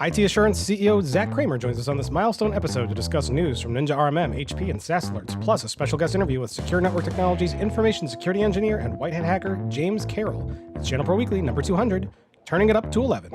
IT Assurance CEO Zac Cramer joins us on this milestone episode to discuss news from NinjaRMM, HP, and SaaS Alerts, plus a special guest interview with Secure Network Technologies information security engineer and white hat hacker James Carroll. It's ChannelPro Weekly number 200, turning it up to 11.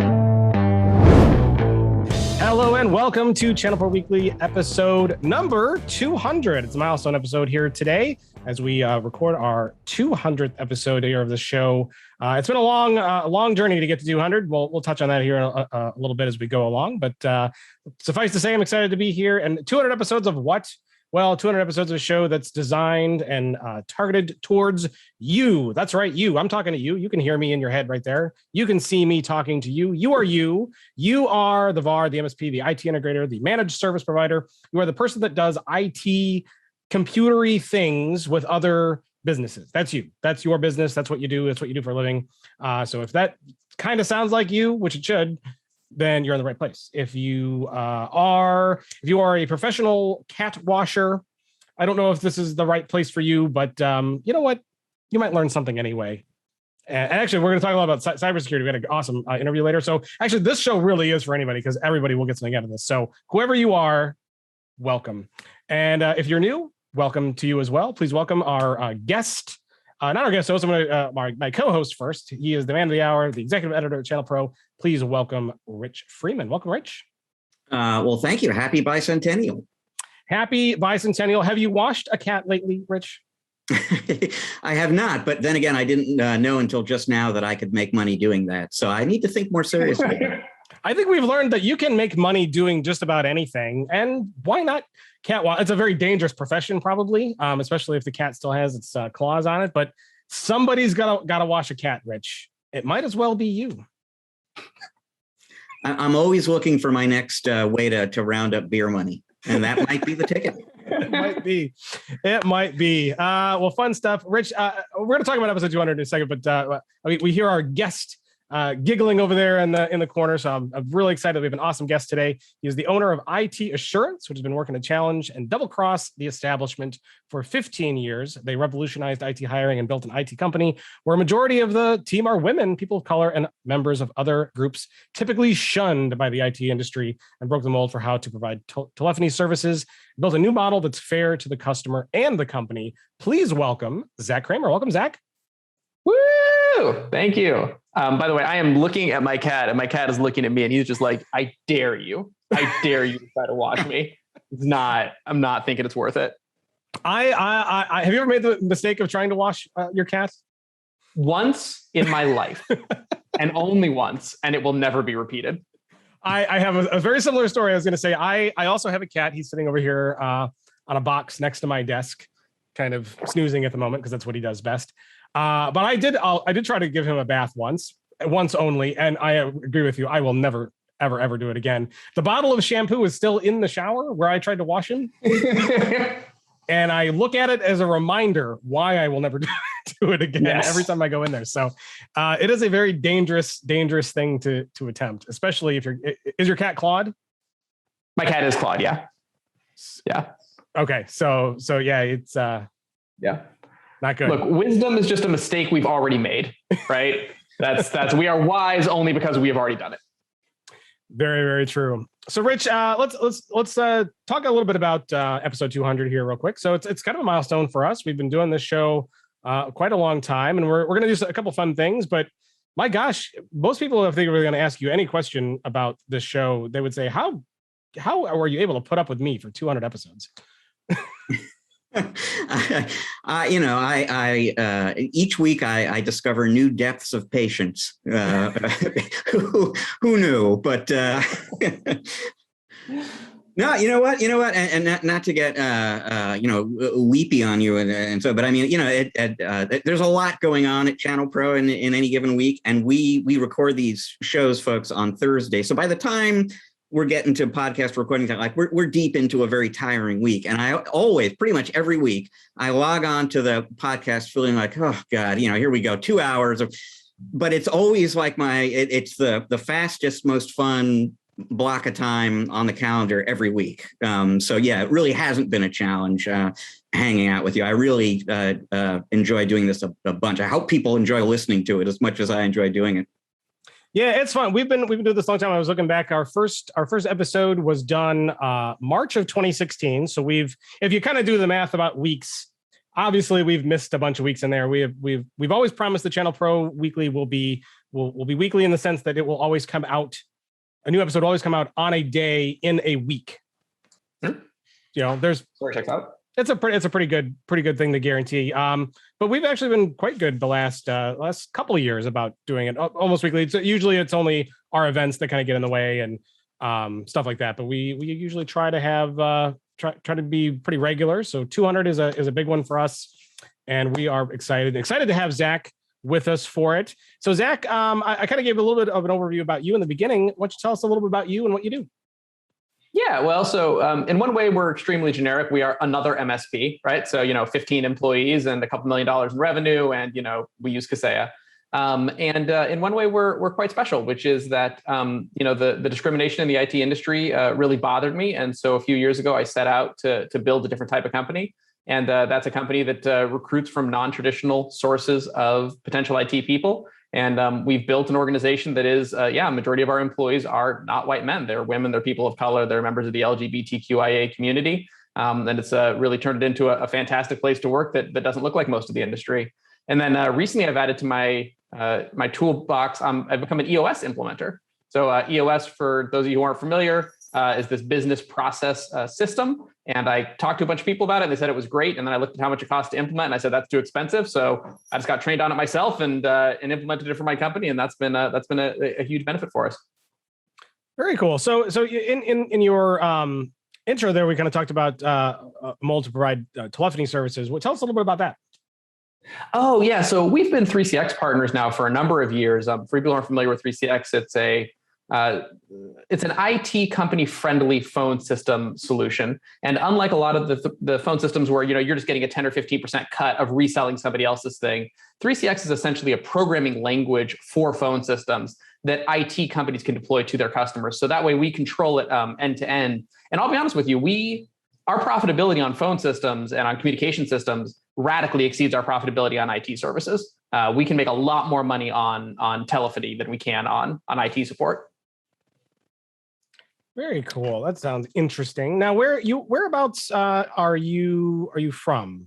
Hello and welcome to ChannelPro Weekly episode number 200. It's a milestone episode here today as we record our 200th episode here of the show. It's been a long journey to get to 200. We'll touch on that here a little bit as we go along. But suffice to say, I'm excited to be here. And 200 episodes of what? Well, 200 episodes of a show that's designed and targeted towards you. That's right, you. I'm talking to you. You can hear me in your head right there. You can see me talking to you. You are you. You are the VAR, the MSP, the IT integrator, the managed service provider. You are the person that does IT computery things with other businesses. That's you. That's your business. That's what you do. That's what you do for a living. So if that kind of sounds like you, which it should, then you're in the right place. If you are a professional cat washer, I don't know if this is the right place for you, but you know what? You might learn something anyway. And actually, we're going to talk a lot about cybersecurity. We had an awesome interview later. So actually, this show really is for anybody because everybody will get something out of this. So whoever you are, welcome. And if you're new, welcome to you as well. Please welcome our guest. Not our guest host, I'm going to my co-host first. He is the man of the hour, the executive editor at ChannelPro. Please welcome Rich Freeman. Welcome, Rich. Well, thank you. Happy bicentennial. Happy bicentennial. Have you washed a cat lately, Rich? I have not, but then again, I didn't know until just now that I could make money doing that. So I need to think more seriously. I think we've learned that you can make money doing just about anything. And why not cat wash? It's a very dangerous profession, probably, especially if the cat still has its claws on it. But somebody's got to wash a cat, Rich. It might as well be you. I'm always looking for my next way to round up beer money. And that might be the ticket. It might be. Well, fun stuff. Rich, we're going to talk about episode 200 in a second, but we hear our guest giggling over there in the corner. So I'm really excited. We have an awesome guest today. He is the owner of IT Assurance, which has been working to challenge and double cross the establishment for 15 years. They revolutionized IT hiring and built an IT company where a majority of the team are women, people of color, and members of other groups typically shunned by the IT industry, and broke the mold for how to provide telephony services, built a new model that's fair to the customer and the company. Please welcome Zac Cramer. Welcome, Zac. Woo! Thank you. By the way, I am looking at my cat, and my cat is looking at me, and he's just like, "I dare you! I dare you to try to wash me." I'm not thinking it's worth it. I have you ever made the mistake of trying to wash your cat? Once in my life, and only once, and it will never be repeated. I have a very similar story. I was going to say I also have a cat. He's sitting over here on a box next to my desk, kind of snoozing at the moment because that's what he does best. But I did try to give him a bath once only, and I agree with you. I will never, ever do it again. The bottle of shampoo is still in the shower where I tried to wash him, and I look at it as a reminder why I will never do it again. Yes. Every time I go in there. So it is a very dangerous thing to attempt, especially if is your cat clawed? My cat is clawed. Yeah. Okay. So yeah, it's yeah. Not good. Look, wisdom is just a mistake we've already made, right? That's we are wise only because we have already done it. Very, very true. So, Rich, let's talk a little bit about episode 200 here, real quick. So it's kind of a milestone for us. We've been doing this show quite a long time, and we're going to do a couple fun things. But my gosh, most people, if they were going to ask you any question about this show, they would say, "How were you able to put up with me for 200 episodes?" Each week I discover new depths of patience. Who knew? But no, you know what, and not to get weepy on you, and so, but I mean, there's a lot going on at ChannelPro in any given week, and we record these shows, folks, on Thursday. So by the time we're getting to podcast recording time, like we're deep into a very tiring week. And I always, pretty much every week, I log on to the podcast feeling like, oh God, here we go, 2 hours but it's always like it's the fastest, most fun block of time on the calendar every week. So yeah, it really hasn't been a challenge hanging out with you. I really enjoy doing this a bunch. I hope people enjoy listening to it as much as I enjoy doing it. Yeah, it's fun. We've been doing this a long time. I was looking back. Our first episode was done March of 2016. So if you kind of do the math about weeks, obviously we've missed a bunch of weeks in there. We've always promised the ChannelPro Weekly will be weekly in the sense that it will always come out. A new episode will always come out on a day in a week. You know, there's checks out. It's a pretty good thing to guarantee. But we've actually been quite good the last couple of years about doing it almost weekly. Usually it's only our events that kind of get in the way and stuff like that. But we usually try to have try to be pretty regular. So 200 is a big one for us, and we are excited to have Zac with us for it. So Zac, I kind of gave a little bit of an overview about you in the beginning. Why don't you tell us a little bit about you and what you do? Yeah, well, so in one way, we're extremely generic. We are another MSP, right? So, 15 employees and a couple $1 million in revenue, and, we use Kaseya. And in one way, we're quite special, which is that, the discrimination in the IT industry really bothered me. And so a few years ago, I set out to build a different type of company. And that's a company that recruits from non-traditional sources of potential IT people. And we've built an organization that is, a majority of our employees are not white men. They're women, they're people of color, they're members of the LGBTQIA community. And it's really turned it into a fantastic place to work that doesn't look like most of the industry. And then recently I've added to my toolbox, I've become an EOS implementer. So EOS, for those of you who aren't familiar, is this business process system. And I talked to a bunch of people about it, and they said it was great. And then I looked at how much it cost to implement, and I said, that's too expensive. So I just got trained on it myself and implemented it for my company. And that's been a huge benefit for us. Very cool. So in your intro there, we kind of talked about Mole to provide telephony services. Well, tell us a little bit about that. Oh, yeah. So we've been 3CX partners now for a number of years. For people who aren't familiar with 3CX, it's an IT company friendly phone system solution. And unlike a lot of the phone systems where, you're just getting a 10 or 15% cut of reselling somebody else's thing, 3CX is essentially a programming language for phone systems that IT companies can deploy to their customers. So that way we control it end to end. And I'll be honest with you, our profitability on phone systems and on communication systems radically exceeds our profitability on IT services. We can make a lot more money on telephony than we can on IT support. Very cool. That sounds interesting. Now, whereabouts are you from?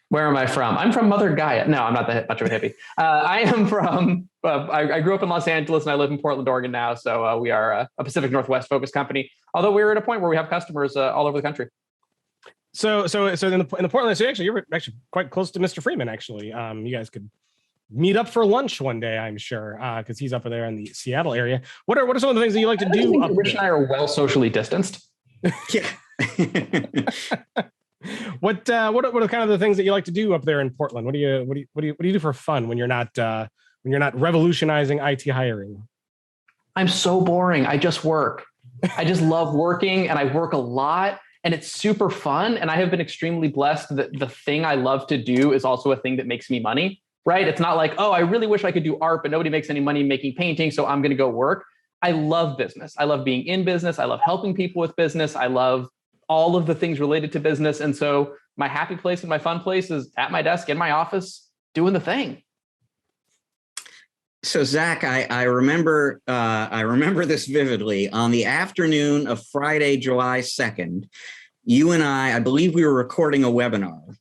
Where am I from? I'm from Mother Gaia. No, I'm not that much of a hippie. I am from. I grew up in Los Angeles and I live in Portland, Oregon now. So we are a Pacific Northwest focused company. Although we're at a point where we have customers all over the country. So in the Portland, so you're actually quite close to Mr. Freeman. Actually, you guys could meet up for lunch one day, I'm sure, because he's up there in the Seattle area. What are some of the things that you like to do? Rich and I are well socially distanced. Yeah. What are kind of the things that you like to do up there in Portland? What do you do for fun when you're not revolutionizing IT hiring? I'm so boring. I just work. I just love working, and I work a lot, and it's super fun. And I have been extremely blessed that the thing I love to do is also a thing that makes me money. Right? It's not like, oh, I really wish I could do art, but nobody makes any money making painting, so I'm going to go work. I love business. I love being in business. I love helping people with business. I love all of the things related to business. And so my happy place and my fun place is at my desk in my office doing the thing. So Zac, I remember this vividly. On the afternoon of Friday, July 2nd, you and I believe we were recording a webinar.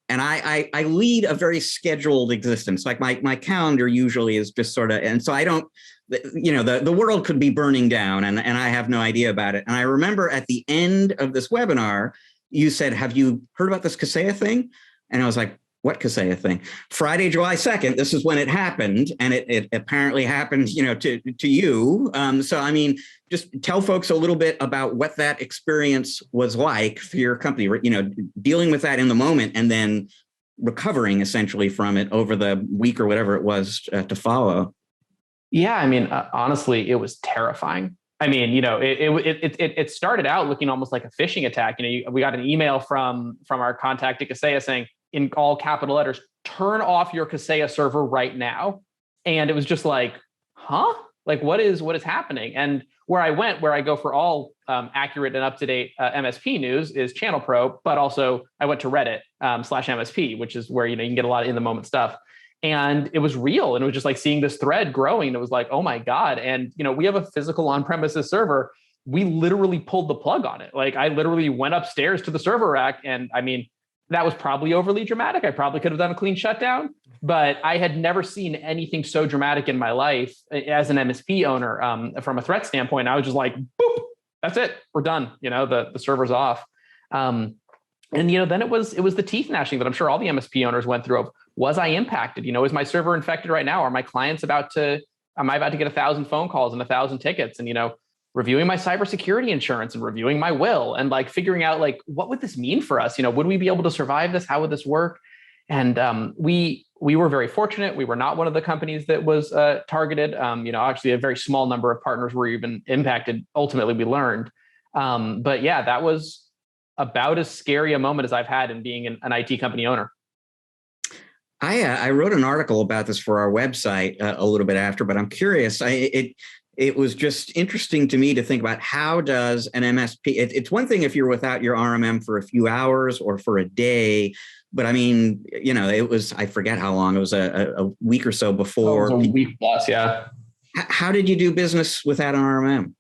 And I lead a very scheduled existence. Like my calendar usually is just sort of, and so I don't, the world could be burning down and I have no idea about it. And I remember at the end of this webinar, you said, have you heard about this Kaseya thing? And I was like, what Kaseya thing? Friday, July 2nd, this is when it happened. And it apparently happened, to you. So, I mean, just tell folks a little bit about what that experience was like for your company, dealing with that in the moment and then recovering essentially from it over the week or whatever it was to follow. Yeah, I mean, honestly, it was terrifying. I mean, it started out looking almost like a phishing attack. We got an email from our contact at Kaseya saying, in all capital letters, turn off your Kaseya server right now. And it was just like, huh? Like, what is happening? And where I go for all accurate and up-to-date MSP news is ChannelPro, but also I went to Reddit /MSP, which is where, you can get a lot of in the moment stuff. And it was real. And it was just like seeing this thread growing. And it was like, oh my God. And, we have a physical on-premises server. We literally pulled the plug on it. Like I literally went upstairs to the server rack. And I mean, that was probably overly dramatic. I probably could have done a clean shutdown, but I had never seen anything so dramatic in my life as an MSP owner. From a threat standpoint, I was just like, boop, that's it. We're done. The server's off. And then it was the teeth gnashing that I'm sure all the MSP owners went through of, was I impacted? Is my server infected right now? Are my clients am I about to get 1,000 phone calls and 1,000 tickets? And, reviewing my cybersecurity insurance and reviewing my will and like figuring out like, what would this mean for us? Would we be able to survive this? How would this work? And we were very fortunate. We were not one of the companies that was targeted. Actually a very small number of partners were even impacted. Ultimately, we learned. But yeah, that was about as scary a moment as I've had in being an IT company owner. I wrote an article about this for our website a little bit after, but I'm curious. It was just interesting to me to think about how does an MSP, it's one thing if you're without your RMM for a few hours or for a day, but I mean, it was, I forget how long, it was a week or so before. It was a week plus, yeah. How did you do business without an RMM?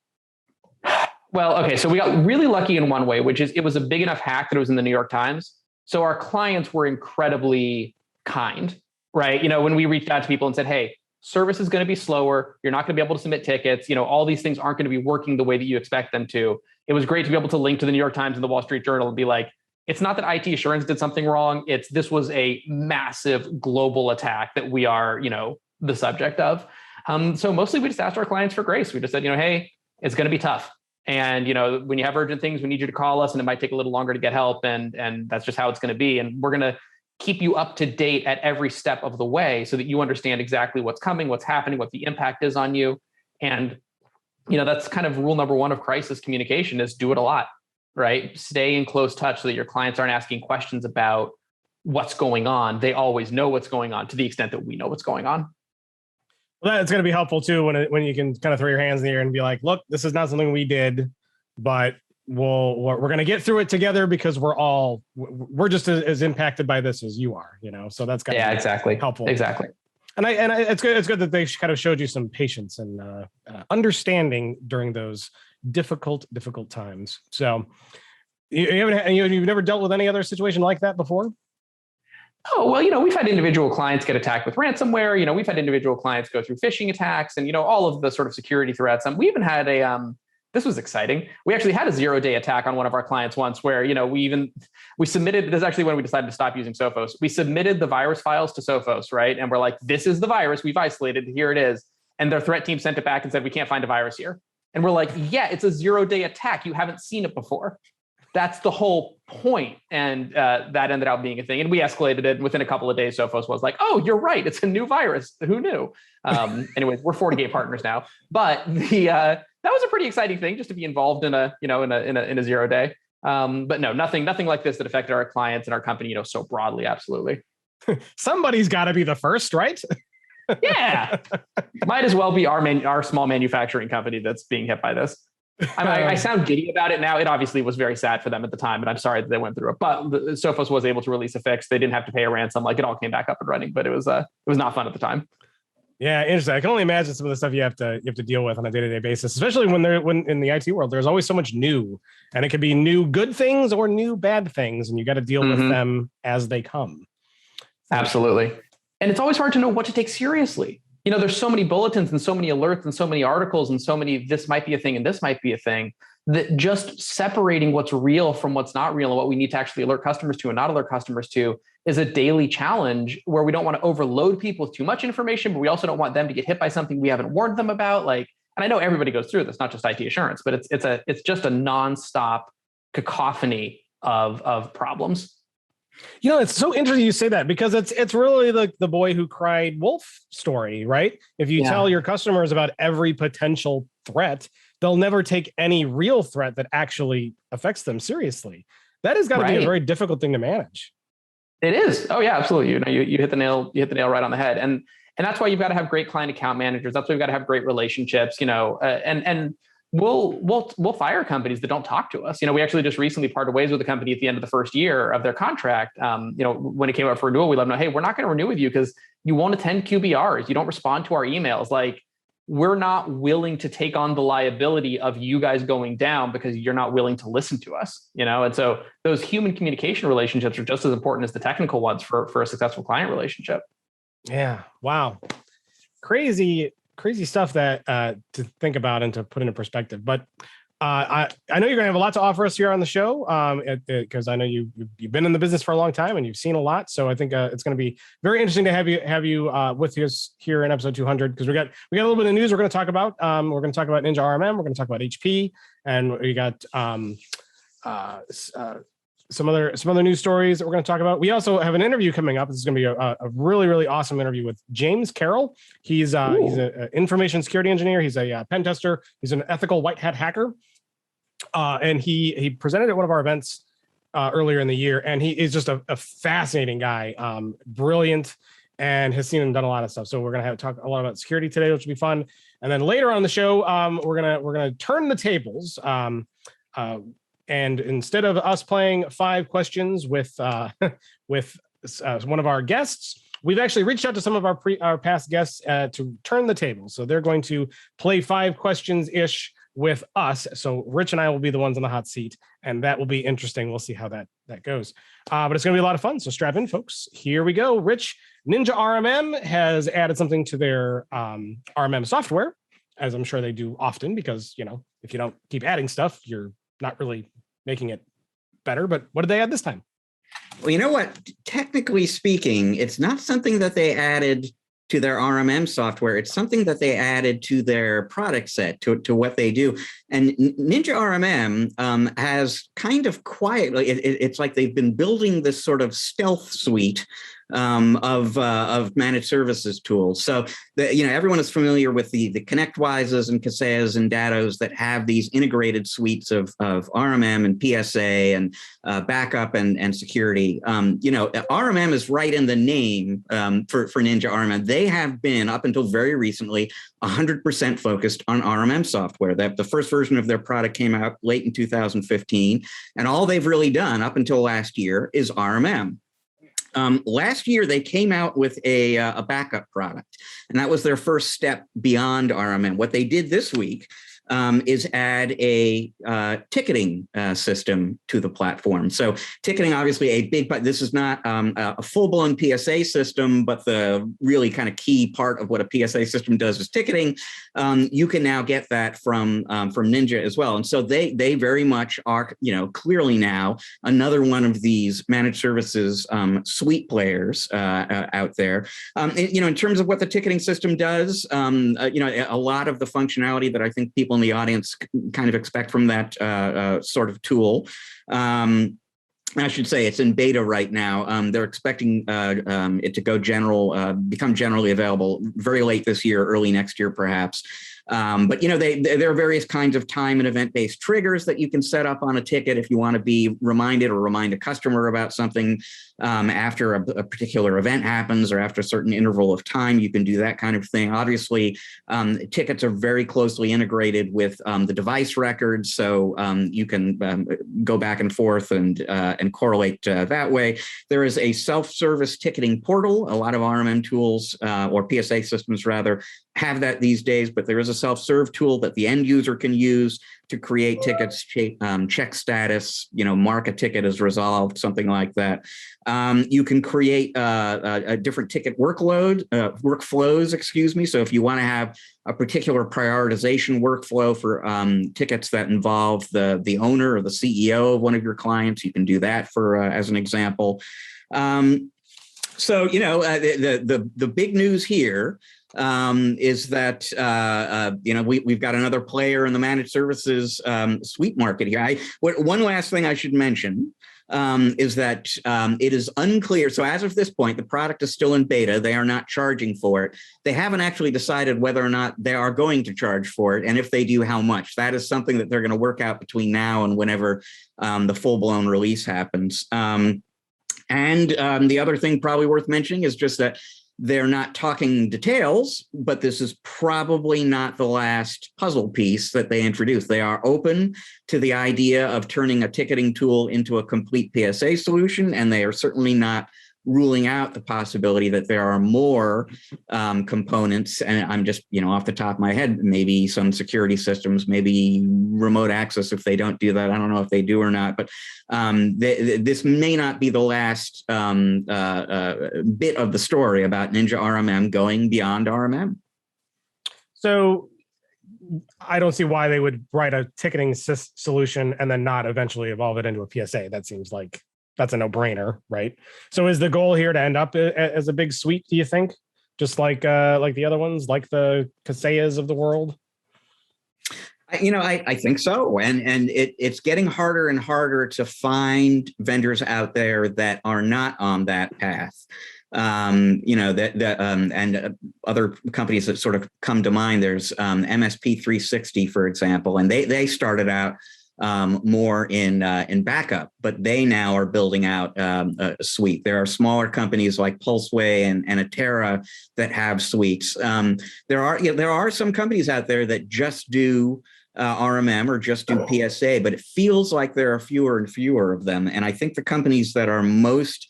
Well, okay, so we got really lucky in one way, which is it was a big enough hack that it was in the New York Times. So our clients were incredibly kind, right? When we reached out to people and said, hey, service is going to be slower. You're not going to be able to submit tickets. All these things aren't going to be working the way that you expect them to. It was great to be able to link to the New York Times and the Wall Street Journal and be like, it's not that IT assurance did something wrong. This was a massive global attack that we are, the subject of. So mostly we just asked our clients for grace. We just said, hey, it's going to be tough. And, when you have urgent things, we need you to call us and it might take a little longer to get help. And that's just how it's going to be. And we're going to keep you up to date at every step of the way so that you understand exactly what's coming, what's happening, what the impact is on you. And, that's kind of rule number one of crisis communication is do it a lot, right? Stay in close touch so that your clients aren't asking questions about what's going on. They always know what's going on to the extent that we know what's going on. Well, that's going to be helpful too when you can kind of throw your hands in the air and be like, look, this is not something we did, but we're going to get through it together because we're just as impacted by this as you are, so that's got to be exactly helpful. Exactly. And it's good that they kind of showed you some patience and understanding during those difficult times. So you've never dealt with any other situation like that before? Oh, well, we've had individual clients get attacked with ransomware. We've had individual clients go through phishing attacks and, all of the sort of security threats. We even had this was exciting. We actually had a 0-day attack on one of our clients once where, we submitted, this is actually when we decided to stop using Sophos. We submitted the virus files to Sophos, right? And we're like, this is the virus we've isolated. Here it is. And their threat team sent it back and said, we can't find a virus here. And we're like, yeah, it's a 0-day attack. You haven't seen it before. That's the whole point. And that ended up being a thing. And we escalated it. And within a couple of days, Sophos was like, oh, you're right. It's a new virus. Who knew? Anyways, we're FortiGate partners now. But that was a pretty exciting thing just to be involved in a 0-day. But no, nothing like this that affected our clients and our company, so broadly. Absolutely. Somebody's got to be the first, right? Yeah. Might as well be our small manufacturing company that's being hit by this. I sound giddy about it now. It obviously was very sad for them at the time, and I'm sorry that they went through it. But Sophos was able to release a fix. They didn't have to pay a ransom. Like it all came back up and running, but it was not fun at the time. Yeah, interesting. I can only imagine some of the stuff you have to deal with on a day-to-day basis, especially when in the IT world, there's always so much new, and it could be new good things or new bad things, and you got to deal with them as they come. Absolutely. And it's always hard to know what to take seriously. There's so many bulletins and so many alerts and so many articles and so many, this might be a thing and this might be a thing, that just separating what's real from what's not real and what we need to actually alert customers to and not alert customers to is a daily challenge where we don't want to overload people with too much information, but we also don't want them to get hit by something we haven't warned them about. And I know everybody goes through this, not just IT assurance, but it's just a nonstop cacophony of problems. It's so interesting you say that because it's really the boy who cried wolf story, right? If you tell your customers about every potential threat, they'll never take any real threat that actually affects them seriously. That has got to be a very difficult thing to manage. It is. Oh yeah, absolutely. You hit the nail right on the head. And that's why you've got to have great client account managers. That's why you've got to have great relationships, and we'll fire companies that don't talk to us. We actually just recently parted ways with a company at the end of the first year of their contract. When it came up for renewal, we let them know, hey, we're not going to renew with you because you won't attend QBRs. You don't respond to our emails. Like, we're not willing to take on the liability of you guys going down because you're not willing to listen to us. And so those human communication relationships are just as important as the technical ones for a successful client relationship. Yeah. Wow. Crazy stuff that to think about and to put into perspective. But I know you're going to have a lot to offer us here on the show because I know you've been in the business for a long time and you've seen a lot. So I think it's going to be very interesting to have you with us here in episode 200 because we got a little bit of news we're going to talk about. We're going to talk about NinjaRMM. We're going to talk about HP, and we got some other news stories that we're going to talk about. We also have an interview coming up. This is going to be a really, really awesome interview with James Carroll. He's an information security engineer. He's a pen tester. He's an ethical white hat hacker. And he presented at one of our events earlier in the year, and he is just a fascinating guy, brilliant, and has seen and done a lot of stuff. So we're gonna talk a lot about security today, which will be fun. And then later on the show, we're gonna turn the tables. And instead of us playing 5 questions with one of our guests, we've actually reached out to some of our past guests to turn the table. So they're going to play 5 questions ish with us. So Rich and I will be the ones on the hot seat, and that will be interesting. We'll see how that goes. But it's going to be a lot of fun. So strap in, folks. Here we go. Rich, NinjaRMM has added something to their RMM software, as I'm sure they do often, because if you don't keep adding stuff, you're not really making it better. But what did they add this time? Well, you know what? Technically speaking, it's not something that they added to their RMM software. It's something that they added to their product set, to what they do. And NinjaRMM has kind of quietly, it's like they've been building this sort of stealth suite of managed services tools. So everyone is familiar with the ConnectWises and Kaseya's and Dattos that have these integrated suites of RMM and PSA and backup and security. RMM is right in the name for NinjaRMM. They have been, up until very recently, 100% focused on RMM software. The first version of their product came out late in 2015, and all they've really done up until last year is RMM. Last year, they came out with a backup product, and that was their first step beyond RMM. What they did this week is add a ticketing system to the platform. So ticketing, obviously a big part. This is not a full-blown PSA system, but the really kind of key part of what a PSA system does is ticketing. You can now get that from Ninja as well. And so they very much are, clearly now another one of these managed services suite players out there. In terms of what the ticketing system does, a lot of the functionality that I think people in the audience kind of expect from that sort of tool. I should say it's in beta right now. They're expecting it to go general, become generally available very late this year, early next year, perhaps. But there are various kinds of time and event-based triggers that you can set up on a ticket if you want to be reminded or remind a customer about something after a particular event happens or after a certain interval of time. You can do that kind of thing. Obviously, tickets are very closely integrated with the device records, so you can go back and forth and correlate that way. There is a self-service ticketing portal. A lot of RMM tools or PSA systems rather have that these days, but there is a self-serve tool that the end user can use to create tickets, check status, mark a ticket as resolved, something like that. You can create a different ticket workflows, excuse me. So if you want to have a particular prioritization workflow for tickets that involve the owner or the CEO of one of your clients, you can do that as an example. So the big news here is that we've got another player in the managed services suite market here. One last thing I should mention is that it is unclear. So as of this point, the product is still in beta. They are not charging for it. They haven't actually decided whether or not they are going to charge for it, and if they do, how much. That is something that they're going to work out between now and whenever the full-blown release happens. And the other thing probably worth mentioning is just that they're not talking details, but this is probably not the last puzzle piece that they introduce. They are open to the idea of turning a ticketing tool into a complete PSA solution, and they are certainly not ruling out the possibility that there are more components. And I'm just, off the top of my head, maybe some security systems, maybe remote access if they don't do that. I don't know if they do or not, but this may not be the last bit of the story about NinjaRMM going beyond RMM. So I don't see why they would write a ticketing solution and then not eventually evolve it into a PSA. That seems like that's a no-brainer, right? So is the goal here to end up as a big suite, do you think? Just like the other ones, like the Kaseyas of the world? I think so. And it's getting harder and harder to find vendors out there that are not on that path. And other companies that sort of come to mind, there's MSP 360, for example, and they started out more in backup, but they now are building out a suite. There are smaller companies like Pulseway and Atera that have suites. There are some companies out there that just do RMM or just do PSA, but it feels like there are fewer and fewer of them. And I think the companies that are most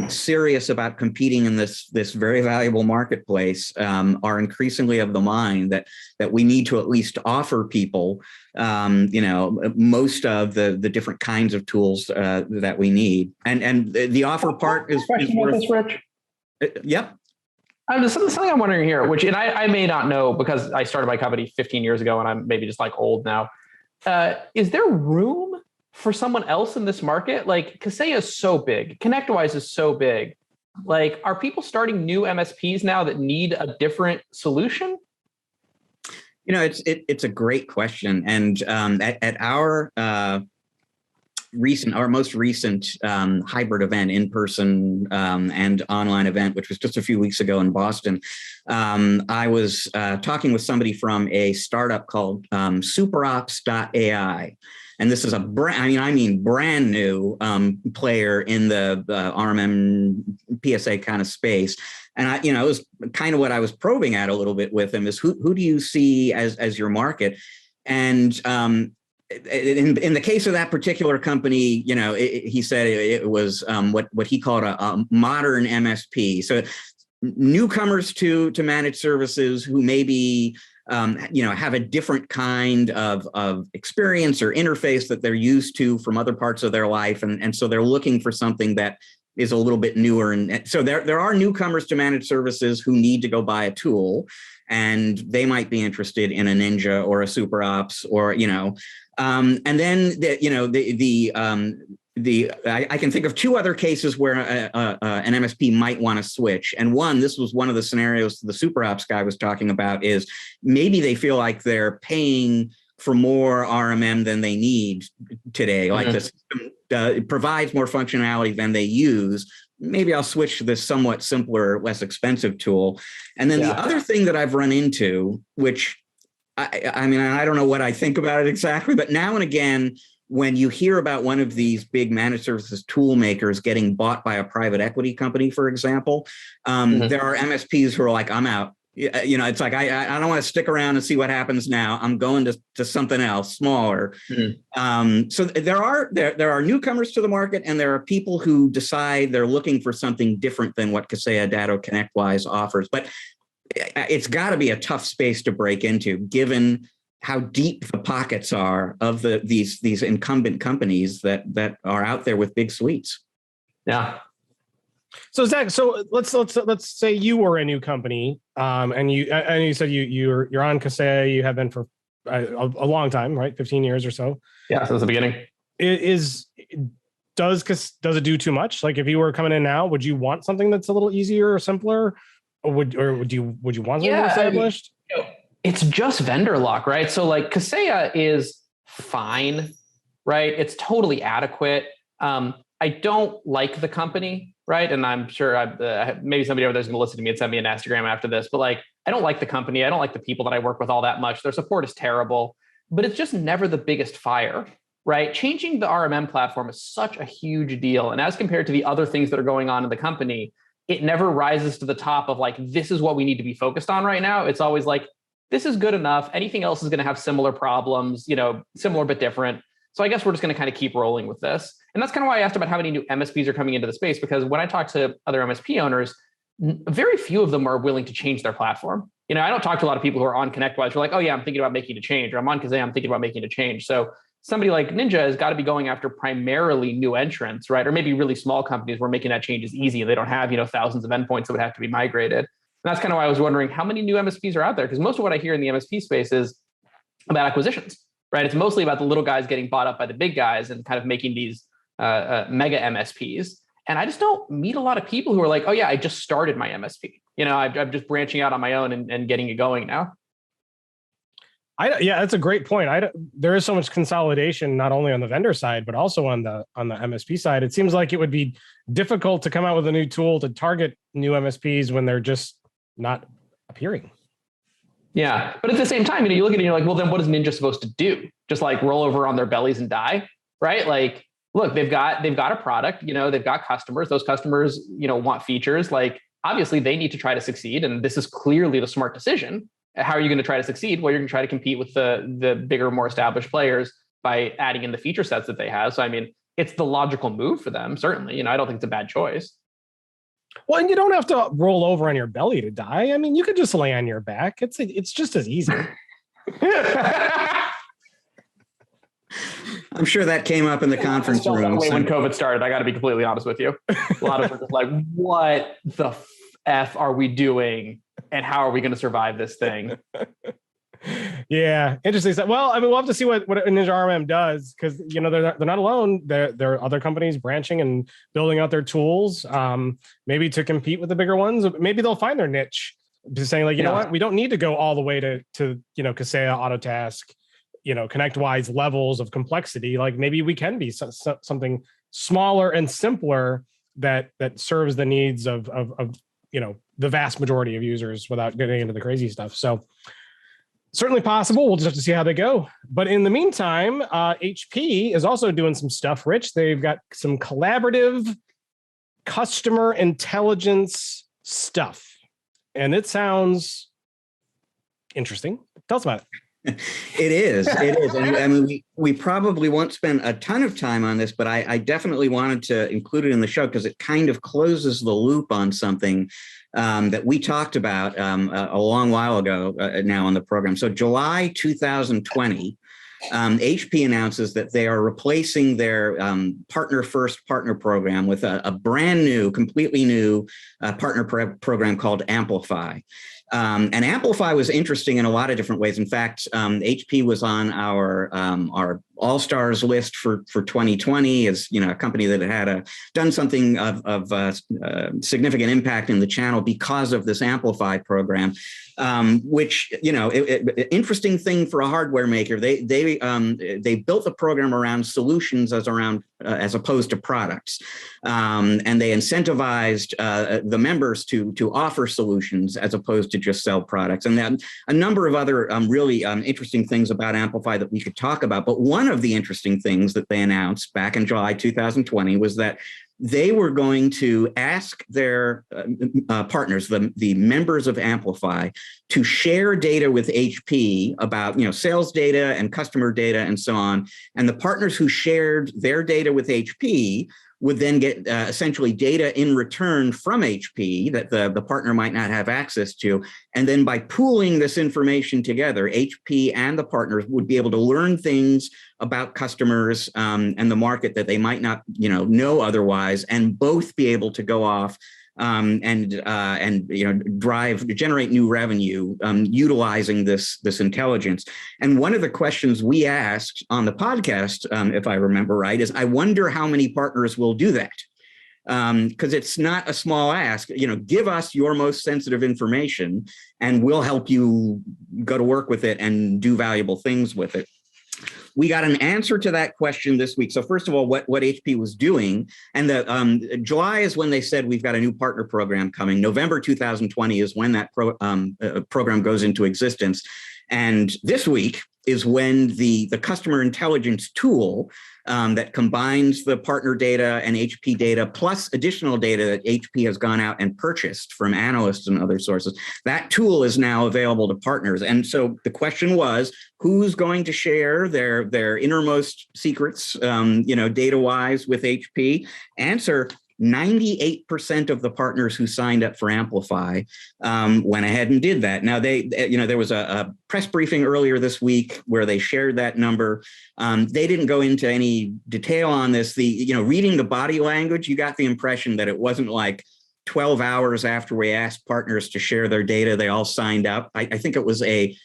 serious about competing in this very valuable marketplace are increasingly of the mind that we need to at least offer people most of the different kinds of tools that we need, and the offer part is worth. This, Rich? Yep. Something I'm wondering here, which and I may not know because I started my company 15 years ago and I'm maybe just like old now. Is there room for someone else in this market? Like Kaseya is so big, ConnectWise is so big. Like, are people starting new MSPs now that need a different solution? It's a great question. And at our most recent hybrid event, in-person and online event, which was just a few weeks ago in Boston, I was talking with somebody from a startup called superops.ai. And this is a brand new player in the RMM PSA kind of space. And it was kind of what I was probing at a little bit with him is who do you see as your market? And in the case of that particular company, he said it was what he called a modern MSP. So newcomers to managed services who maybe have a different kind of experience or interface that they're used to from other parts of their life. And so they're looking for something that is a little bit newer. And so there are newcomers to managed services who need to go buy a tool, and they might be interested in a Ninja or a SuperOps or, and then I can think of two other cases where an MSP might want to switch. And this was one of the scenarios the SuperOps guy was talking about, is maybe they feel like they're paying for more RMM than they need today. Like the system provides more functionality than they use. Maybe I'll switch to this somewhat simpler, less expensive tool. And then the other thing that I've run into, which I don't know what I think about it exactly, but now and again, when you hear about one of these big managed services tool makers getting bought by a private equity company, for example, there are MSPs who are like, I'm out. It's like, I don't want to stick around and see what happens now. I'm going to something else, smaller. So there are newcomers to the market, and there are people who decide they're looking for something different than what Kaseya Datto ConnectWise offers. But it's got to be a tough space to break into, given how deep the pockets are of these incumbent companies that are out there with big suites. Yeah. So Zach, let's say you were a new company, and you said you're on Kaseya, you have been for a long time, right? 15 years or so. Yeah, since the beginning. Does it do too much? Like, if you were coming in now, would you want something that's a little easier or simpler, or would you want something more established? It's just vendor lock, right? So like Kaseya is fine, right? It's totally adequate. I don't like the company, right? And I'm sure maybe somebody over there is going to listen to me and send me an Instagram after this, but like, I don't like the company. I don't like the people that I work with all that much. Their support is terrible, but it's just never the biggest fire, right? Changing the RMM platform is such a huge deal. And as compared to the other things that are going on in the company, it never rises to the top of like, this is what we need to be focused on right now. It's always like, this is good enough. Anything else is going to have similar problems, similar but different. So I guess we're just going to kind of keep rolling with this. And that's kind of why I asked about how many new MSPs are coming into the space, because when I talk to other MSP owners, very few of them are willing to change their platform. I don't talk to a lot of people who are on ConnectWise who are like, oh yeah, I'm thinking about making a change, or I'm on Kazaa, I'm thinking about making a change. So somebody like Ninja has got to be going after primarily new entrants, right? Or maybe really small companies where making that change is easy and they don't have, thousands of endpoints that would have to be migrated. And that's kind of why I was wondering how many new MSPs are out there, because most of what I hear in the MSP space is about acquisitions, right? It's mostly about the little guys getting bought up by the big guys and kind of making these mega MSPs. And I just don't meet a lot of people who are like, oh yeah, I just started my MSP. I'm just branching out on my own and getting it going now. Yeah, that's a great point. There is so much consolidation, not only on the vendor side, but also on the MSP side. It seems like it would be difficult to come out with a new tool to target new MSPs when they're just not appearing. Yeah, but at the same time, you look at it and you're like, well, then what is Ninja supposed to do? Just like roll over on their bellies and die, right? Like, look, they've got a product, they've got customers. Those customers, want features. Like, obviously, they need to try to succeed, and this is clearly the smart decision. How are you going to try to succeed? Well, you're going to try to compete with the bigger, more established players by adding in the feature sets that they have. So, I mean, it's the logical move for them, certainly. I don't think it's a bad choice. Well, and you don't have to roll over on your belly to die. I mean, you could just lay on your back. It's just as easy. I'm sure that came up in the conference room. When COVID started, I got to be completely honest with you. A lot of them were just like, what the F are we doing? And how are we going to survive this thing? Yeah, interesting. Well, I mean, we'll have to see what NinjaRMM does, because they're not alone. There are other companies branching and building out their tools, maybe to compete with the bigger ones. Maybe they'll find their niche, just saying like, you know what, we don't need to go all the way to Kaseya, Autotask, ConnectWise levels of complexity. Like maybe we can be something smaller and simpler that serves the needs of the vast majority of users without getting into the crazy stuff. So certainly possible. We'll just have to see how they go. But in the meantime, HP is also doing some stuff, Rich. They've got some collaborative customer intelligence stuff. And it sounds interesting. Tell us about it. It is. And I mean, we probably won't spend a ton of time on this, but I definitely wanted to include it in the show because it kind of closes the loop on something that we talked about a long while ago now on the program. So July 2020, HP announces that they are replacing their Partner First partner program with a brand new, completely new partner program called Amplify. And Amplify was interesting in a lot of different ways. In fact, HP was on our All-Stars list for 2020 as a company that had done something of significant impact in the channel because of this Amplify program, which interesting thing for a hardware maker. They built the program around solutions as opposed to products, and they incentivized the members to offer solutions as opposed to just sell products. And then a number of other really interesting things about Amplify that we could talk about. But one of the interesting things that they announced back in July 2020 was that they were going to ask their partners, the members of Amplify, to share data with HP about sales data and customer data and so on. And the partners who shared their data with HP would then get essentially data in return from HP that the partner might not have access to. And then by pooling this information together, HP and the partners would be able to learn things about customers and the market that they might not know otherwise, and both be able to go off and generate new revenue utilizing this intelligence. And one of the questions we asked on the podcast, if I remember right, is I wonder how many partners will do that. Because it's not a small ask. Give us your most sensitive information and we'll help you go to work with it and do valuable things with it. We got an answer to that question this week. So first of all, what HP was doing, and July is when they said we've got a new partner program coming. November 2020 is when that program goes into existence. And this week is when the customer intelligence tool that combines the partner data and HP data plus additional data that HP has gone out and purchased from analysts and other sources. That tool is now available to partners. And so the question was, who's going to share their innermost secrets, data-wise with HP? Answer: 98% of the partners who signed up for Amplify went ahead and did that. Now, there was a press briefing earlier this week where they shared that number. They didn't go into any detail on this. Reading the body language, you got the impression that it wasn't like 12 hours after we asked partners to share their data, they all signed up. I think it was a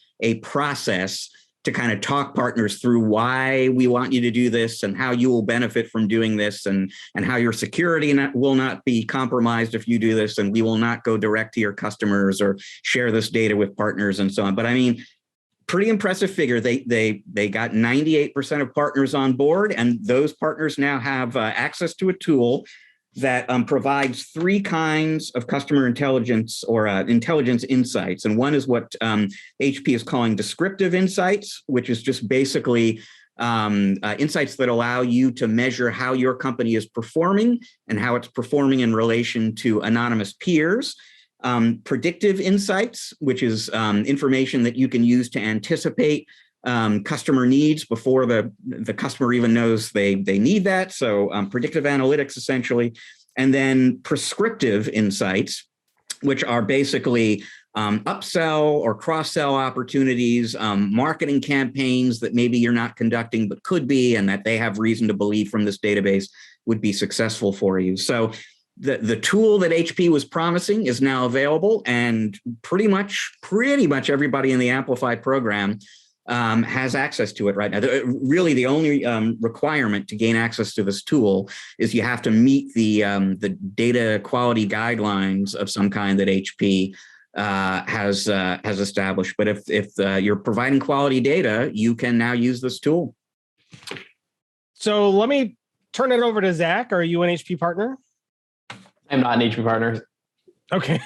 process to kind of talk partners through why we want you to do this and how you will benefit from doing this and how your security will not be compromised if you do this, and we will not go direct to your customers or share this data with partners and so on. But I mean, pretty impressive figure. They got 98% of partners on board, and those partners now have access to a tool that provides three kinds of customer intelligence or intelligence insights. And one is what HP is calling descriptive insights, which is just basically insights that allow you to measure how your company is performing and how it's performing in relation to anonymous peers. Predictive insights, which is information that you can use to anticipate customer needs before the customer even knows they need that. So predictive analytics, essentially. And then prescriptive insights, which are basically upsell or cross-sell opportunities, marketing campaigns that maybe you're not conducting but could be, and that they have reason to believe from this database would be successful for you. So the tool that HP was promising is now available, and pretty much everybody in the Amplify program has access to it right now. Really, the only requirement to gain access to this tool is you have to meet the data quality guidelines of some kind that HP has established. But if you're providing quality data, you can now use this tool. So let me turn it over to Zac. Are you an HP partner? I'm not an HP partner. Okay.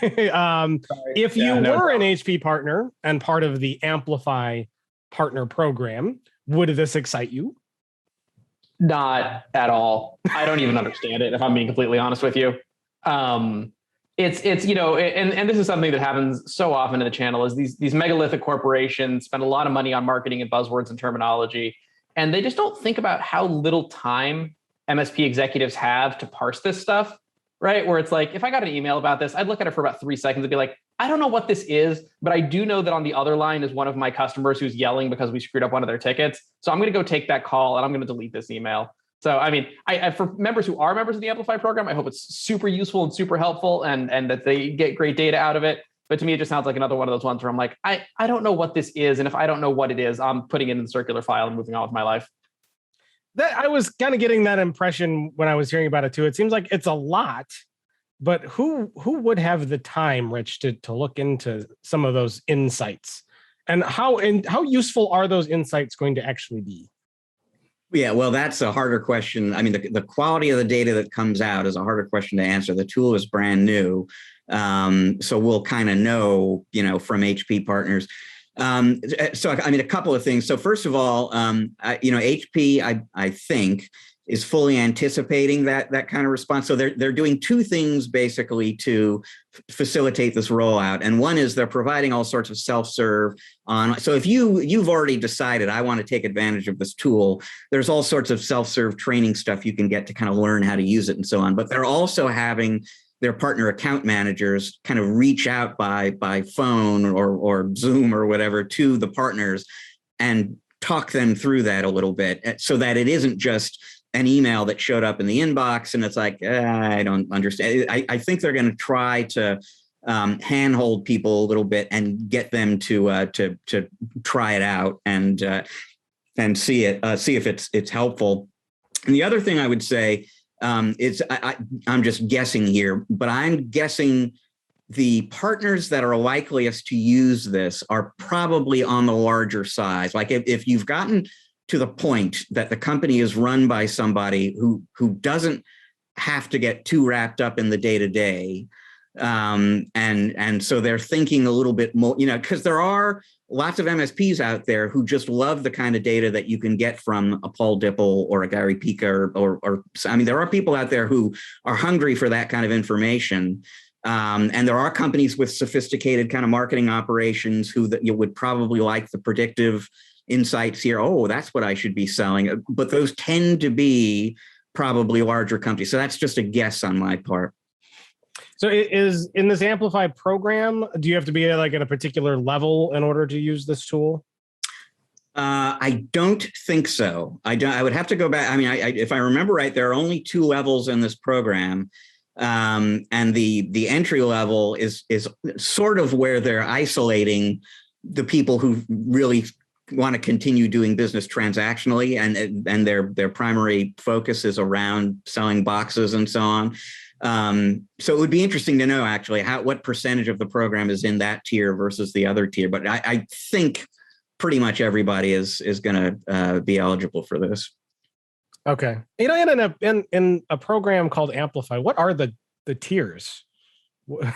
If you were an HP partner and part of the Amplify partner program, would this excite you? Not at all. I don't even understand it, if I'm being completely honest with you. It's and this is something that happens so often in the channel, is these megalithic corporations spend a lot of money on marketing and buzzwords and terminology, and they just don't think about how little time MSP executives have to parse this stuff, right? Where it's like, if I got an email about this, I'd look at it for about 3 seconds and be like, I don't know what this is, but I do know that on the other line is one of my customers who's yelling because we screwed up one of their tickets. So I'm going to go take that call and I'm going to delete this email. So, I mean, I for members who are members of the Amplify program, I hope it's super useful and super helpful and that they get great data out of it. But to me, it just sounds like another one of those ones where I'm like, I don't know what this is. And if I don't know what it is, I'm putting it in the circular file and moving on with my life. That I was kind of getting that impression when I was hearing about it too. It seems like it's a lot. But who would have the time, Rich, to look into some of those insights, and how useful are those insights going to actually be? Yeah, well, that's a harder question. I mean, the quality of the data that comes out is a harder question to answer. The tool is brand new, so we'll kind of know, from HP partners. So, I mean, a couple of things. So, first of all, HP, I think, is fully anticipating that kind of response. So they're doing two things basically to facilitate this rollout. And one is they're providing all sorts of self-serve on. So if you've already decided I want to take advantage of this tool, there's all sorts of self-serve training stuff you can get to kind of learn how to use it and so on. But they're also having their partner account managers kind of reach out by phone or Zoom or whatever to the partners and talk them through that a little bit, so that it isn't just an email that showed up in the inbox and it's like, I don't understand. I think they're going to try to handhold people a little bit and get them to try it out and see if it's helpful. And the other thing I would say is I'm just guessing here, but I'm guessing the partners that are likeliest to use this are probably on the larger size. Like if you've gotten to the point that the company is run by somebody who doesn't have to get too wrapped up in the day-to-day, And so they're thinking a little bit more, because there are lots of MSPs out there who just love the kind of data that you can get from a Paul Dipple or a Gary Pica, or I mean, there are people out there who are hungry for that kind of information. And there are companies with sophisticated kind of marketing operations who that you would probably like the predictive insights here. Oh, that's what I should be selling. But those tend to be probably larger companies. So that's just a guess on my part. So is in this Amplify program, do you have to be at a particular level in order to use this tool? I don't think so. I would have to go back. I mean, if I remember right, there are only 2 levels in this program. And the entry level is sort of where they're isolating the people who really want to continue doing business transactionally, and their primary focus is around selling boxes and so on. So it would be interesting to know actually what percentage of the program is in that tier versus the other tier. But I think pretty much everybody is going to be eligible for this. Okay. In a program called Amplify, what are the tiers? What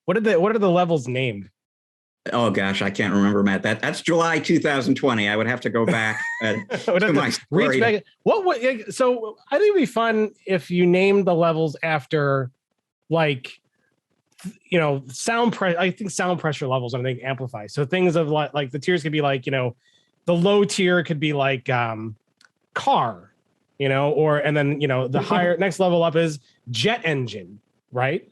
are the levels named? Oh gosh, I can't remember, Matt. That's July 2020. I would have to go back to my story. So I think it'd be fun if you named the levels after, sound pressure. I think sound pressure levels. I think Amplify. So things of like the tiers could be the low tier could be car, and then the higher next level up is jet engine, right?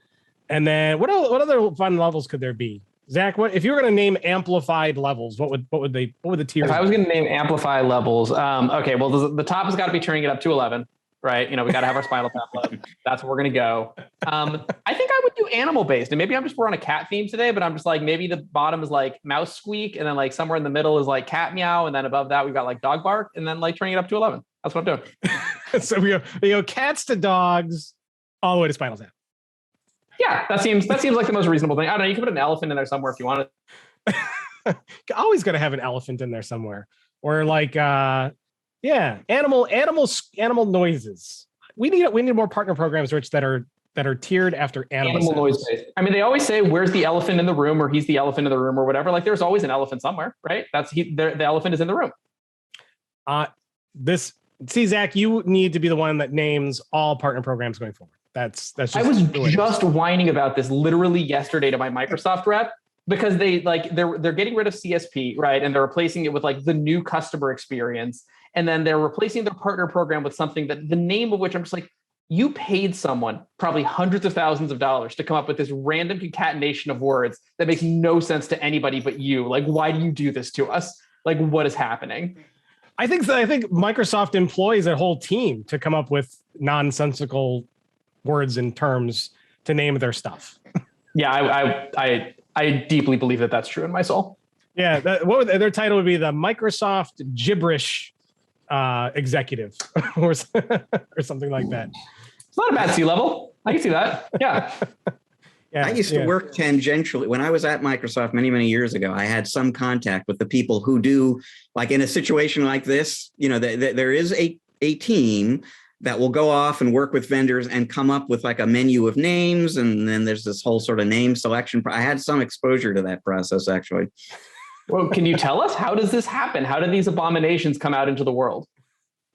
And then what other fun levels could there be? Zach, if you were going to name amplified levels, what would the tiers? If I was going to name amplify levels, okay, well, the top has got to be turning it up to 11, right? We got to have our spinal tap level. That's where we're going to go. I think I would do animal based, and maybe we're on a cat theme today, but I'm just maybe the bottom is mouse squeak, and then somewhere in the middle is cat meow, and then above that we've got dog bark, and then turning it up to 11. That's what I'm doing. So we go cats to dogs, all the way to spinal tap. Yeah, that seems like the most reasonable thing. I don't know. You can put an elephant in there somewhere if you want it. Always got to have an elephant in there somewhere, or animal noises. We need more partner programs, Rich, that are tiered after animal noise based. I mean, they always say, "Where's the elephant in the room?" or "He's the elephant in the room," or whatever. There's always an elephant somewhere, right? The elephant is in the room. Zach, you need to be the one that names all partner programs going forward. That's just I was just whining about this literally yesterday to my Microsoft rep, because they're getting rid of CSP, right? And they're replacing it with the new customer experience. And then they're replacing their partner program with something that the name of which I'm just you paid someone probably hundreds of thousands of dollars to come up with this random concatenation of words that makes no sense to anybody but you. Why do you do this to us? What is happening? I think Microsoft employs a whole team to come up with nonsensical words and terms to name their stuff. Yeah, I deeply believe that that's true in my soul. Yeah, their title would be the Microsoft gibberish executive or something like that. It's not a bad C-level. I can see that. Yeah. Yeah, I used to work tangentially when I was at Microsoft many, many years ago. I had some contact with the people who do, in a situation like this, there is a team that will go off and work with vendors and come up with a menu of names. And then there's this whole sort of name selection. I had some exposure to that process, actually. Well, can you tell us, how does this happen? How do these abominations come out into the world?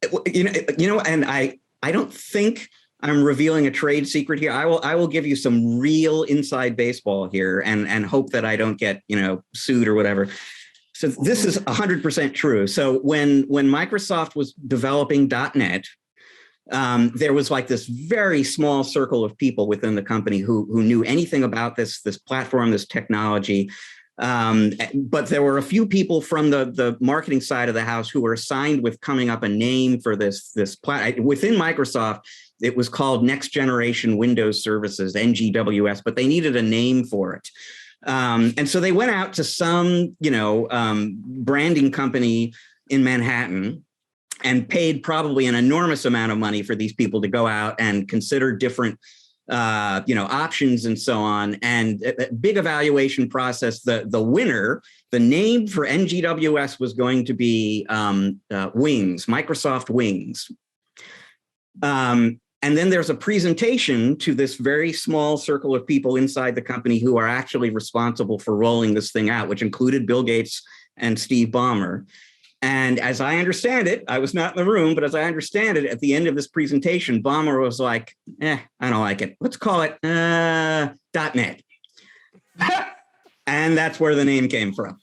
And I don't think I'm revealing a trade secret here. I will give you some real inside baseball here and hope that I don't get, sued or whatever. So this is 100% true. So when Microsoft was developing .NET, there was this very small circle of people within the company who knew anything about this platform, this technology. But there were a few people from the marketing side of the house who were assigned with coming up a name for this within Microsoft. It was called Next Generation Windows Services, NGWS, but they needed a name for it. And so they went out to some, branding company in Manhattan and paid probably an enormous amount of money for these people to go out and consider different, options and so on. And a big evaluation process. The winner, the name for NGWS was going to be Wings, Microsoft Wings. And then there's a presentation to this very small circle of people inside the company who are actually responsible for rolling this thing out, which included Bill Gates and Steve Ballmer. And as I understand it, I was not in the room, but as I understand it, at the end of this presentation, Ballmer was like, I don't like it. Let's call it .NET. And that's where the name came from.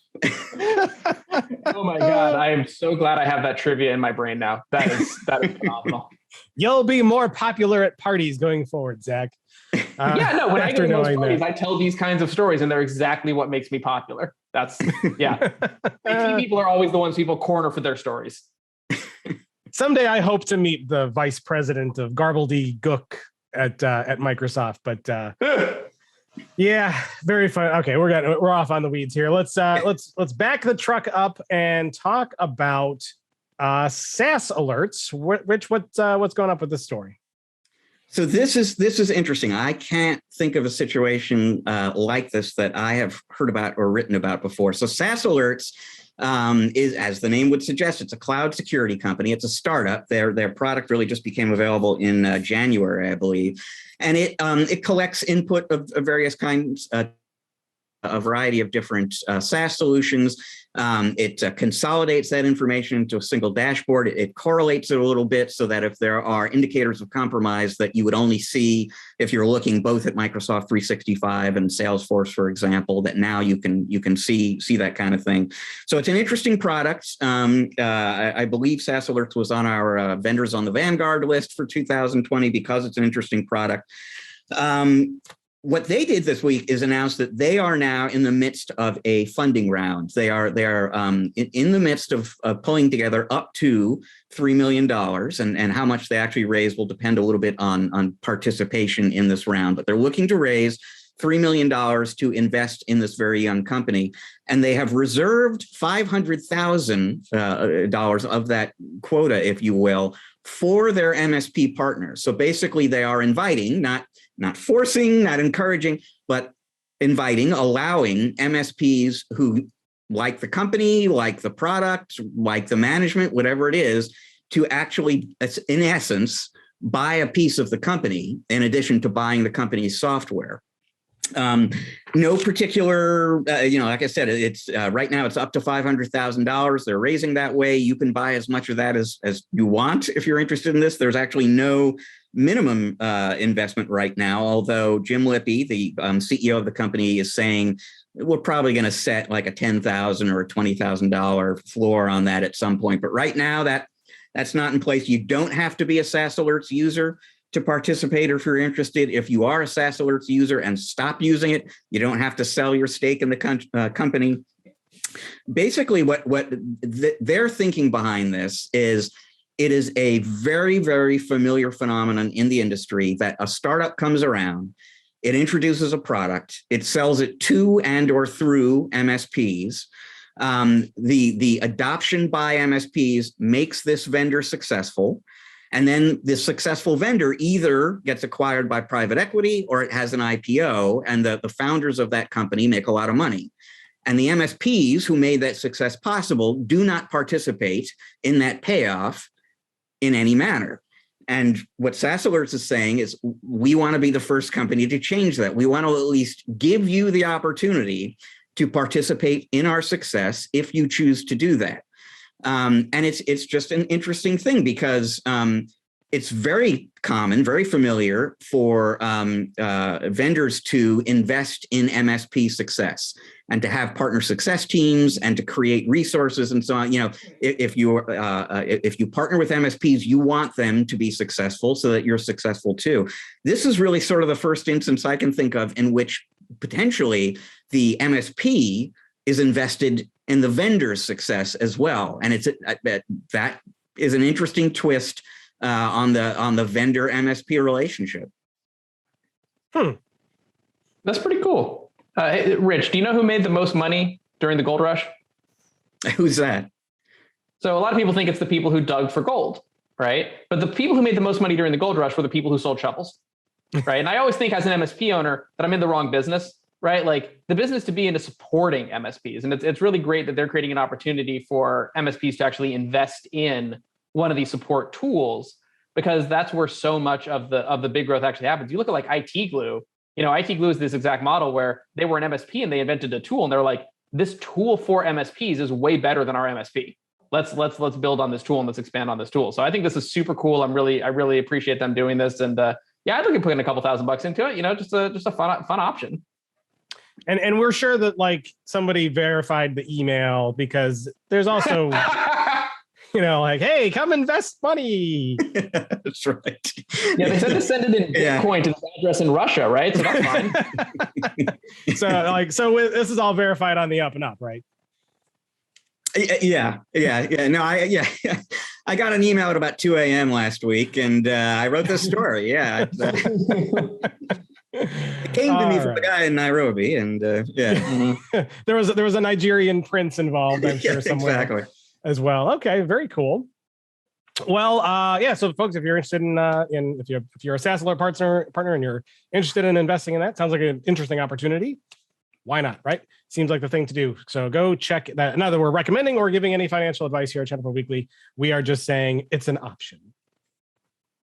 Oh my God. I am so glad I have that trivia in my brain now. That is phenomenal. You'll be more popular at parties going forward, Zac. When I go to those parties, I tell these kinds of stories, and they're exactly what makes me popular. That's IT people are always the ones people corner for their stories. Someday I hope to meet the vice president of Garbledy-Gook at Microsoft, but yeah, very fun. Okay, we're off on the weeds here. Let's back the truck up and talk about SaaS Alerts. Rich, what's going up with this story? So this is interesting. I can't think of a situation like this that I have heard about or written about before. So SaaS Alerts is, as the name would suggest, it's a cloud security company. It's a startup. Their product really just became available in January, I believe, and it collects input of various kinds. A variety of different SaaS solutions. It consolidates that information into a single dashboard. It correlates it a little bit so that if there are indicators of compromise that you would only see if you're looking both at Microsoft 365 and Salesforce, for example, that now you can see that kind of thing. So it's an interesting product. I believe SaaS Alerts was on our vendors on the Vanguard list for 2020 because it's an interesting product. What they did this week is announce that they are now in the midst of a funding round. They are in the midst of pulling together up to $3 million, and how much they actually raise will depend a little bit on participation in this round. But they're looking to raise $3 million to invest in this very young company, and they have reserved $500,000 of that quota, if you will, for their MSP partners. So basically, they are inviting, not forcing, not encouraging, but inviting, allowing MSPs who like the company, like the product, like the management, whatever it is, to actually, in essence, buy a piece of the company in addition to buying the company's software. No particular, like I said, it's right now it's up to $500,000. They're raising that way. You can buy as much of that as you want if you're interested in this. There's actually no minimum investment right now, although Jim Lippy, the CEO of the company, is saying we're probably going to set like a $10,000 or a $20,000 floor on that at some point. But right now that's not in place. You don't have to be a SaaS Alerts user to participate if you're interested. If you are a SaaS Alerts user and stop using it, you don't have to sell your stake in the company. Basically, what they're thinking behind this is it is a very, very familiar phenomenon in the industry that a startup comes around, it introduces a product, it sells it to and or through MSPs. The adoption by MSPs makes this vendor successful. And then the successful vendor either gets acquired by private equity or it has an IPO, and the founders of that company make a lot of money. And the MSPs who made that success possible do not participate in that payoff in any manner. And what SaaS Alerts is saying is we want to be the first company to change that. We want to at least give you the opportunity to participate in our success if you choose to do that. And it's just an interesting thing because it's very common, very familiar for vendors to invest in MSP success and to have partner success teams and to create resources and so on. If you partner with MSPs, you want them to be successful so that you're successful too. This is really sort of the first instance I can think of in which potentially the MSP is invested in the vendor's success as well, and that is an interesting twist on the vendor MSP relationship. That's pretty cool. Hey, Rich, do you know who made the most money during the gold rush? Who's that? So a lot of people think it's the people who dug for gold, right? But the people who made the most money during the gold rush were the people who sold shovels, right? And I always think as an MSP owner that I'm in the wrong business, right? Like the business to be into supporting MSPs. And it's really great that they're creating an opportunity for MSPs to actually invest in one of these support tools. because that's where so much of the big growth actually happens. You look at like IT Glue. IT Glue is this exact model where they were an MSP and they invented a tool, and they're like, this tool for MSPs is way better than our MSP. Let's build on this tool and let's expand on this tool. So I think this is super cool. I really appreciate them doing this. And I'd look at putting a couple $1,000 into it. Just a fun option. And we're sure that like somebody verified the email, because there's also like, hey, come invest money. That's right. Yeah, they said to send it in Bitcoin to the address in Russia, right? So that's fine. so this is all verified on the up and up, right? Yeah. No, I got an email at about 2 a.m. last week, and I wrote this story. Yeah. It came to me from a guy in Nairobi, and there was a Nigerian prince involved, I'm sure, somewhere as well. Okay, very cool. Well, so folks, if you're interested in if you're a SaaS Alert partner and you're interested in investing in that, sounds like an interesting opportunity. Why not, right? Seems like the thing to do. So go check that. Not that we're recommending or giving any financial advice here at ChannelPro Weekly. We are just saying it's an option.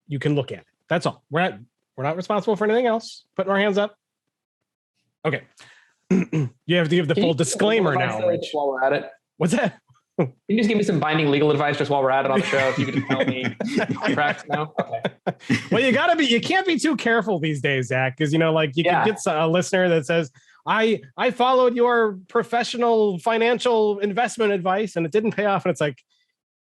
You can look at it. That's all. We're not responsible for anything else. Putting our hands up. Okay. You have to give the full disclaimer now. While we're at it. What's that? Can you just give me some binding legal advice just while we're at it on the show? If you could just tell me contracts now. Okay. Well, you can't be too careful these days, Zach, because you can get a listener that says, I followed your professional financial investment advice and it didn't pay off. And it's like,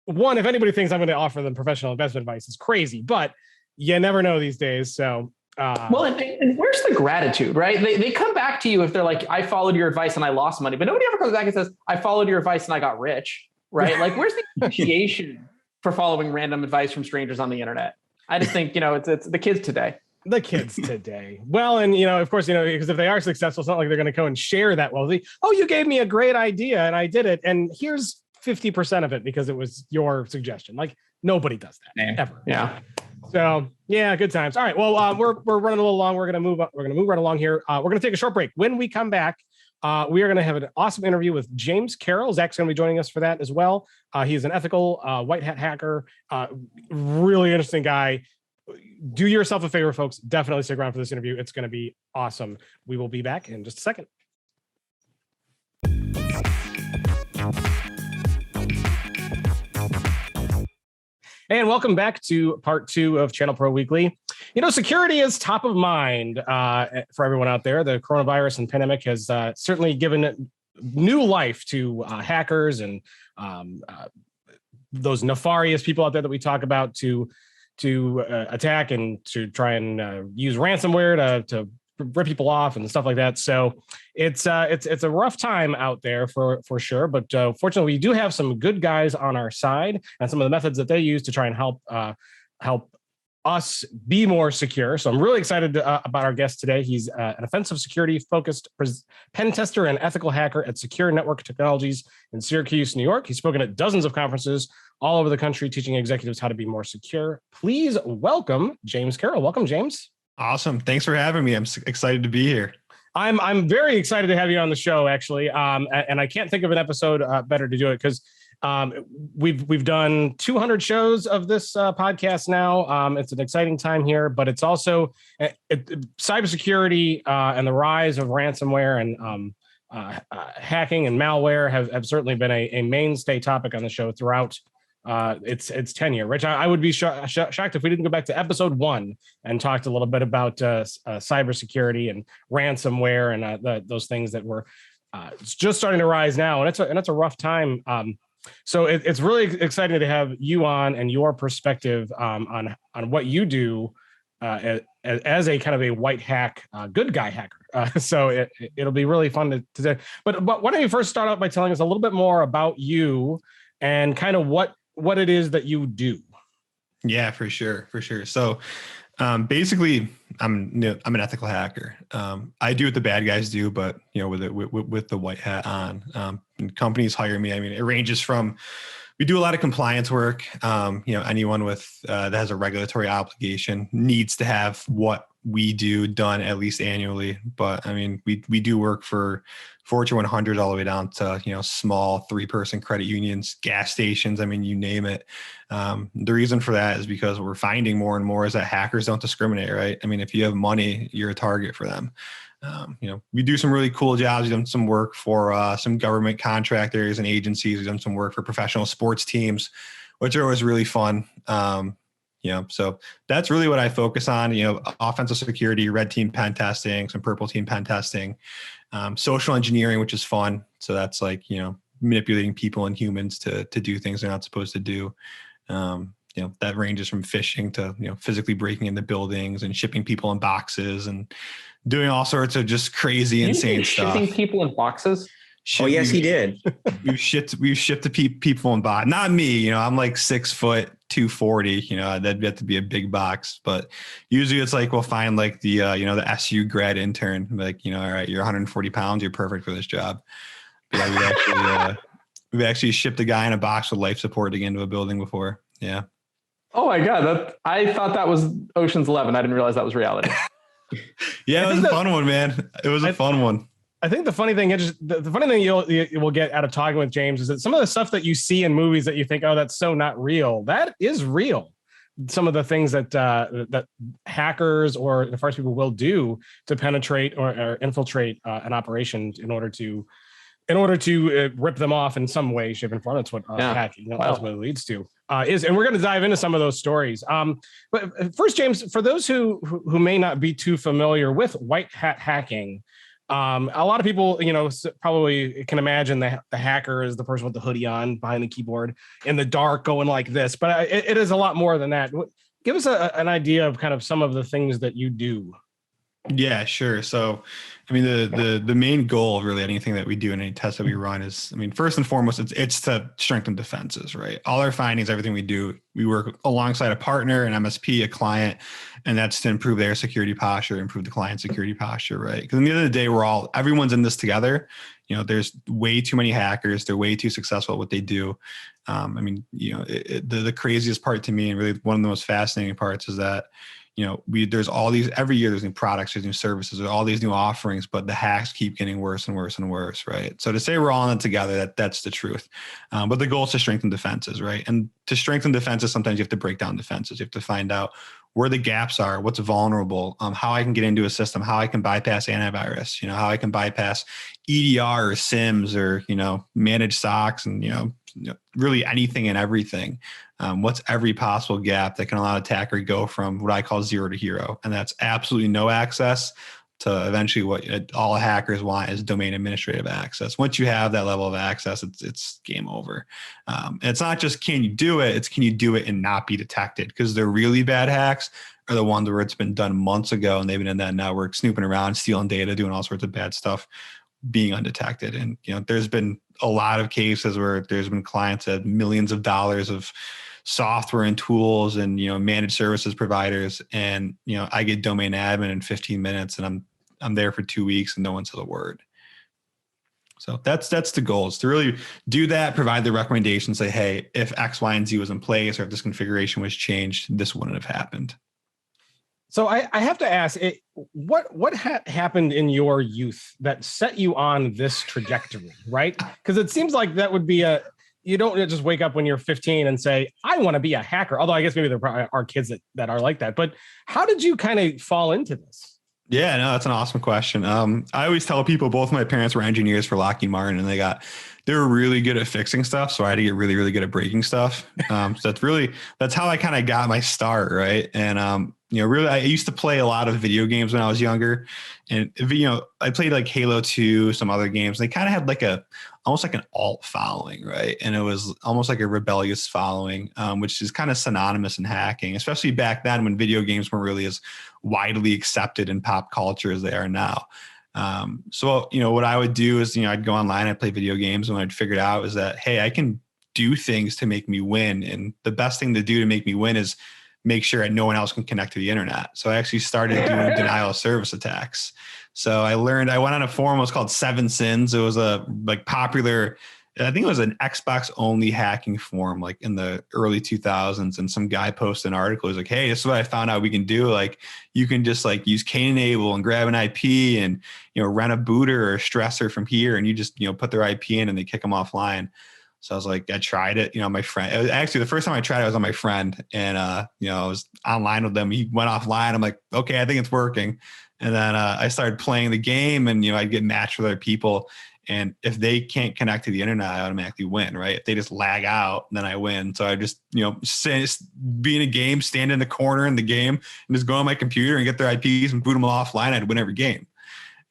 one, if anybody thinks I'm going to offer them professional investment advice, it's crazy, but you never know these days. So, and where's the gratitude, right? They come back to you if they're like, I followed your advice and I lost money, but nobody ever comes back and says, I followed your advice and I got rich, right? Like, where's the appreciation for following random advice from strangers on the internet? I just think, it's the kids today. The kids today. Well, and of course, because if they are successful, it's not like they're going to go and share that wealthy. Oh, you gave me a great idea and I did it, and here's 50% of it because it was your suggestion. Like, nobody does that ever. Yeah. So yeah, good times. All right. Well, we're running a little long. We're gonna move right along here. We're gonna take a short break. When we come back, we are gonna have an awesome interview with James Carroll. Zach's gonna be joining us for that as well. He's an ethical white hat hacker. Really interesting guy. Do yourself a favor, folks. Definitely stick around for this interview. It's going to be awesome. We will be back in just a second. And welcome back to part 2 of ChannelPro Weekly. Security is top of mind for everyone out there. The coronavirus and pandemic has certainly given new life to hackers and those nefarious people out there that we talk about to attack and to try and use ransomware to rip people off and stuff like that. So it's a rough time out there for sure. But fortunately, we do have some good guys on our side, and some of the methods that they use to try and help us be more secure. So I'm really excited about our guest today. He's an offensive security focused pen tester and ethical hacker at Secure Network Technologies in Syracuse, New York. He's spoken at dozens of conferences all over the country, teaching executives how to be more secure. Please welcome James Carroll. Welcome, James. Awesome. Thanks for having me. I'm excited to be here. I'm very excited to have you on the show, actually. And I can't think of an episode better to do it because we've done 200 shows of this podcast now. It's an exciting time here, but it's also cybersecurity and the rise of ransomware and hacking and malware have certainly been a mainstay topic on the show throughout its tenure. Rich, I would be shocked if we didn't go back to episode 1 and talked a little bit about cybersecurity and ransomware and those things that were just starting to rise now. And it's a rough time. So it's really exciting to have you on and your perspective on what you do as a kind of a white hack, good guy hacker. So it'll be really fun to do. But why don't you first start out by telling us a little bit more about you and kind of what it is that you do? Yeah, for sure. So basically, I'm an ethical hacker. I do what the bad guys do, but with the white hat on. And companies hire me. I mean, it ranges from, we do a lot of compliance work. Anyone with that has a regulatory obligation needs to have what we do done at least annually. But I mean, we do work for Fortune 100 all the way down to, small 3-person credit unions, gas stations. I mean, you name it. The reason for that is because what we're finding more and more is that hackers don't discriminate, right? I mean, if you have money, you're a target for them. We do some really cool jobs. We've done some work for some government contractors and agencies. We've done some work for professional sports teams, which are always really fun. So that's really what I focus on, offensive security, red team pen testing, some purple team pen testing, social engineering, which is fun. So that's like, manipulating people and humans to do things they're not supposed to do. That ranges from phishing to, physically breaking into buildings and shipping people in boxes and doing all sorts of just crazy, insane stuff. Shipping people in boxes? Oh, yes, he did. We've shipped to people in box. Not me, I'm like 6 foot, 240, that'd have to be a big box, but usually it's like, we'll find like the, the SU grad intern, like, all right, you're 140 pounds. You're perfect for this job. But yeah, we've actually shipped a guy in a box with life support to get into a building before. Yeah. Oh my God. I thought that was Ocean's 11. I didn't realize that was reality. Yeah, it was a fun one, man. It was a fun one. I think the funny thing is the funny thing you will get out of talking with James is that some of the stuff that you see in movies that you think, oh, that's so not real, that is real. Some of the things that that hackers or the first people will do to penetrate or infiltrate an operation in order to rip them off in some way, shape, and form. That's what hacking ultimately leads to. And we're going to dive into some of those stories. But first, James, for those who may not be too familiar with white hat hacking, a lot of people, probably can imagine the hacker is the person with the hoodie on behind the keyboard in the dark going like this. But it is a lot more than that. Give us an idea of kind of some of the things that you do. Yeah, sure. So, I mean, the main goal of really anything that we do in any test that we run is, I mean, first and foremost, it's to strengthen defenses, right? All our findings, everything we do, we work alongside a partner, an MSP, a client, and that's to improve their security posture, improve the client's security posture, right? Because at the end of the day, everyone's in this together. There's way too many hackers. They're way too successful at what they do. The craziest part to me, and really one of the most fascinating parts, is that there's all these, every year there's new products, there's new services, there's all these new offerings, but the hacks keep getting worse and worse and worse, right? So to say we're all in it together, that's the truth. But the goal is to strengthen defenses, right? And to strengthen defenses, sometimes you have to break down defenses. You have to find out where the gaps are, what's vulnerable, how I can get into a system, how I can bypass antivirus, how I can bypass EDR or SIMs or, manage SOCs and, really anything and everything. What's every possible gap that can allow an attacker to go from what I call 0 to hero? And that's absolutely no access to eventually what all hackers want is domain administrative access. Once you have that level of access, it's game over. And it's not just can you do it, it's can you do it and not be detected? Because the really bad hacks are the ones where it's been done months ago and they've been in that network snooping around, stealing data, doing all sorts of bad stuff, being undetected. And there's been a lot of cases where there's been clients that have millions of dollars of software and tools and managed services providers, and I get domain admin in 15 minutes and I'm there for 2 weeks and no one says a word. So that's the goal, is to really do that, provide the recommendations, say, hey, if X, Y, and Z was in place, or if this configuration was changed, this wouldn't have happened. So I have to ask, what happened in your youth that set you on this trajectory, right? Because it seems like that would be you don't just wake up when you're 15 and say, I want to be a hacker. Although I guess maybe there probably are kids that are like that. But how did you kind of fall into this? Yeah, no, that's an awesome question. I always tell people both my parents were engineers for Lockheed Martin, and they were really good at fixing stuff. So I had to get really, really good at breaking stuff. So that's how I kind of got my start. Right. And, really, I used to play a lot of video games when I was younger, and, I played like Halo 2, some other games. They kind of had almost like an alt following. Right. And it was almost like a rebellious following, which is kind of synonymous in hacking, especially back then when video games weren't really as widely accepted in pop culture as they are now. So, what I would do is, I'd go online, I'd play video games, and what I'd figured out is that, hey, I can do things to make me win. And the best thing to do to make me win is make sure that no one else can connect to the internet. So I actually started doing denial of service attacks. So I went on a forum, it was called 7 Sins. It was a popular I think it was an Xbox only hacking forum, like in the early 2000s. And some guy posted an article. He's like, hey, this is what I found out we can do. Like, you can just like use Kane-enable and grab an IP and, rent a booter or a stressor from here. And you just, put their IP in and they kick them offline. So I was like, I tried it, my friend, it was actually the first time I tried it, I was on my friend and, I was online with them. He went offline. I'm like, okay, I think it's working. And then I started playing the game and, I'd get matched with other people. And if they can't connect to the internet, I automatically win, right? If they just lag out, then I win. So I just, be in a game, stand in the corner in the game and just go on my computer and get their IPs and boot them offline. I'd win every game.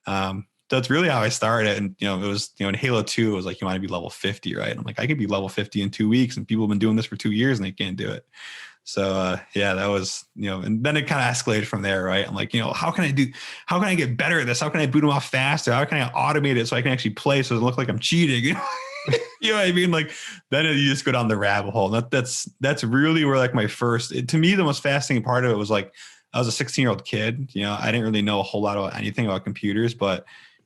So that's really how I started. And, it was, in Halo 2, it was like, you want to be level 50, right? And I'm like, I could be level 50 in 2 weeks and people have been doing this for 2 years and they can't do it. So that was, and then it kind of escalated from there, right? I'm like, how can I get better at this? How can I boot them off faster? How can I automate it so I can actually play so it doesn't look like I'm cheating? You know what I mean? Like, then you just go down the rabbit hole. That's really where like my first, to me, the most fascinating part of it was like, I was a 16-year-old kid, I didn't really know a whole lot about anything about computers, but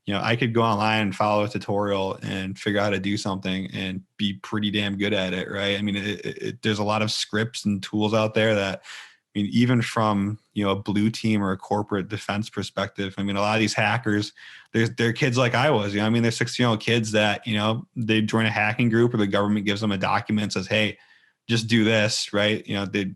I could go online and follow a tutorial and figure out how to do something and be pretty damn good at it, right? I mean, there's a lot of scripts and tools out there that, even from, a blue team or a corporate defense perspective, a lot of these hackers, they're kids like I was, they're 16-year-old kids that, they join a hacking group or the government gives them a document that says, hey, just do this, right?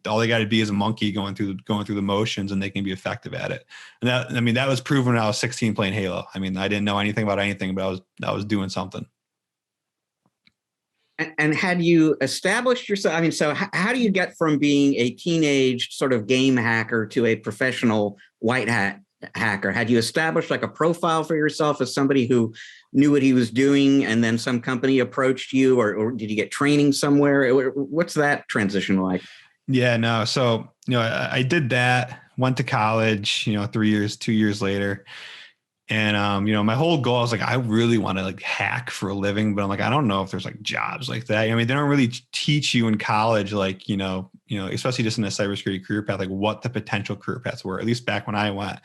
All they got to be is a monkey going through the motions, and they can be effective at it. And that was proven when I was 16 playing Halo. I didn't know anything about anything, but I was doing something. And had you established yourself? So how do you get from being a teenage sort of game hacker to a professional white hat hacker? Had you established like a profile for yourself as somebody who knew what he was doing, and then some company approached you, or did you get training somewhere? What's that transition like? Yeah, no. So, I did that, went to college, 2 years later. And, my whole goal is like, I really want to like hack for a living, but I'm like, I don't know if there's like jobs like that. They don't really teach you in college, like, especially just in a cybersecurity career path, like what the potential career paths were, at least back when I went.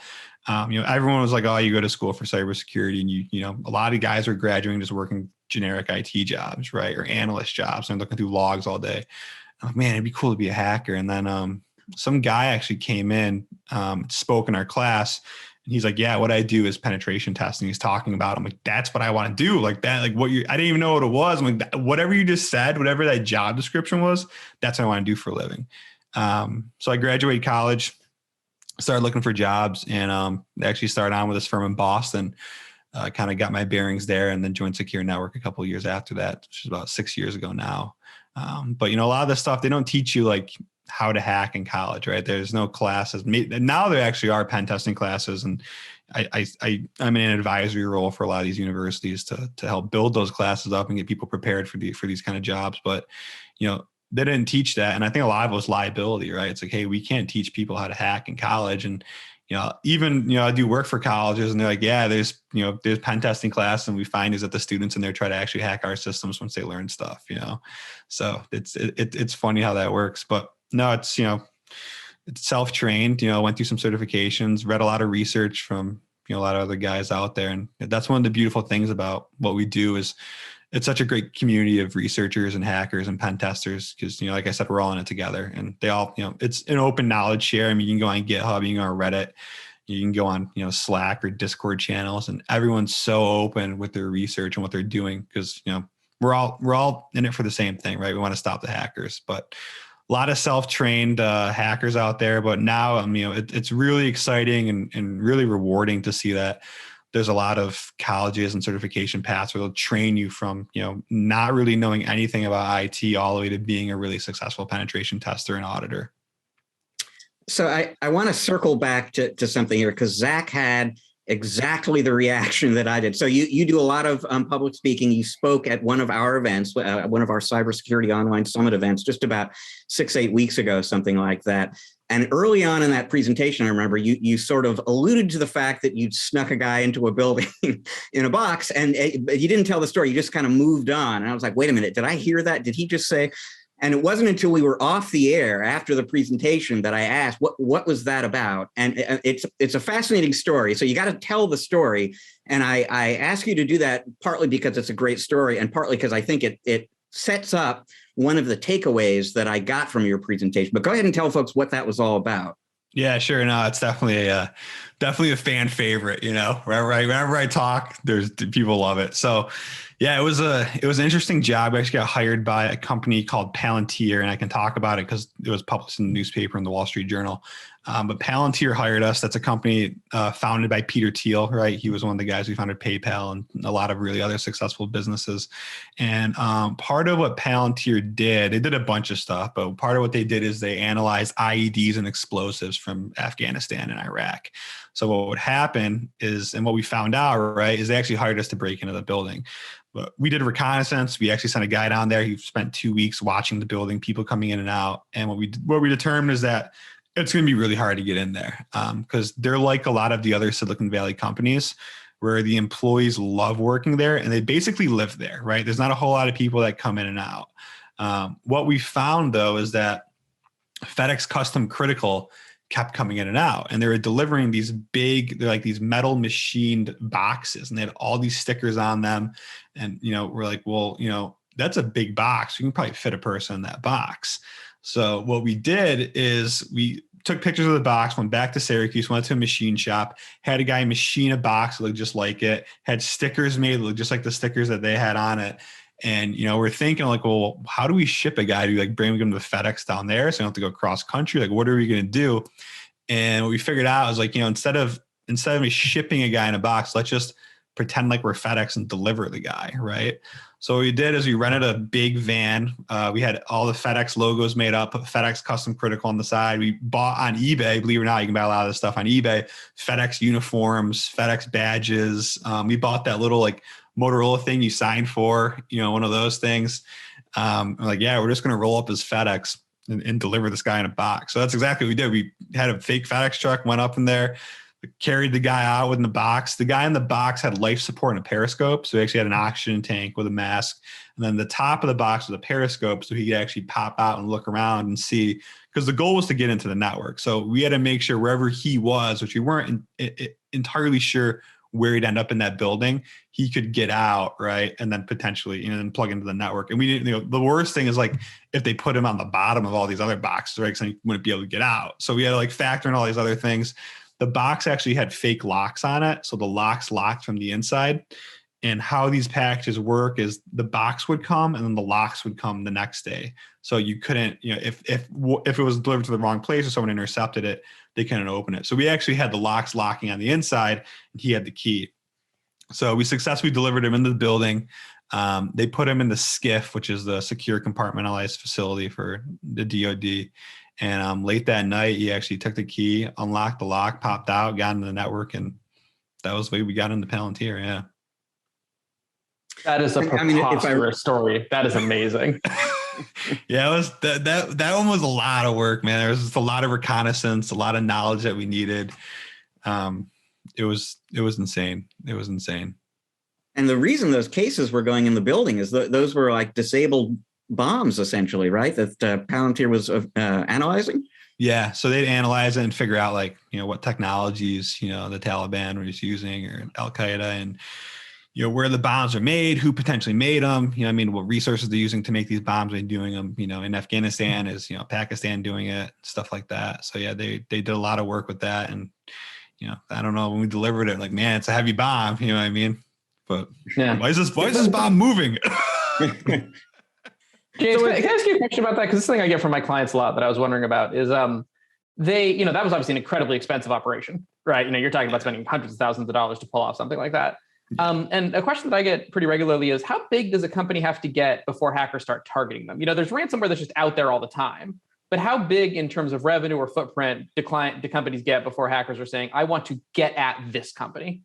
Everyone was like, oh, you go to school for cybersecurity, and a lot of guys are graduating just working generic IT jobs, right? Or analyst jobs, and looking through logs all day. I'm like, man, it'd be cool to be a hacker. And then some guy actually came in, spoke in our class, and he's like, yeah, what I do is penetration testing. He's talking about, I'm like, that's what I want to do. Like that, like I didn't even know what it was. I'm like, whatever you just said, whatever that job description was, that's what I want to do for a living. So I graduated college, started looking for jobs, and actually started on with this firm in Boston. Kind of got my bearings there, and then joined Secure Network a couple of years after that, which is about 6 years ago now. But a lot of this stuff, they don't teach you like how to hack in college, right? There's no classes. Now there actually are pen testing classes, and I'm in an advisory role for a lot of these universities to help build those classes up and get people prepared for these kind of jobs. But they didn't teach that, and I think a lot of it was liability, right? It's like, hey, we can't teach people how to hack in college, and even I do work for colleges, and they're like, yeah, there's pen testing class, and we find is that the students in there try to actually hack our systems once they learn stuff, So it's funny how that works, but no, it's it's self-trained. Went through some certifications, read a lot of research from a lot of other guys out there, and that's one of the beautiful things about what we do is it's such a great community of researchers and hackers and pen testers because, like I said, we're all in it together, and they all, it's an open knowledge share. You can go on GitHub, you can go on Reddit, you can go on, Slack or Discord channels, and everyone's so open with their research and what they're doing because, we're all in it for the same thing, right? We want to stop the hackers, but a lot of self-trained hackers out there. But now, it's really exciting and really rewarding to see that there's a lot of colleges and certification paths where they'll train you from, not really knowing anything about IT all the way to being a really successful penetration tester and auditor. So I want to circle back to something here because Zac had exactly the reaction that I did. So you do a lot of public speaking. You spoke at one of our events, one of our cybersecurity online summit events, just about 6-8 weeks ago, something like that. And early on in that presentation, I remember you sort of alluded to the fact that you'd snuck a guy into a building in a box, and you didn't tell the story. You just kind of moved on. And I was like, wait a minute, did I hear that? Did he just say, And it wasn't until we were off the air after the presentation that I asked, what was that about? And it's a fascinating story. So you got to tell the story. And I ask you to do that partly because it's a great story and partly because I think it sets up one of the takeaways that I got from your presentation. But go ahead and tell folks what that was all about. Yeah, sure. No, it's definitely a fan favorite. Wherever I talk, there's people love it. So, yeah, it was an interesting job. I actually got hired by a company called Palantir, and I can talk about it because it was published in the newspaper in the Wall Street Journal. But Palantir hired us. That's a company founded by Peter Thiel, right? He was one of the guys who founded PayPal and a lot of really other successful businesses. And part of what Palantir did, they did a bunch of stuff, but part of what they did is they analyzed IEDs and explosives from Afghanistan and Iraq. So what would happen is, and what we found out, right, is they actually hired us to break into the building. But we did a reconnaissance. We actually sent a guy down there. He spent 2 weeks watching the building, people coming in and out. And what we determined is that it's going to be really hard to get in there because they're like a lot of the other Silicon Valley companies where the employees love working there and they basically live there, right? There's not a whole lot of people that come in and out. What we found, though, is that FedEx Custom Critical kept coming in and out, and they were delivering these they're like these metal machined boxes, and they had all these stickers on them. And, we're like, well, that's a big box. You can probably fit a person in that box. So what we did is we took pictures of the box, went back to Syracuse, went to a machine shop, had a guy machine a box that looked just like it, had stickers made that looked just like the stickers that they had on it. And, we're thinking like, well, how do we ship a guy to bring him to FedEx down there? So you don't have to go cross country. Like, what are we going to do? And what we figured out was instead of me shipping a guy in a box, let's just pretend like we're FedEx and deliver the guy. Right. So what we did is we rented a big van. We had all the FedEx logos made up, put FedEx Custom Critical on the side. We bought on eBay, believe it or not, you can buy a lot of this stuff on eBay, FedEx uniforms, FedEx badges. We bought that little Motorola thing you signed for, one of those things. We're just going to roll up as FedEx and deliver this guy in a box. So that's exactly what we did. We had a fake FedEx truck, went up in there, carried the guy out in the box. The guy in the box had life support and a periscope. So he actually had an oxygen tank with a mask. And then the top of the box was a periscope so he could actually pop out and look around and see, because the goal was to get into the network. So we had to make sure wherever he was, which we weren't entirely sure where he'd end up in that building, he could get out, right? And then potentially, then plug into the network. And we didn't, the worst thing is if they put him on the bottom of all these other boxes, right? Because he wouldn't be able to get out. So we had to factor in all these other things. The box actually had fake locks on it. So the locks locked from the inside. And how these packages work is the box would come and then the locks would come the next day. So you couldn't, if it was delivered to the wrong place or someone intercepted it, they couldn't open it. So we actually had the locks locking on the inside and he had the key. So we successfully delivered him into the building. They put him in the SCIF, which is the secure compartmentalized facility for the DoD. And late that night, he actually took the key, unlocked the lock, popped out, got into the network, and that was the way we got into Palantir. Yeah. That is a preposterous story. That is amazing. Yeah, it was that one was a lot of work, man. There was just a lot of reconnaissance, a lot of knowledge that we needed. It was insane. It was insane. And the reason those cases were going in the building is those were disabled bombs, essentially, right? That Palantir was analyzing. Yeah, so they'd analyze it and figure out what technologies the Taliban was using or Al Qaeda, and where the bombs are made, who potentially made them, what resources they're using to make these bombs and doing them, in Afghanistan is, Pakistan doing it, stuff like that. So yeah, they did a lot of work with that. And, I don't know, when we delivered it, man, it's a heavy bomb, you know what I mean? But yeah. Why is this bomb moving? James, can I ask you a question about that? Because this thing I get from my clients a lot that I was wondering about is they, that was obviously an incredibly expensive operation, right? You're talking about spending hundreds of thousands of dollars to pull off something like that. And a question that I get pretty regularly is how big does a company have to get before hackers start targeting them? There's ransomware that's just out there all the time, but how big in terms of revenue or footprint do companies get before hackers are saying, I want to get at this company?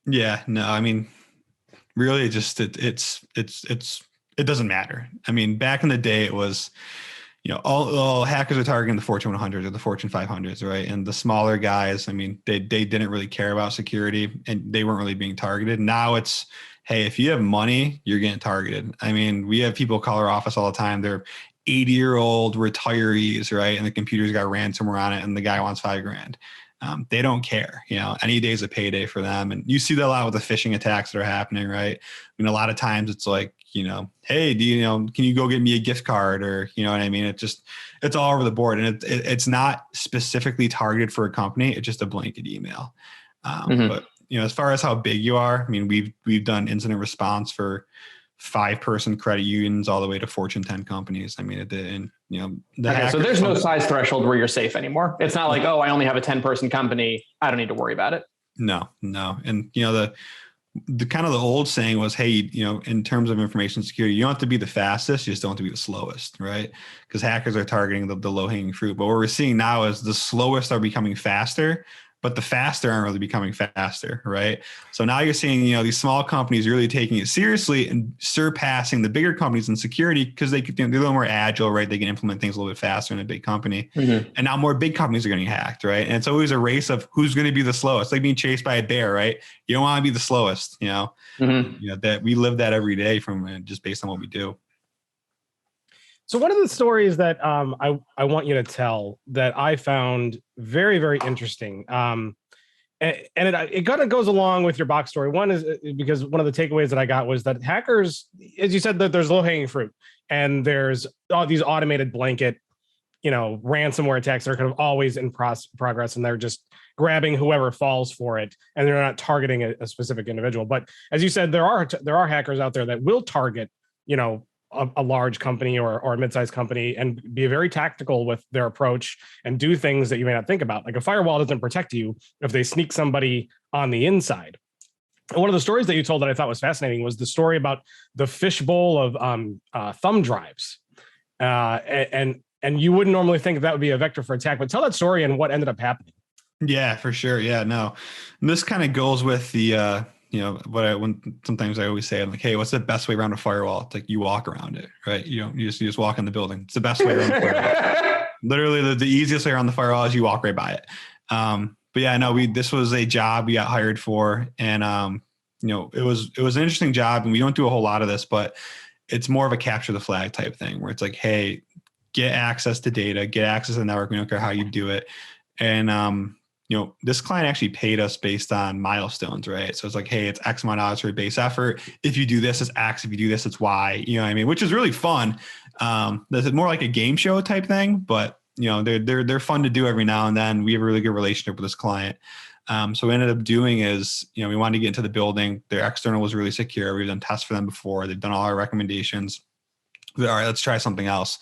Yeah, no, really just, it doesn't matter. Back in the day, it was, all hackers are targeting the Fortune 100 or the Fortune 500s, right? And the smaller guys, they didn't really care about security and they weren't really being targeted. Now it's, hey, if you have money, you're getting targeted. We have people call our office all the time. They're 80-year-old retirees, right? And the computer's got ransomware on it and the guy wants $5,000. They don't care, any day's a payday for them. And you see that a lot with the phishing attacks that are happening, right? I mean, a lot of times it's like, hey, can you go get me a gift card, or, what I mean? It's all over the board, and it's not specifically targeted for a company. It's just a blanket email. But, as far as how big you are, I mean, we've done incident response for 5-person credit unions all the way to Fortune 10 companies. I mean, so there's no size threshold where you're safe anymore. It's not like, oh, I only have a 10-person company, I don't need to worry about it. No. And the kind of the old saying was, hey, in terms of information security, you don't have to be the fastest, you just don't have to be the slowest, right? Because hackers are targeting the low hanging fruit. But what we're seeing now is the slowest are becoming faster, but the faster aren't really becoming faster, right? So now you're seeing, these small companies really taking it seriously and surpassing the bigger companies in security, because they're a little more agile, right? They can implement things a little bit faster in a big company. And now more big companies are getting hacked, right? And it's always a race of who's going to be the slowest. It's like being chased by a bear, right? You don't want to be the slowest, that we live that every day from just based on what we do. So one of the stories that I want you to tell that I found very, very interesting, and it kind of goes along with your box story. One is because one of the takeaways that I got was that hackers, as you said, that there's low hanging fruit, and there's all these automated blanket, ransomware attacks that are kind of always in progress, and they're just grabbing whoever falls for it, and they're not targeting a specific individual. But as you said, there are hackers out there that will target, a large company or a mid-sized company, and be very tactical with their approach and do things that you may not think about. Like a firewall doesn't protect you if they sneak somebody on the inside. And one of the stories that you told that I thought was fascinating was the story about the fishbowl of thumb drives. And you wouldn't normally think that would be a vector for attack, but tell that story and what ended up happening. Yeah, for sure. Yeah, no. And this kind of goes with the, sometimes I always say, I'm like, hey, what's the best way around a firewall? It's like, you walk around it, right? You just walk in the building. It's the best way around the firewall. Literally the easiest way around the firewall is you walk right by it. But yeah, no, this was a job we got hired for, and it was an interesting job, and we don't do a whole lot of this, but it's more of a capture the flag type thing where it's like, hey, get access to data, get access to the network. We don't care how you do it. And, this client actually paid us based on milestones, right? So it's like, hey, it's X amount of hours for a base effort. If you do this, it's X. If you do this, it's Y. You know what I mean? Which is really fun. This is more like a game show type thing, but they're fun to do every now and then. We have a really good relationship with this client. So what we ended up doing is, we wanted to get into the building. Their external was really secure. We've done tests for them before. They've done all our recommendations. All right, let's try something else.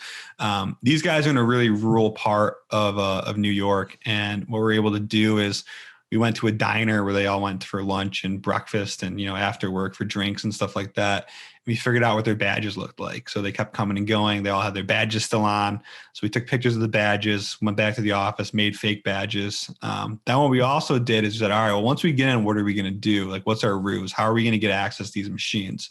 These guys are in a really rural part of New York. And what we're able to do is we went to a diner where they all went for lunch and breakfast and, after work for drinks and stuff like that. We figured out what their badges looked like. So they kept coming and going. They all had their badges still on. So we took pictures of the badges, went back to the office, made fake badges. Then what we also did is we said, all right, well, once we get in, what are we going to do? Like, what's our ruse? How are we going to get access to these machines?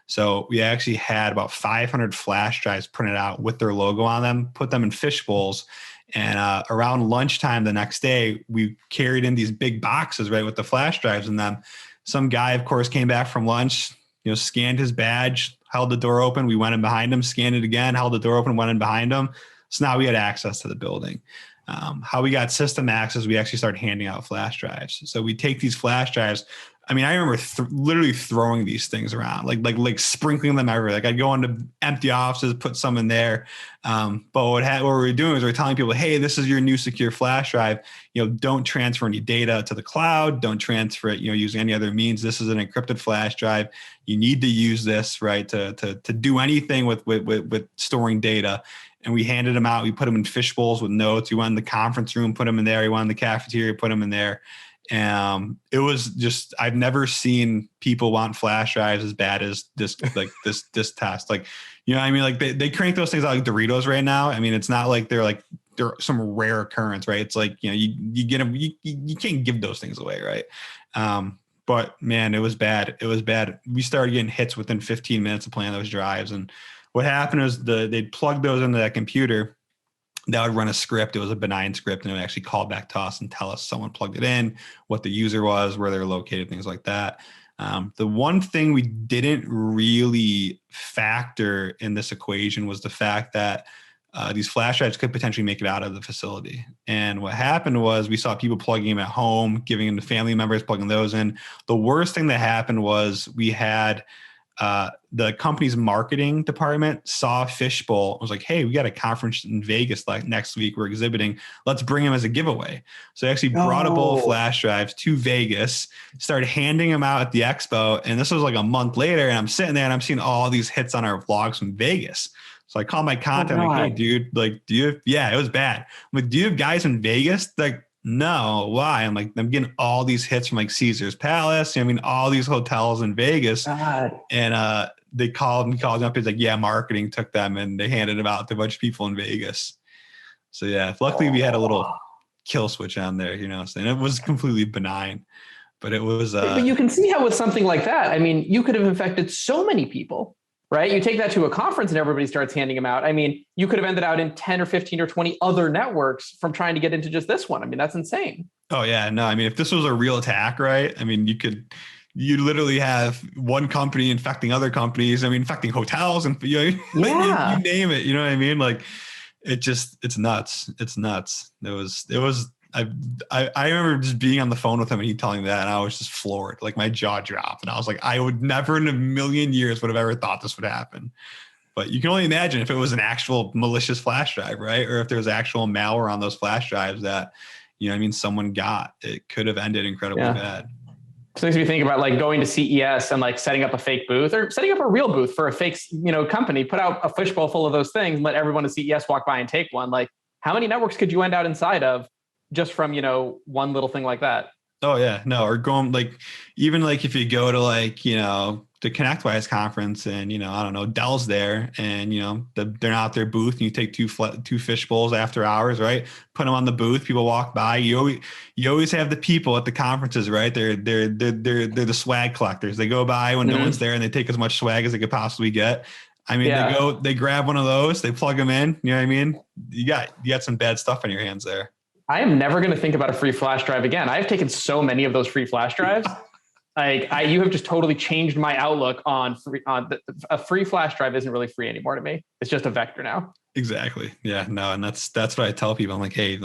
So we actually had about 500 flash drives printed out with their logo on them, put them in fish bowls. And around lunchtime the next day, we carried in these big boxes, right, with the flash drives in them. Some guy, of course, came back from lunch, scanned his badge, held the door open. We went in behind him, scanned it again, held the door open, went in behind him. So now we had access to the building. How we got system access, we actually started handing out flash drives. So we take these flash drives. I mean, I remember literally throwing these things around, like sprinkling them everywhere. Like I'd go into empty offices, put some in there. But what we were doing is we're telling people, hey, this is your new secure flash drive. Don't transfer any data to the cloud. Don't transfer it, using any other means. This is an encrypted flash drive. You need to use this, right, to do anything with storing data. And we handed them out. We put them in fish bowls with notes. We went in the conference room, put them in there. We went in the cafeteria, put them in there. It was just, I've never seen people want flash drives as bad as this test. Like, I mean, like they crank those things out like Doritos right now. I mean, it's not like they're some rare occurrence, right? It's like, you get them, you can't give those things away. Right. But man, it was bad. It was bad. We started getting hits within 15 minutes of playing those drives. And what happened is they'd plug those into that computer. That would run a script. It was a benign script, and it would actually call back to us and tell us someone plugged it in, what the user was, where they're located, things like that. The one thing we didn't really factor in this equation was the fact that these flash drives could potentially make it out of the facility. And what happened was we saw people plugging them at home, giving them to family members, plugging those in. The worst thing that happened was we had the company's marketing department saw a fishbowl. I was like, hey, we got a conference in Vegas like next week. We're exhibiting. Let's bring them as a giveaway. So they actually brought a bowl of flash drives to Vegas, started handing them out at the expo. And this was like a month later. And I'm sitting there and I'm seeing all these hits on our vlogs from Vegas. So I called my contact, I'm like, hey, dude, like, it was bad. I'm like, do you have guys in Vegas? Like, no, why? I'm like, I'm getting all these hits from like Caesar's Palace. All these hotels in Vegas. God. And they called me up. He's like, yeah, marketing took them and they handed them out to a bunch of people in Vegas. So yeah, luckily we had a little kill switch on there, and it was completely benign, but it was. But you can see how with something like that, I mean, you could have infected so many people. Right? You take that to a conference and everybody starts handing them out. I mean, you could have ended out in 10 or 15 or 20 other networks from trying to get into just this one. I mean, that's insane. Oh yeah. No, I mean, if this was a real attack, right? I mean, you literally have one company infecting other companies. I mean, infecting hotels and you name it, you know what I mean? Like it's nuts. It's nuts. It was, I remember just being on the phone with him and he telling me that, and I was just floored. Like my jaw dropped, and I was like, I would never in a million years would have ever thought this would happen. But you can only imagine if it was an actual malicious flash drive, right? Or if there was actual malware on those flash drives that, someone got. It could have ended incredibly bad. So it makes me think about like going to CES and like setting up a fake booth or setting up a real booth for a fake, company, put out a fishbowl full of those things, let everyone at CES walk by and take one. Like how many networks could you end out inside of just from, one little thing like that? Oh yeah, no, or going like, even like if you go to like, the ConnectWise conference and, I don't know, Dell's there and, they're not at their booth and you take two fish bowls after hours, right? Put them on the booth, people walk by. You always have the people at the conferences, right? They're the swag collectors. They go by when no one's there and they take as much swag as they could possibly get. I mean, they grab one of those, they plug them in, you know what I mean? You got some bad stuff on your hands there. I am never going to think about a free flash drive again. I've taken so many of those free flash drives. You have just totally changed my outlook on a free flash drive isn't really free anymore to me. It's just a vector now. Exactly. Yeah, no. And that's what I tell people. I'm like, hey,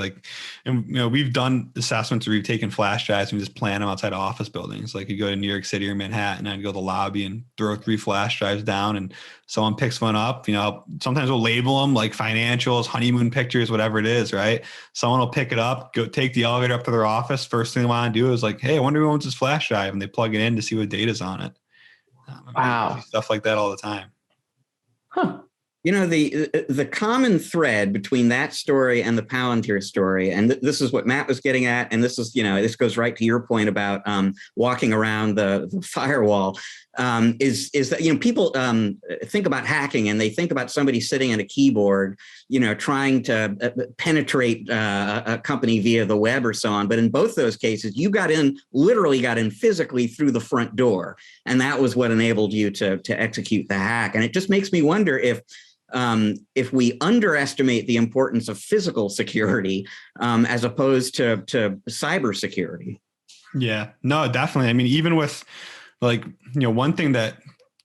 and we've done assessments where we've taken flash drives and we just plant them outside of office buildings. Like you go to New York City or Manhattan, I'd go to the lobby and throw 3 flash drives down and someone picks one up, sometimes we'll label them like financials, honeymoon pictures, whatever it is, right? Someone will pick it up, go take the elevator up to their office. First thing they want to do is like, hey, I wonder who owns this flash drive. And they plug it in to see what data's on it. Wow. Stuff like that all the time. Huh. The common thread between that story and the Palantir story, and this is what Matt was getting at, and this is, this goes right to your point about walking around the firewall, is that, people think about hacking and they think about somebody sitting at a keyboard, trying to penetrate a company via the web or so on. But in both those cases, you literally got in physically through the front door. And that was what enabled you to execute the hack. And it just makes me wonder if we underestimate the importance of physical security as opposed to cyber security. Yeah, no, definitely. I mean, even with one thing that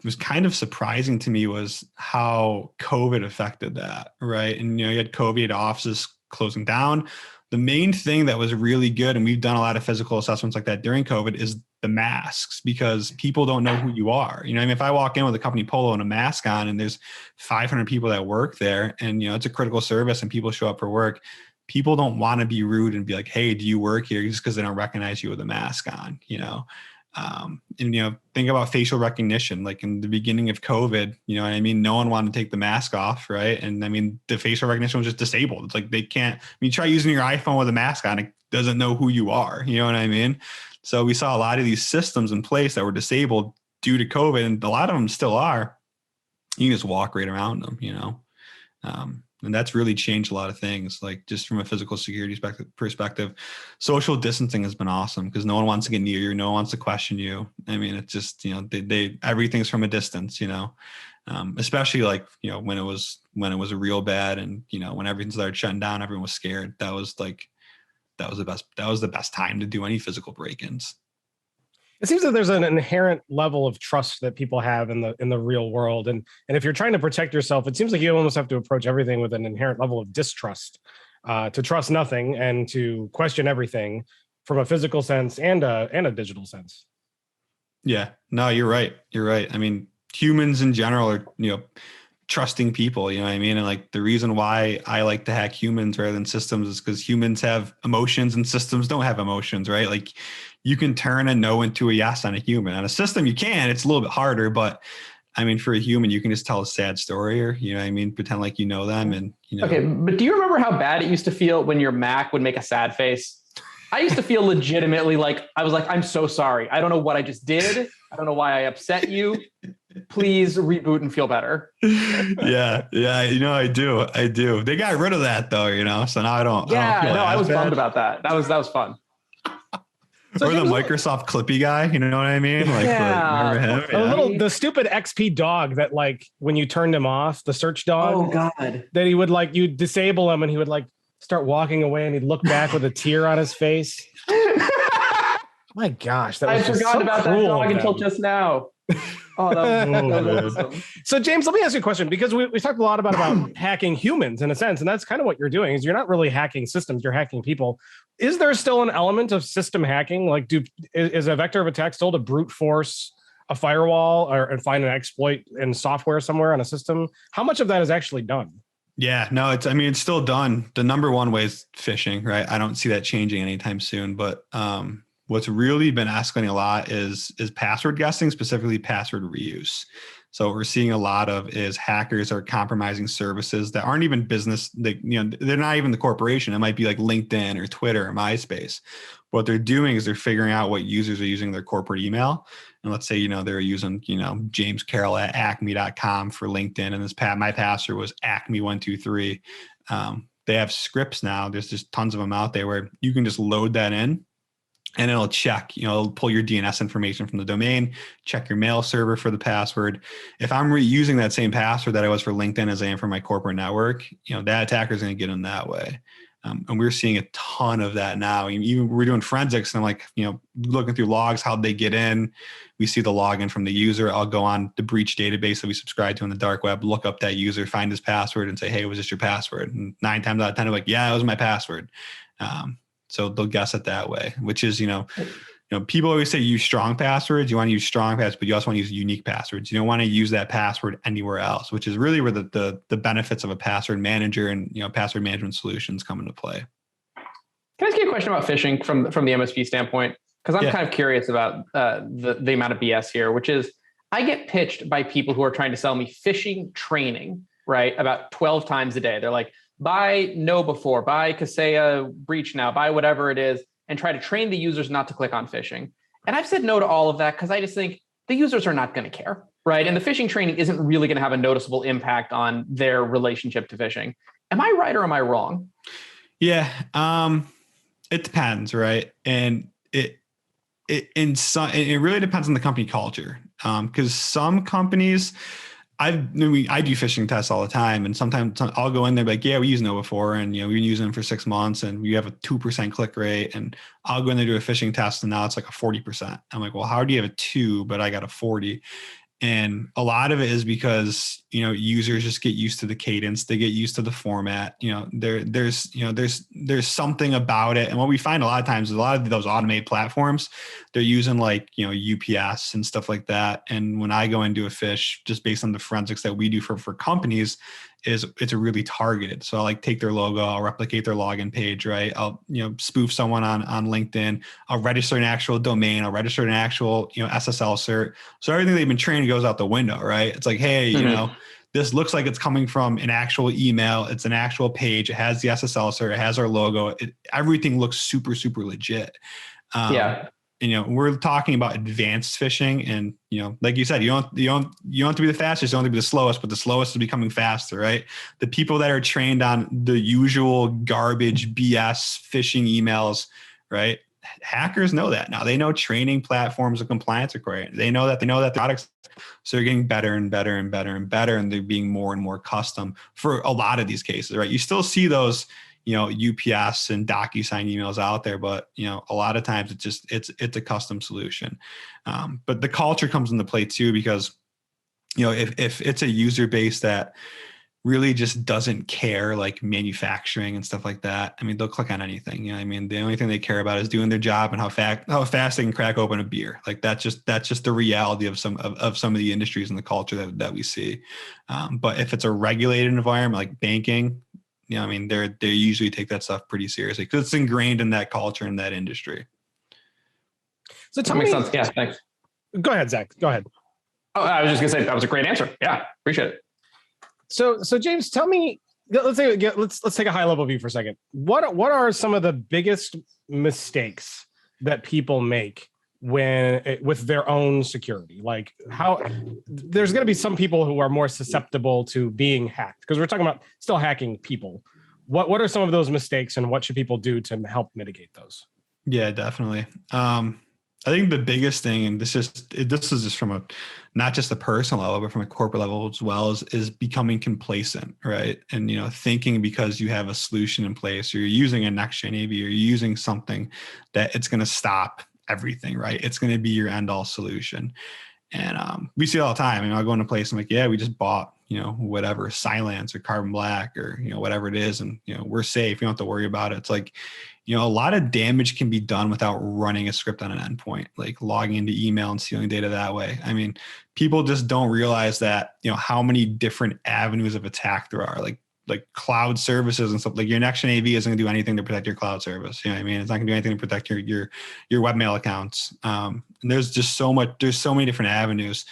was kind of surprising to me was how COVID affected that, right? And, you had COVID offices closing down. The main thing that was really good, and we've done a lot of physical assessments like that during COVID, is the masks, because people don't know who you are. If I walk in with a company polo and a mask on and there's 500 people that work there and, it's a critical service and people show up for work, people don't want to be rude and be like, hey, do you work here? Just because they don't recognize you with a mask on, and, think about facial recognition, like in the beginning of COVID, no one wanted to take the mask off. Right. And the facial recognition was just disabled. It's like, they can't, try using your iPhone with a mask on, it doesn't know who you are. You know what I mean? So we saw a lot of these systems in place that were disabled due to COVID, and a lot of them still are. You can just walk right around them, and that's really changed a lot of things, like just from a physical security perspective. Social distancing has been awesome because no one wants to get near you. No one wants to question you. It's just, everything's from a distance, especially when it was a real bad and, when everything started shutting down, everyone was scared. That was the best time to do any physical break-ins. It seems that there's an inherent level of trust that people have in the real world, and if you're trying to protect yourself, it seems like you almost have to approach everything with an inherent level of distrust, to trust nothing and to question everything from a physical sense and a digital sense. Yeah, no, you're right. You're right. I mean, humans in general are, trusting people, you know what I mean? And like the reason why I like to hack humans rather than systems is because humans have emotions and systems don't have emotions, right? Like you can turn a no into a yes on a human. On a system, you can, it's a little bit harder, but I mean, for a human, you can just tell a sad story or, you know what I mean? Pretend like you know them and, Okay, but do you remember how bad it used to feel when your Mac would make a sad face? I used to feel legitimately like, I was like, I'm so sorry. I don't know what I just did. I don't know why I upset you. Please reboot and feel better. Yeah. I do. They got rid of that though, so now I don't. I was bummed about that. That was fun. So or the Microsoft Clippy guy, you know what I mean? Like, remember him? Yeah. The stupid XP dog that like when you turned him off, the search dog. Oh God. That he would like you disable him and he would like start walking away and he'd look back with a tear on his face. My gosh, I forgot about that dog until just now. Oh, that was awesome. So James, let me ask you a question, because we talked a lot about hacking humans in a sense, and that's kind of what you're doing. Is you're not really hacking systems, you're hacking people. Is there still an element of system hacking? Like, is a vector of attack still to brute force a firewall and find an exploit in software somewhere on a system? How much of that is actually done? Yeah, no, it's still done. The number one way is phishing, right? I don't see that changing anytime soon, but what's really been escalating a lot is password guessing, specifically password reuse. So what we're seeing a lot of is hackers are compromising services that aren't even business. They're not even the corporation. It might be like LinkedIn or Twitter or MySpace. What they're doing is they're figuring out what users are using their corporate email. And let's say, they're using, James Carroll at acme.com for LinkedIn. And my password was acme123. They have scripts now. There's just tons of them out there where you can just load that in. And it'll check, it'll pull your DNS information from the domain, check your mail server for the password. If I'm reusing that same password that I was for LinkedIn as I am for my corporate network, that attacker is going to get in that way. And we're seeing a ton of that now. Even we're doing forensics and I'm like, looking through logs, how'd they get in? We see the login from the user. I'll go on the breach database that we subscribe to in the dark web, look up that user, find his password and say, hey, was this your password? And 9 times out of 10, I'm like, yeah, it was my password. So they'll guess it that way, which is, people always say use strong passwords. You want to use strong passwords, but you also want to use unique passwords. You don't want to use that password anywhere else, which is really where the benefits of a password manager and, password management solutions come into play. Can I ask you a question about phishing from the MSP standpoint? Because I'm kind of curious about the amount of BS here, which is I get pitched by people who are trying to sell me phishing training, right? About 12 times a day. They're like, buy KnowBe4, buy Kaseya Breach Now, buy whatever it is, and try to train the users not to click on phishing. And I've said no to all of that because I just think the users are not going to care, right? And the phishing training isn't really going to have a noticeable impact on their relationship to phishing. Am I right or am I wrong? Yeah, it depends, right? And it really depends on the company culture, because some companies. I do phishing tests all the time, and sometimes I'll go in there like, yeah, we use KnowBe4, and we've been using them for 6 months, and we have a 2% click rate. And I'll go in there do a phishing test, and now it's like a 40%. I'm like, well, how do you have a 2, but I got a 40? And a lot of it is because users just get used to the cadence, they get used to the format. There's something about it. And what we find a lot of times is a lot of those automated platforms, they're using like UPS and stuff like that. And when I go and do a phish, just based on the forensics that we do for companies, it's a really targeted. So I'll like take their logo, I'll replicate their login page, right? I'll spoof someone on LinkedIn. I'll register an actual domain. I'll register an actual SSL cert. So everything they've been trained goes out the window, right? It's like, hey, this looks like it's coming from an actual email. It's an actual page. It has the SSL cert. It has our logo. Everything looks super, super legit. We're talking about advanced phishing, and like you said, you don't have to be the fastest, you don't have to be the slowest, but the slowest is becoming faster, right? The people that are trained on the usual garbage BS phishing emails, right? Hackers know that now. They know training platforms and compliance requirements. They know that the products, so they're getting better and better and better and better, and they're being more and more custom for a lot of these cases, right? You still see those UPS and DocuSign emails out there, but a lot of times it's a custom solution. But the culture comes into play too, because if it's a user base that really just doesn't care, like manufacturing and stuff like that, I mean, they'll click on anything. The only thing they care about is doing their job and how fast they can crack open a beer. Like that's just the reality of some of the industries and the culture that we see. But if it's a regulated environment like banking, they usually take that stuff pretty seriously because it's ingrained in that culture in that industry. So that makes sense. Yeah, thanks. Go ahead, Zach. Go ahead. Oh, I was just gonna say that was a great answer. Yeah, appreciate it. So James, tell me. Let's take a high level view for a second. What are some of the biggest mistakes that people make with their own security? Like how there's going to be some people who are more susceptible to being hacked, because we're talking about still hacking people. What are some of those mistakes, and what should people do to help mitigate those? Yeah, definitely. I think the biggest thing, and this is just from not just a personal level, but from a corporate level as well, is becoming complacent, right? And thinking because you have a solution in place, or you're using a next-gen AV, or you're using something, that it's going to stop everything, right? It's going to be your end-all solution. And we see it all the time. I go into a place, I'm like, yeah, we just bought whatever Silence or Carbon Black or whatever it is, and we're safe. You don't have to worry about it. It's like, a lot of damage can be done without running a script on an endpoint, like logging into email and stealing data that way. I mean, people just don't realize that, how many different avenues of attack there are, like cloud services and stuff. Like your next-gen AV isn't going to do anything to protect your cloud service. It's not going to do anything to protect your webmail accounts. And there's so many different avenues,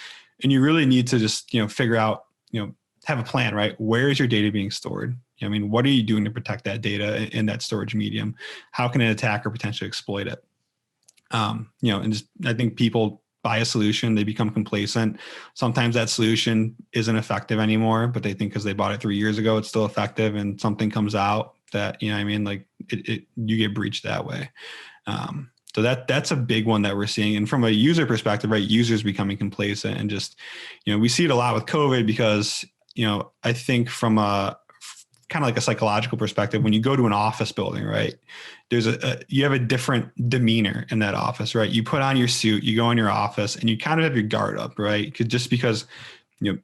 and you really need to just, figure out, have a plan, right? Where is your data being stored? What are you doing to protect that data in that storage medium? How can an attacker potentially exploit it? And just, I think people buy a solution, they become complacent. Sometimes that solution isn't effective anymore, but they think because they bought it 3 years ago, it's still effective, and something comes out that, like you get breached that way. So that's a big one that we're seeing. And from a user perspective, right, users becoming complacent, and just, we see it a lot with COVID because, I think from a kind of like a psychological perspective, when you go to an office building, right, there's you have a different demeanor in that office, right? You put on your suit, you go in your office, and you kind of have your guard up, right? Just because,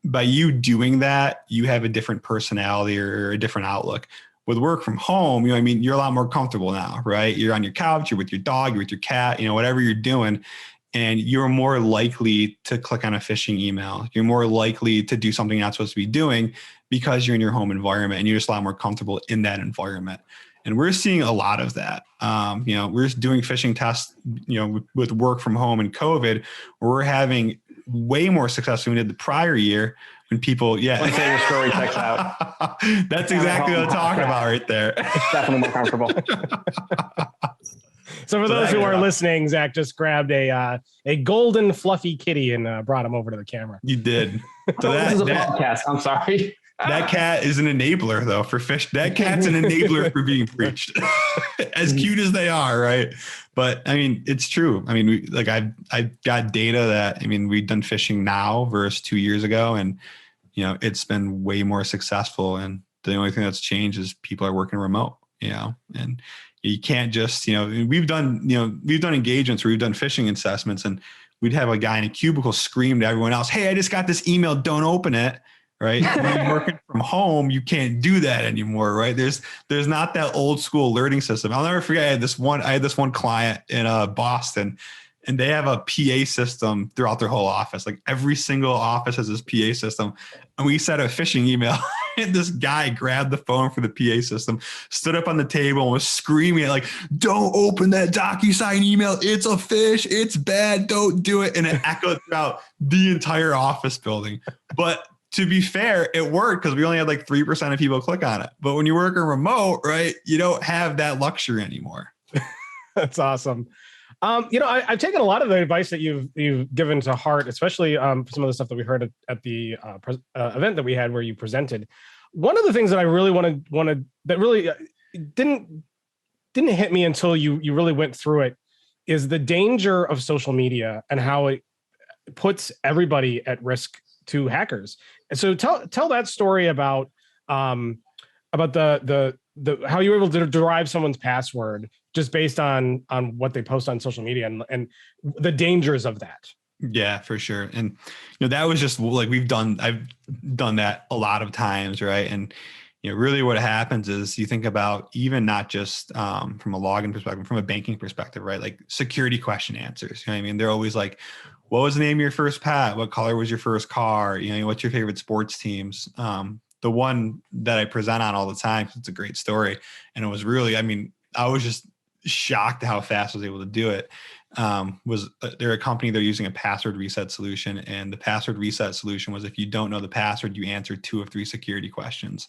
by you doing that, you have a different personality or a different outlook. With work from home, you're a lot more comfortable now, right? You're on your couch, you're with your dog, you're with your cat, whatever you're doing. And you're more likely to click on a phishing email. You're more likely to do something you're not supposed to be doing because you're in your home environment and you're just a lot more comfortable in that environment. And we're seeing a lot of that. We're doing phishing tests, with work from home and COVID, where we're having way more success than we did the prior year when people, Let's say your story checks out. That's exactly what I'm talking about right there. It's definitely more comfortable. So for those who are listening, Zach just grabbed a golden fluffy kitty and brought him over to the camera. You did. So this is a podcast. I'm sorry. That cat is an enabler, though, for fish. That cat's an enabler for being breached. As cute as they are, right? But it's true. I've got data that we've done phishing now versus 2 years ago, and it's been way more successful. And the only thing that's changed is people are working remote. And you can't just, we've done engagements where we've done phishing assessments, and we'd have a guy in a cubicle scream to everyone else, "Hey, I just got this email, don't open it." Right? When you're working from home, you can't do that anymore, right? There's not that old school alerting system. I'll never forget, I had this one client in Boston, and they have a PA system throughout their whole office. Like every single office has this PA system. And we sent a phishing email, and this guy grabbed the phone for the PA system, stood up on the table and was screaming like, "Don't open that DocuSign email. It's a phish. It's bad. Don't do it." And it echoed throughout the entire office building. But to be fair, it worked because we only had like 3% of people click on it. But when you're working remote, right, you don't have that luxury anymore. That's awesome. I've taken a lot of the advice that you've given to heart, especially for some of the stuff that we heard at the event that we had where you presented. One of the things that I really wanted that really didn't hit me until you really went through it is the danger of social media and how it puts everybody at risk to hackers. And so tell that story about about the how you were able to derive someone's password just based on what they post on social media and the dangers of that. Yeah, for sure. And that was just like I've done that a lot of times, right? And really what happens is you think about even not just from a login perspective, from a banking perspective, right? Like security question answers. You know what I mean? They're always like, what was the name of your first pet? What color was your first car? What's your favorite sports teams? The one that I present on all the time, it's a great story. And it was really, I was just shocked at how fast I was able to do it. They're a company, they're using a password reset solution. And the password reset solution was, if you don't know the password, you answer 2 of 3 security questions.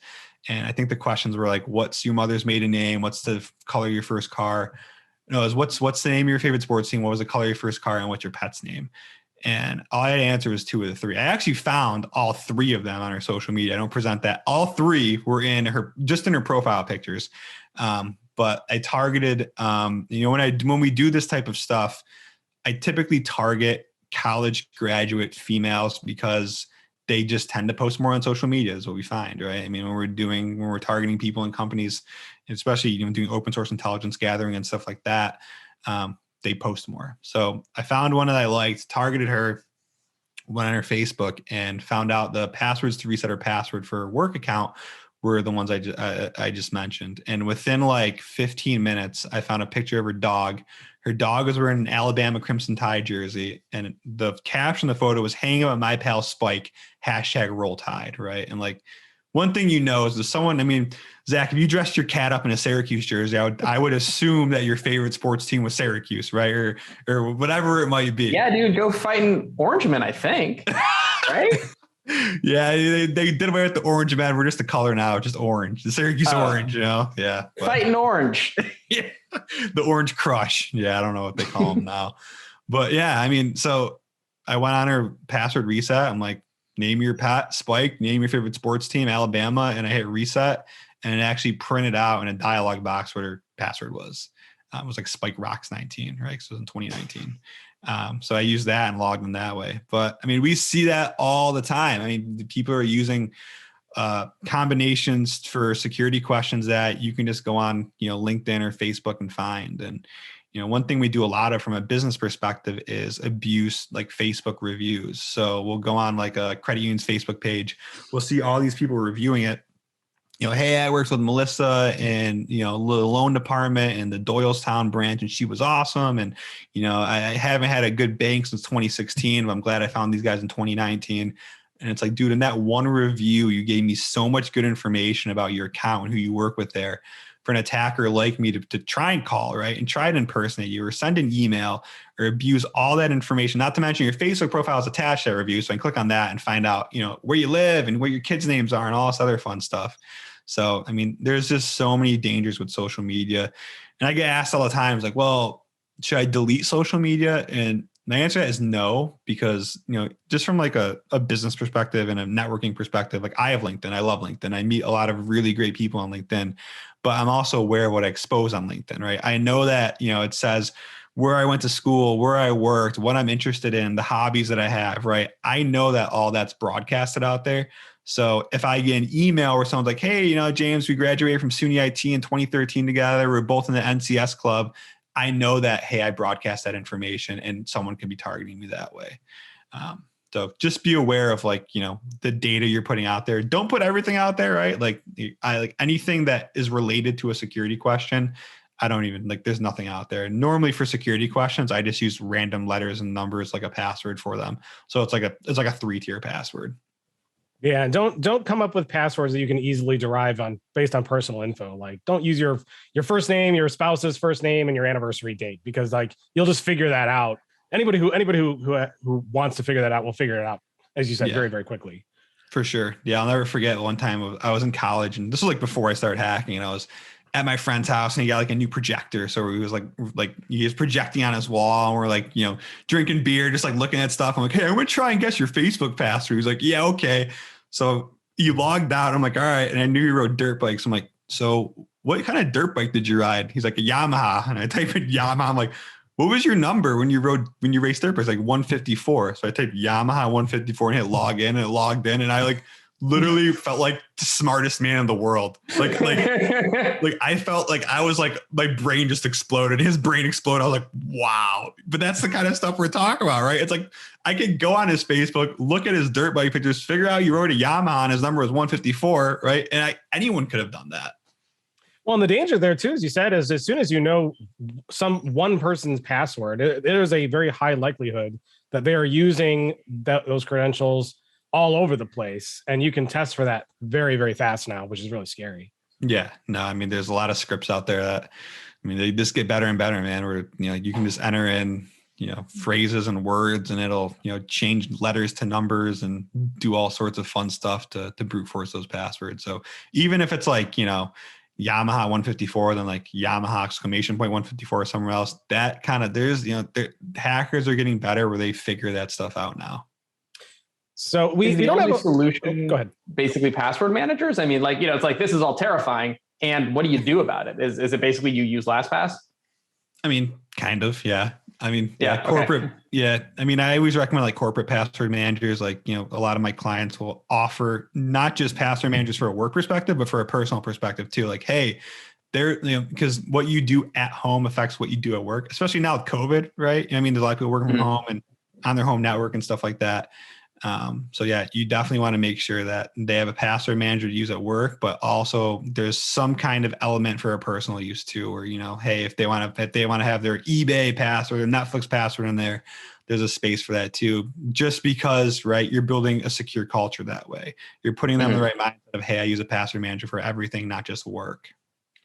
And I think the questions were like, what's your mother's maiden name? What's the color of your first car? No, it was what's the name of your favorite sports team? What was the color of your first car? And what's your pet's name? And all I had to answer was 2 of the 3. I actually found all 3 of them on her social media. I don't present that. All 3 were in her profile pictures. But I targeted, when we do this type of stuff, I typically target college graduate females because they just tend to post more on social media is what we find, right? When we're targeting people in companies, especially, doing open source intelligence gathering and stuff like that, they post more. So I found one that I liked, targeted her, went on her Facebook and found out the passwords to reset her password for her work account were the ones I just mentioned. And within like 15 minutes, I found a picture of her dog. Her dog was wearing an Alabama Crimson Tide jersey. And the caption of the photo was, hanging out with my pal Spike, #Roll Tide, right? And like, one thing is there's someone, Zach, if you dressed your cat up in a Syracuse jersey, I would assume that your favorite sports team was Syracuse, right? Or whatever it might be. Yeah, dude, go fighting Orangemen, I think. Right? Yeah, they did away with the orange, man. We're just the color now, just orange. The Syracuse orange, Yeah. Fighting orange. Yeah. The orange crush. Yeah, I don't know what they call them now. But yeah, so I went on her password reset. I'm like, name your pet, Spike, name your favorite sports team, Alabama, and I hit reset, and it actually printed out in a dialog box what her password was. It was like Spike Rocks 19, right? Because it was in 2019. So I used that and logged in that way. But we see that all the time. People are using combinations for security questions that you can just go on, LinkedIn or Facebook and find. And, one thing we do a lot of from a business perspective is abuse like Facebook reviews. So we'll go on like a credit union's Facebook page. We'll see all these people reviewing it. Hey, I worked with Melissa in, the loan department in the Doylestown branch, and she was awesome. And, I haven't had a good bank since 2016, but I'm glad I found these guys in 2019. And it's like, dude, in that one review, you gave me so much good information about your account and who you work with there. For an attacker like me to try and call, right, and try to impersonate you or send an email or abuse all that information, not to mention your Facebook profile is attached to that review. So I can click on that and find out, where you live and where your kids' names are and all this other fun stuff. So, there's just so many dangers with social media. And I get asked all the time, it's like, well, should I delete social media? And my answer to that is no, because, just from like a business perspective and a networking perspective, like I have LinkedIn, I love LinkedIn. I meet a lot of really great people on LinkedIn, but I'm also aware of what I expose on LinkedIn, right? I know that, it says where I went to school, where I worked, what I'm interested in, the hobbies that I have, right? I know that all that's broadcasted out there. So if I get an email where someone's like, hey, James, we graduated from SUNY IT in 2013 together. We're both in the NCS club. I know that, hey, I broadcast that information and someone can be targeting me that way. So just be aware of the data you're putting out there. Don't put everything out there, right? Like anything that is related to a security question, I don't even there's nothing out there. Normally for security questions, I just use random letters and numbers like a password for them. So it's like a 3-tier password. Yeah, and don't come up with passwords that you can easily derive based on personal info. Like, don't use your first name, your spouse's first name, and your anniversary date, because you'll just figure that out. Anybody who wants to figure that out will figure it out, as you said, very, very quickly. For sure. Yeah, I'll never forget one time I was in college, and this was before I started hacking, and I was at my friend's house, and he got a new projector. So he was he was projecting on his wall, and we're drinking beer, just looking at stuff. I'm like, hey, I'm gonna try and guess your Facebook password. He's like, yeah, okay. So you logged out. I'm like, all right. And I knew you rode dirt bikes. I'm like, so what kind of dirt bike did you ride? He's like, a Yamaha. And I type in Yamaha. I'm like, what was your number when you raced dirt bikes? 154. So I typed Yamaha 154 and hit log in, and it logged in. And I literally felt like the smartest man in the world. Like I felt like I was like, my brain just exploded. His brain exploded. I was like, wow. But that's the kind of stuff we're talking about, right? It's like, I could go on his Facebook, look at his dirt bike pictures, figure out you rode a Yamaha and his number was 154, right? And anyone could have done that. Well, and the danger there too, as you said, is as soon as you know one person's password, there's a very high likelihood that they are using those credentials all over the place, and you can test for that very, very fast now, which is really scary. Yeah, no, I mean, there's a lot of scripts out there that, I mean, they just get better and better, man. Where you can just enter in phrases and words, and it'll change letters to numbers and do all sorts of fun stuff to brute force those passwords. So even if it's like Yamaha 154, then like Yamaha exclamation point 154 or somewhere else, that kind of hackers are getting better where they figure that stuff out now. So we don't have a solution. Go ahead. Basically password managers. I mean, it's like, this is all terrifying. And what do you do about it? Is it basically you use LastPass? I mean, kind of, yeah. I mean, yeah, corporate. Okay. Yeah. I mean, I always recommend like corporate password managers. Like, a lot of my clients will offer not just password managers for a work perspective, but for a personal perspective too. Like, hey, because what you do at home affects what you do at work, especially now with COVID, right? I mean, there's a lot of people working from home and on their home network and stuff like that. So yeah, you definitely want to make sure that they have a password manager to use at work, but also there's some kind of element for a personal use too, where, hey, if they want to have their eBay password or Netflix password in there, there's a space for that too, just because, right, you're building a secure culture that way. You're putting them in the right mindset of, hey, I use a password manager for everything, not just work.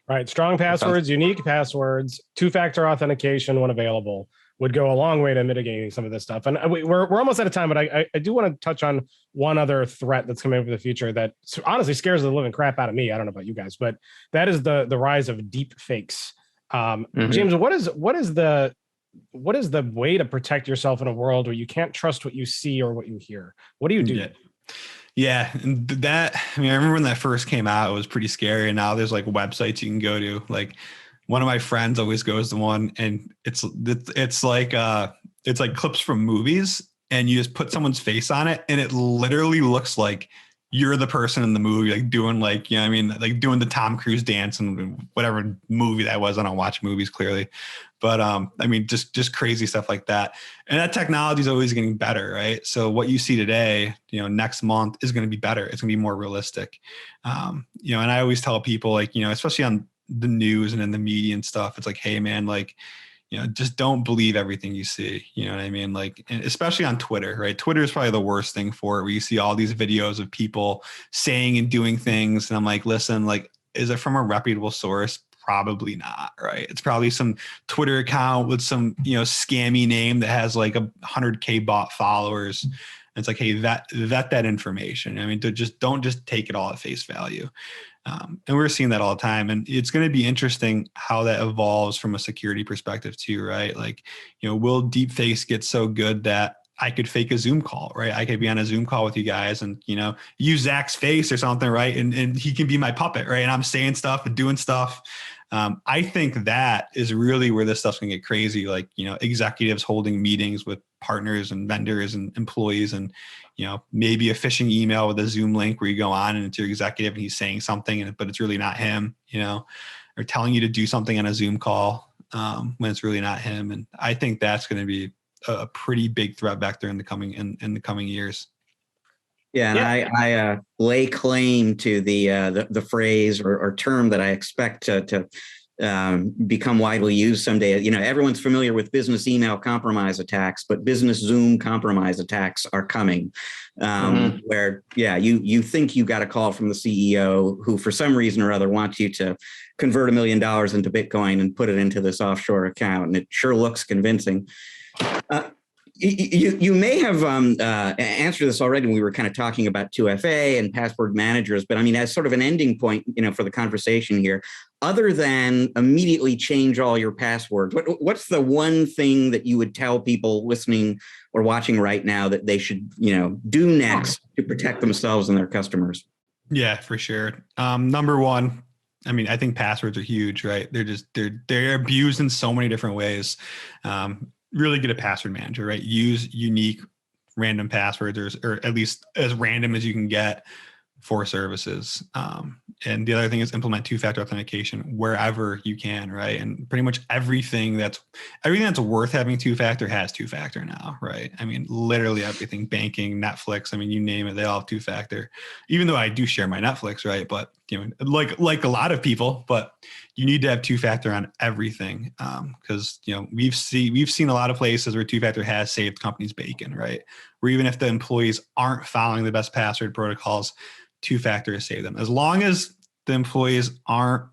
Right. Strong passwords, unique passwords, two-factor authentication when available would go a long way to mitigating some of this stuff. And we're almost out of time, but I do want to touch on one other threat that's coming over the future that honestly scares the living crap out of me. I don't know about you guys, but that is the rise of deep fakes. James, what is the way to protect yourself in a world where you can't trust what you see or what you hear? What do you do? Yeah. And that, I mean, I remember when that first came out, it was pretty scary. And now there's like websites you can go to. Like one of my friends always goes to one, and it's like clips from movies, and you just put someone's face on it, and it literally looks like you're the person in the movie, like doing like, like doing the Tom Cruise dance and whatever movie that was. I don't watch movies clearly, but I mean, just crazy stuff like that. And that technology is always getting better, right? So what you see today, next month is going to be better. It's going to be more realistic. And I always tell people, like, especially on the news and in the media and stuff, it's like, hey man, like, just don't believe everything you see. You know what I mean? Like, especially on Twitter, right? Twitter is probably the worst thing for it, where you see all these videos of people saying and doing things. And I'm like, listen, like, is it from a reputable source? Probably not, right? It's probably some Twitter account with some, scammy name that has like 100K bot followers. And it's like, hey, vet that information. I mean, don't just take it all at face value. And we're seeing that all the time. And it's going to be interesting how that evolves from a security perspective too, right? Like, will deepfakes get so good that I could fake a Zoom call, right? I could be on a Zoom call with you guys and, use Zac's face or something, right? And he can be my puppet, right? And I'm saying stuff and doing stuff. I think that is really where this stuff's gonna get crazy. Like, executives holding meetings with partners and vendors and employees, and, maybe a phishing email with a Zoom link where you go on and it's your executive and he's saying something, but it's really not him, or telling you to do something on a Zoom call when it's really not him. And I think that's going to be a pretty big threat vector in the coming years. Yeah, and I lay claim to the phrase or term that I expect to become widely used someday. Everyone's familiar with business email compromise attacks, but business Zoom compromise attacks are coming. Where you think you got a call from the CEO who, for some reason or other, wants you to convert $1 million into Bitcoin and put it into this offshore account, and it sure looks convincing. You may have answered this already when we were kind of talking about 2FA and password managers, but I mean, as sort of an ending point, for the conversation here, other than immediately change all your passwords, what's the one thing that you would tell people listening or watching right now that they should, do next to protect themselves and their customers? Yeah, for sure. Number one, I mean, I think passwords are huge, right? They're abused in so many different ways. Really get a password manager, right? Use unique random passwords, or at least as random as you can get. for services. And the other thing is implement two-factor authentication wherever you can, right? And pretty much everything that's worth having two-factor has two-factor now, right? I mean, literally everything, banking, Netflix, I mean, you name it, they all have two-factor. Even though I do share my Netflix, right? But like a lot of people, but you need to have two-factor on everything, because we've seen a lot of places where two-factor has saved companies bacon, right? Where even if the employees aren't following the best password protocols, two-factor has saved them. As long as the employees aren't,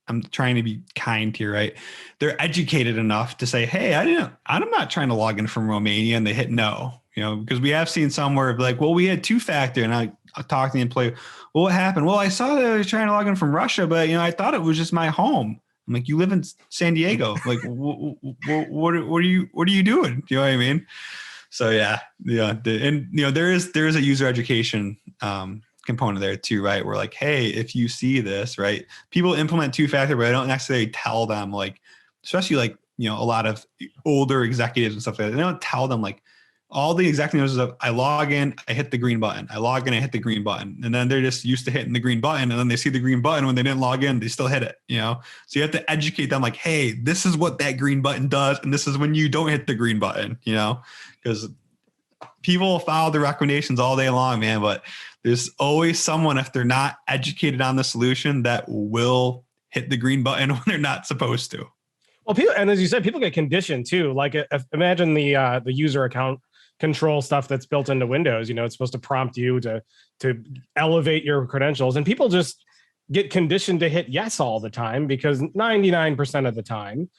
I'm trying to be kind here, right? They're educated enough to say, hey, I'm not trying to log in from Romania, and they hit no, because we have seen somewhere like, well, we had two-factor, and I talked to the employee, well, what happened? Well, I saw that I was trying to log in from Russia, but I thought it was just my home. I'm like, you live in San Diego. Like, what are you doing? You know what I mean? So yeah. There is a user education component there too, right? We're like, hey, if you see this, right? People implement two-factor, but I don't necessarily tell them, like, especially like, a lot of older executives and stuff like that. They don't tell them, like, all the executives of, I log in, I hit the green button. I log in, I hit the green button. And then they're just used to hitting the green button. And then they see the green button when they didn't log in, they still hit it, So you have to educate them, like, hey, this is what that green button does. And this is when you don't hit the green button, because people follow the recommendations all day long, man. But there's always someone, if they're not educated on the solution, that will hit the green button when they're not supposed to. Well, people, and as you said, people get conditioned too. Like, imagine the user account control stuff that's built into Windows. It's supposed to prompt you to elevate your credentials, and people just get conditioned to hit yes all the time, because 99% of the time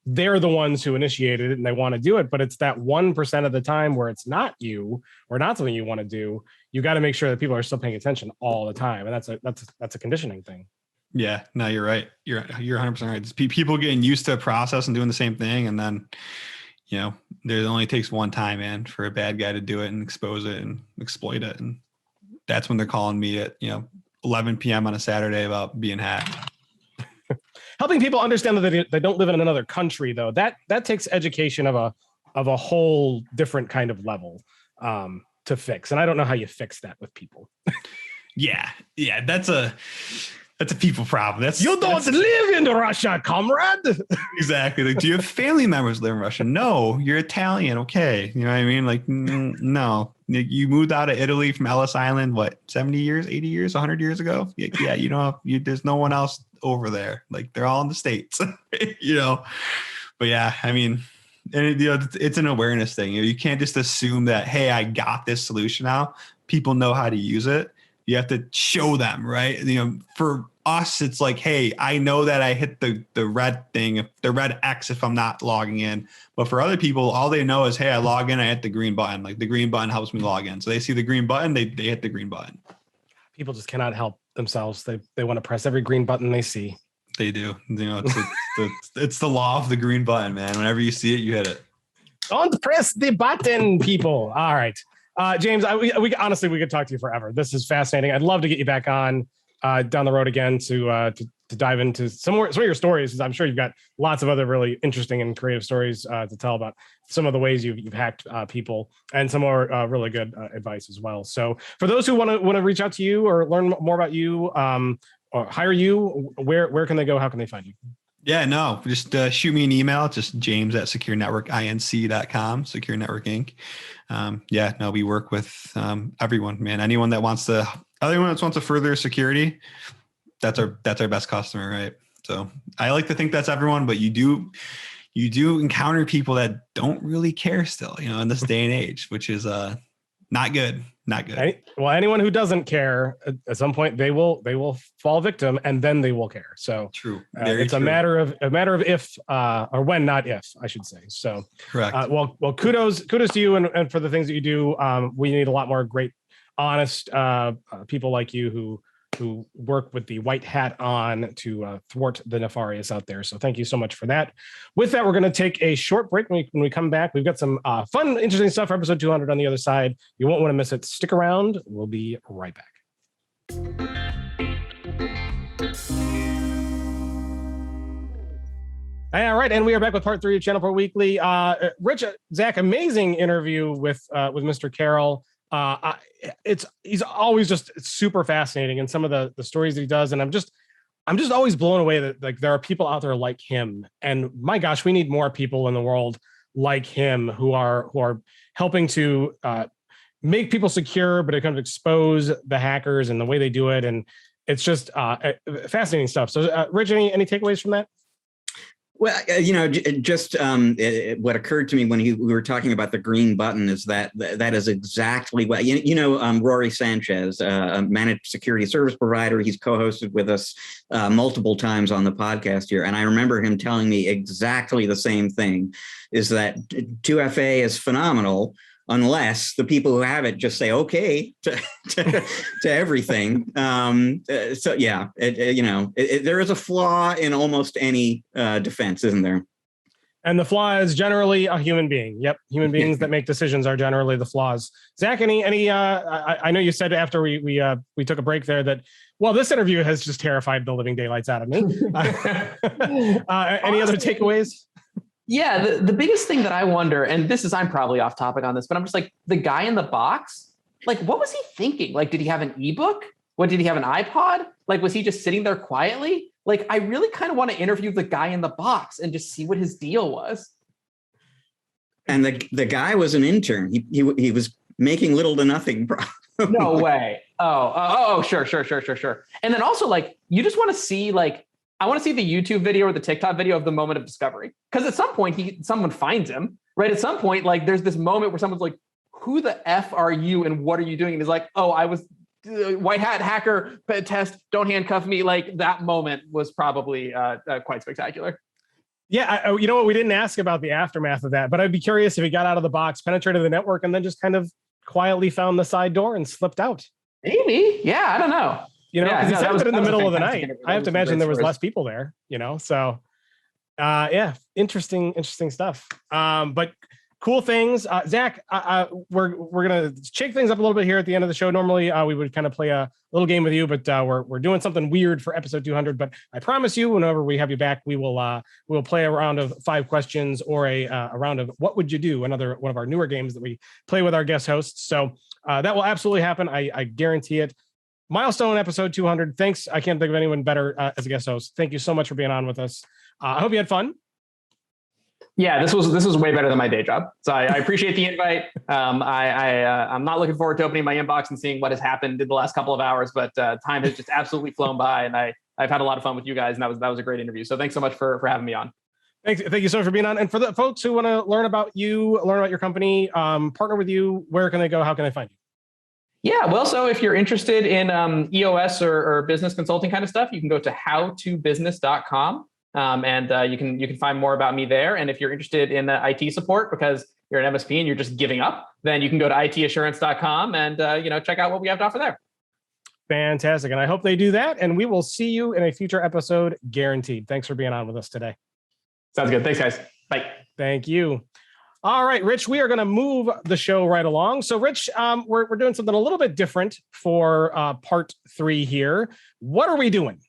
they're the ones who initiated it and they want to do it. But it's that 1% of the time where it's not you, or not something you want to do. You got to make sure that people are still paying attention all the time, and that's a conditioning thing. Yeah, no, you're right. You're 100% right. It's people getting used to a process and doing the same thing, and then there only takes one time, man, for a bad guy to do it and expose it and exploit it. And that's when they're calling me at, 11 p.m. on a Saturday about being hacked. Helping people understand that they don't live in another country, though, that takes education of a whole different kind of level to fix. And I don't know how you fix that with people. Yeah, that's a people problem. You don't live in Russia, comrade. Exactly. Like, do you have family members live in Russia? No, you're Italian. Okay. You know what I mean? Like, no. You moved out of Italy from Ellis Island, what, 70 years, 80 years, 100 years ago? Yeah, there's no one else over there. Like, they're all in the States, But yeah, I mean, and it's an awareness thing. You can't just assume that, hey, I got this solution now. People know how to use it. You have to show them, right? For us, it's like, hey, I know that I hit the red thing, the red X if I'm not logging in. But for other people, all they know is, hey, I log in, I hit the green button. Like, the green button helps me log in. So they see the green button, they hit the green button. People just cannot help themselves. They want to press every green button they see. They do. It's the law of the green button, man. Whenever you see it, you hit it. Don't press the button, people. All right. James, we honestly, we could talk to you forever. This is fascinating. I'd love to get you back on down the road again to dive into some of your stories. I'm sure you've got lots of other really interesting and creative stories to tell about some of the ways you've hacked people, and some more really good advice as well. So for those who want to reach out to you or learn more about you or hire you, where can they go? How can they find you? Yeah, no, just shoot me an email. It's just james@securenetworkinc.com, Secure Network Inc. We work with everyone, man. Anyone that wants to further security, that's our best customer, right? So I like to think that's everyone, but you do encounter people that don't really care still, in this day and age, which is not good. Not good. Well, anyone who doesn't care, at some point they will fall victim, and then they will care. So true. It's true. a matter of if or when, not if, I should say. So correct. Well, kudos to you and for the things that you do. We need a lot more great, honest people like you who work with the white hat on to thwart the nefarious out there. So thank you so much for that. With that, we're going to take a short break. When we come back, we've got some fun, interesting stuff for episode 200 on the other side. You won't want to miss it. Stick around. We'll be right back. All right, and we are back with part 3 of ChannelPro Weekly. Rich, Zac, amazing interview with Mr. Carroll. He's always just super fascinating, and some of the stories that he does, and I'm just always blown away that like there are people out there like him. And my gosh, we need more people in the world like him who are helping to make people secure, but it kind of expose the hackers and the way they do it. And it's just fascinating stuff. So Rich, any takeaways from that? Well, just what occurred to me when we were talking about the green button is that is exactly what, Rory Sanchez, a managed security service provider. He's co-hosted with us multiple times on the podcast here. And I remember him telling me exactly the same thing, is that 2FA is phenomenal unless the people who have it just say okay to everything. So yeah, there is a flaw in almost any defense, isn't there? And the flaw is generally a human being. Yep, human beings that make decisions are generally the flaws. Zac, any? I know you said after we took a break there that, well, this interview has just terrified the living daylights out of me. Any other takeaways? Yeah, the biggest thing that I wonder, and I'm probably off topic on this, but I'm just like, the guy in the box, like, what was he thinking? Like, did he have an ebook? What, did he have an iPod? Like, was he just sitting there quietly? Like, I really kind of want to interview the guy in the box and just see what his deal was. And the guy was an intern. He was making little to nothing. No way. Oh, sure. And then also, like, you just want to see, like, I want to see the YouTube video or the TikTok video of the moment of discovery. Because at some point, someone finds him, right? At some point, like, there's this moment where someone's like, who the F are you and what are you doing? And he's like, oh, I was white hat hacker test, don't handcuff me. Like, that moment was probably quite spectacular. Yeah, you know what? We didn't ask about the aftermath of that, but I'd be curious if he got out of the box, penetrated the network, and then just kind of quietly found the side door and slipped out. Maybe. Yeah, I don't know. You know, yeah, he said it in the middle of the night. Interview. I have to imagine there was less people there, so yeah, interesting stuff. But cool things. Zac, we're going to shake things up a little bit here at the end of the show. Normally we would kind of play a little game with you, but we're doing something weird for episode 200. But I promise you, whenever we have you back, we'll play a round of 5 questions or a round of what would you do? Another one of our newer games that we play with our guest hosts. So that will absolutely happen. I guarantee it. Milestone episode 200. Thanks. I can't think of anyone better as a guest host. Thank you so much for being on with us. I hope you had fun. Yeah, this was way better than my day job. So I appreciate the invite. I'm not looking forward to opening my inbox and seeing what has happened in the last couple of hours, but time has just absolutely flown by, and I've had a lot of fun with you guys, and that was a great interview. So thanks so much for having me on. Thank you so much for being on. And for the folks who want to learn about you, learn about your company, partner with you, where can they go? How can they find you? Yeah, well, so if you're interested in EOS or business consulting kind of stuff, you can go to howtobusiness.com. And you can find more about me there. And if you're interested in IT support because you're an MSP and you're just giving up, then you can go to itassurance.com and check out what we have to offer there. Fantastic. And I hope they do that. And we will see you in a future episode, guaranteed. Thanks for being on with us today. Sounds good. Thanks, guys. Bye. Thank you. All right, Rich, we are going to move the show right along. So, Rich, we're doing something a little bit different for part 3 here. What are we doing?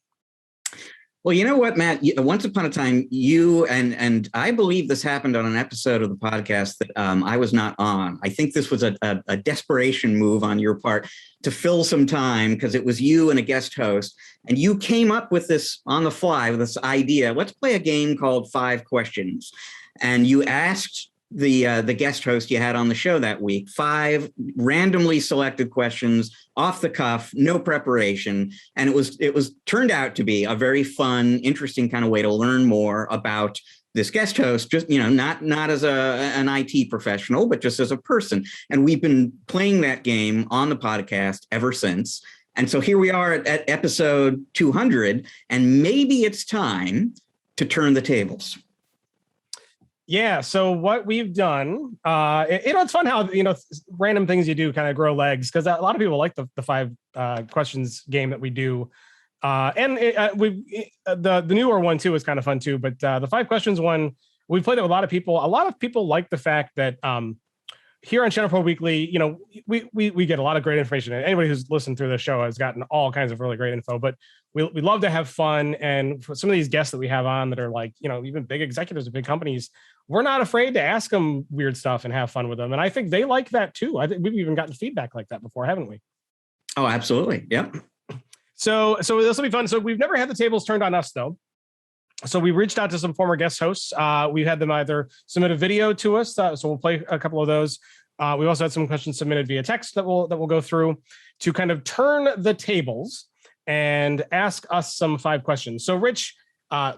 Well, you know what, Matt? Once upon a time, you and I believe this happened on an episode of the podcast that I was not on. I think this was a desperation move on your part to fill some time because it was you and a guest host, and you came up with this on the fly with this idea. Let's play a game called 5 Questions, and you asked the guest host you had on the show that week 5 randomly selected questions off the cuff, no preparation, and it was turned out to be a very fun, interesting kind of way to learn more about this guest host, just not as an IT professional, but just as a person. And we've been playing that game on the podcast ever since. And so here we are at episode 200, and maybe it's time to turn the tables. Yeah. So what we've done, it's fun how, random things you do kind of grow legs, because a lot of people like the 5 questions game that we do. And the newer one too is kind of fun too. But the 5 questions one, we played it with a lot of people. A lot of people like the fact that here on ChannelPro Weekly, you know, we get a lot of great information. And anybody who's listened through the show has gotten all kinds of really great info. But we love to have fun. And for some of these guests that we have on that are like, you know, even big executives of big companies, we're not afraid to ask them weird stuff and have fun with them. And I think they like that too. I think we've even gotten feedback like that before, haven't we? Oh, absolutely. Yep. So this will be fun. So we've never had the tables turned on us though. So we reached out to some former guest hosts. We had them either submit a video to us. So we'll play a couple of those. We also had some questions submitted via text that we'll go through to kind of turn the tables and ask us some 5 questions. So Rich,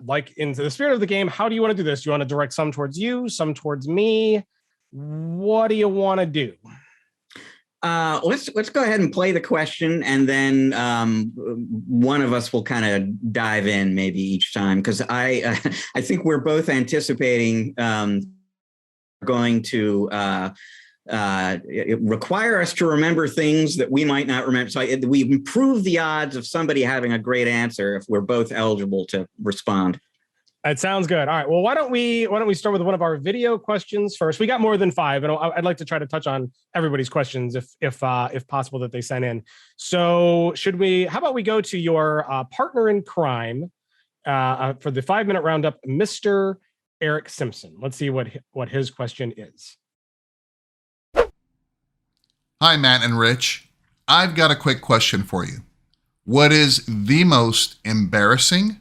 like into the spirit of the game, how do you want to do this? Do you want to direct some towards you, some towards me? What do you want to do? Let's go ahead and play the question, and then one of us will kind of dive in maybe each time, because I think we're both anticipating going to require us to remember things that we might not remember. So we improve the odds of somebody having a great answer if we're both eligible to respond. That sounds good. All right. Well, why don't we start with one of our video questions first? We got more than 5, and I'd like to try to touch on everybody's questions if possible that they sent in. So how about we go to your partner in crime for the 5-minute roundup, Mr. Eric Simpson. Let's see what his question is. Hi, Matt and Rich. I've got a quick question for you. What is the most embarrassing,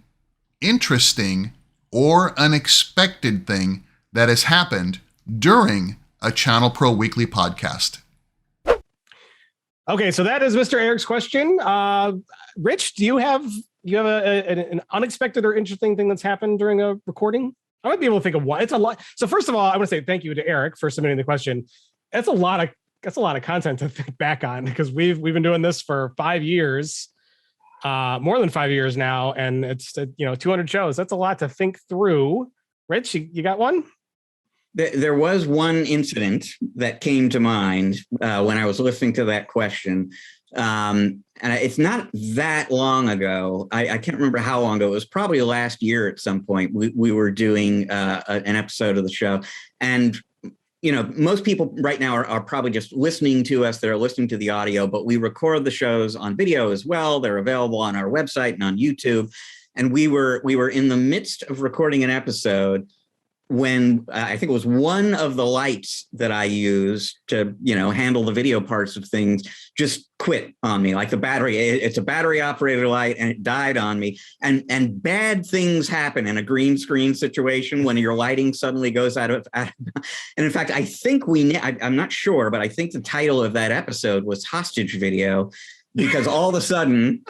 interesting, or unexpected thing that has happened during a ChannelPro Weekly podcast? Okay, so that is Mr. Eric's question. Rich, do you have an unexpected or interesting thing that's happened during a recording? I might be able to think of one. It's a lot. So first of all, I want to say thank you to Eric for submitting the question. That's a lot of content to think back on, because we've been doing this for 5 years. More than 5 years now, and it's 200 shows. That's a lot to think through. Rich, you got one? There was one incident that came to mind when I was listening to that question, and it's not that long ago. I can't remember how long ago. It was probably last year at some point. We were doing an episode of the show, and most people right now are probably just listening to us. They're listening to the audio, but we record the shows on video as well. They're available on our website and on YouTube. And we were in the midst of recording an episode when I think it was one of the lights that I use to, handle the video parts of things just quit on me. Like the battery, it's a battery operated light, and it died on me. And bad things happen in a green screen situation when your lighting suddenly goes out of and in fact, I think I'm not sure, but I think the title of that episode was Hostage Video, because all of a sudden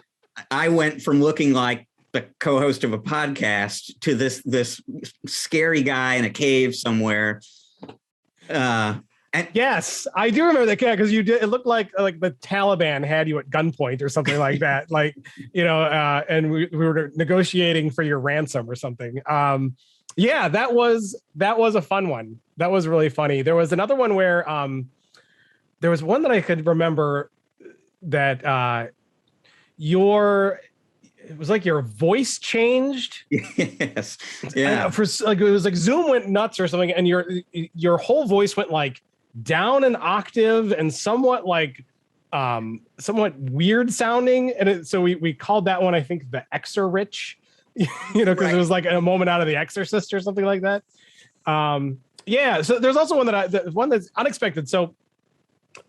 I went from looking like the co-host of a podcast to this scary guy in a cave somewhere. And yes, I do remember that, because you did. It looked like the Taliban had you at gunpoint or something like that. And we were negotiating for your ransom or something. Yeah, that was a fun one. That was really funny. There was another one where there was one that I could remember that it was like your voice changed. Yes. Yeah. It was like Zoom went nuts or something, and your whole voice went like down an octave and somewhat weird sounding. And so we called that one, I think, the Exor Rich, because It was like a moment out of The Exorcist or something like that. Yeah. So there's also one that's unexpected. So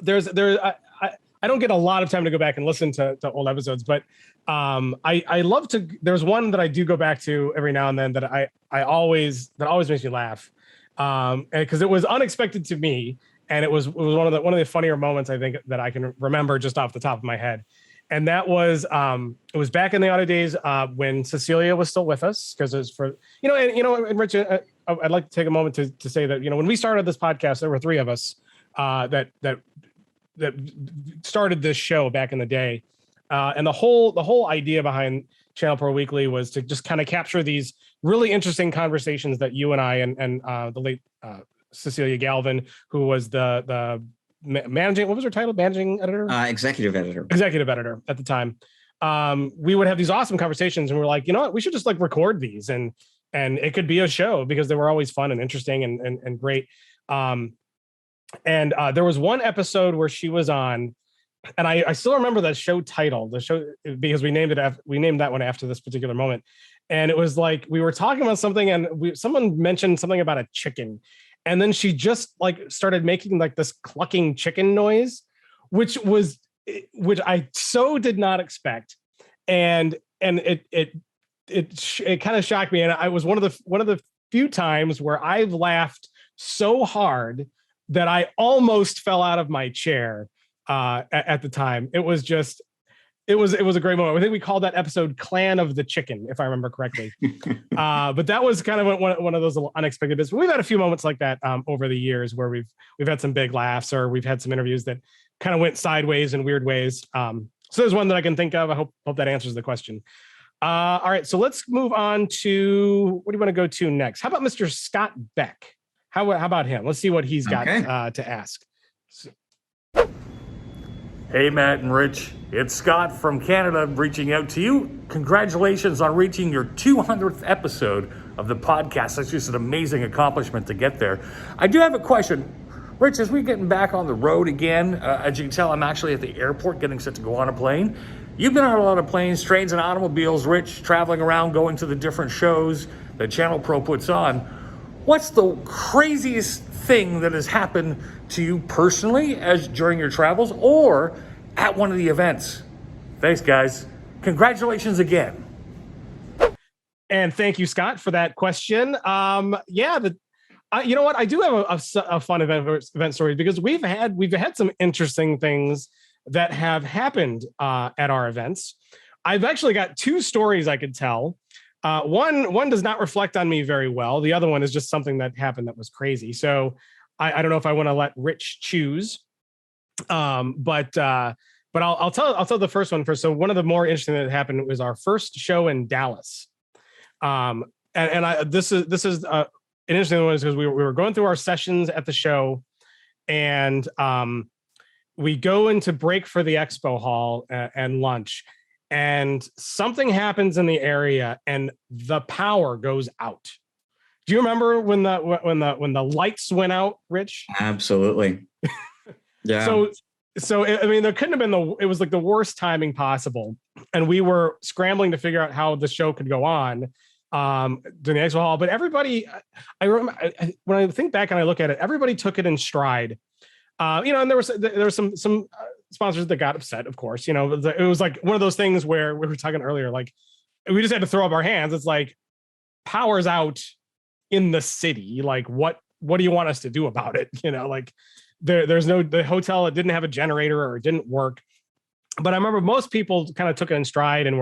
I don't get a lot of time to go back and listen to old episodes, but I love to. There's one that I do go back to every now and then that that always makes me laugh, because it was unexpected to me, and it was one of the funnier moments I think that I can remember just off the top of my head, and that was it was back in the audio days when Cecilia was still with us, because it was for and Rich, I'd like to take a moment to say that when we started this podcast, there were 3 of us that started this show back in the day. And the whole idea behind ChannelPro Weekly was to just kind of capture these really interesting conversations that you and I and the late Cecilia Galvin, who was the managing, what was her title? Managing editor? Executive editor. Executive editor at the time. We would have these awesome conversations, and we're like, you know what, we should just record these, and it could be a show, because they were always fun and interesting and great. And there was one episode where she was on, and I still remember the show title, because we named that one after this particular moment. And it was like, we were talking about something and someone mentioned something about a chicken. And then she just like started making like this clucking chicken noise, which I so did not expect. And it kind of shocked me. And I was one of the few times where I've laughed so hard that I almost fell out of my chair at the time. It was a great moment. I think we called that episode Clan of the Chicken, if I remember correctly. But that was kind of one of those little unexpected bits. But we've had a few moments like that over the years where we've had some big laughs, or we've had some interviews that kind of went sideways in weird ways. So there's one that I can think of. I hope that answers the question. All right, so let's move on to, what do you want to go to next? How about Mr. Scott Beck? How about him? Let's see what he's got to ask. Hey, Matt and Rich. It's Scott from Canada reaching out to you. Congratulations on reaching your 200th episode of the podcast. That's just an amazing accomplishment to get there. I do have a question. Rich, as we're getting back on the road again, as you can tell, I'm actually at the airport getting set to go on a plane. You've been on a lot of planes, trains, and automobiles, Rich, traveling around, going to the different shows that ChannelPro puts on. What's the craziest thing that has happened to you personally during your travels or at one of the events? Thanks, guys. Congratulations again. And thank you, Scott, for that question. You know what? I do have a fun event story, because we've had some interesting things that have happened at our events. I've actually got two stories I could tell. One does not reflect on me very well. The other one is just something that happened that was crazy. So I don't know if I want to let Rich choose. But I'll tell the first one first. So one of the more interesting that happened was our first show in Dallas. This is an interesting one, because we were going through our sessions at the show, and we go into break for the expo hall and lunch. And something happens in the area, and the power goes out. Do you remember when the lights went out, Rich? Absolutely. Yeah. So I mean, there couldn't have been it was like the worst timing possible, and we were scrambling to figure out how the show could go on during the expo hall. But everybody, I remember when I think back and I look at it, everybody took it in stride. And there was some sponsors that got upset, of course. It was like one of those things where we were talking earlier, like we just had to throw up our hands. It's like, power's out in the city. Like, what do you want us to do about it? Like the hotel, it didn't have a generator, or it didn't work. But I remember most people kind of took it in stride and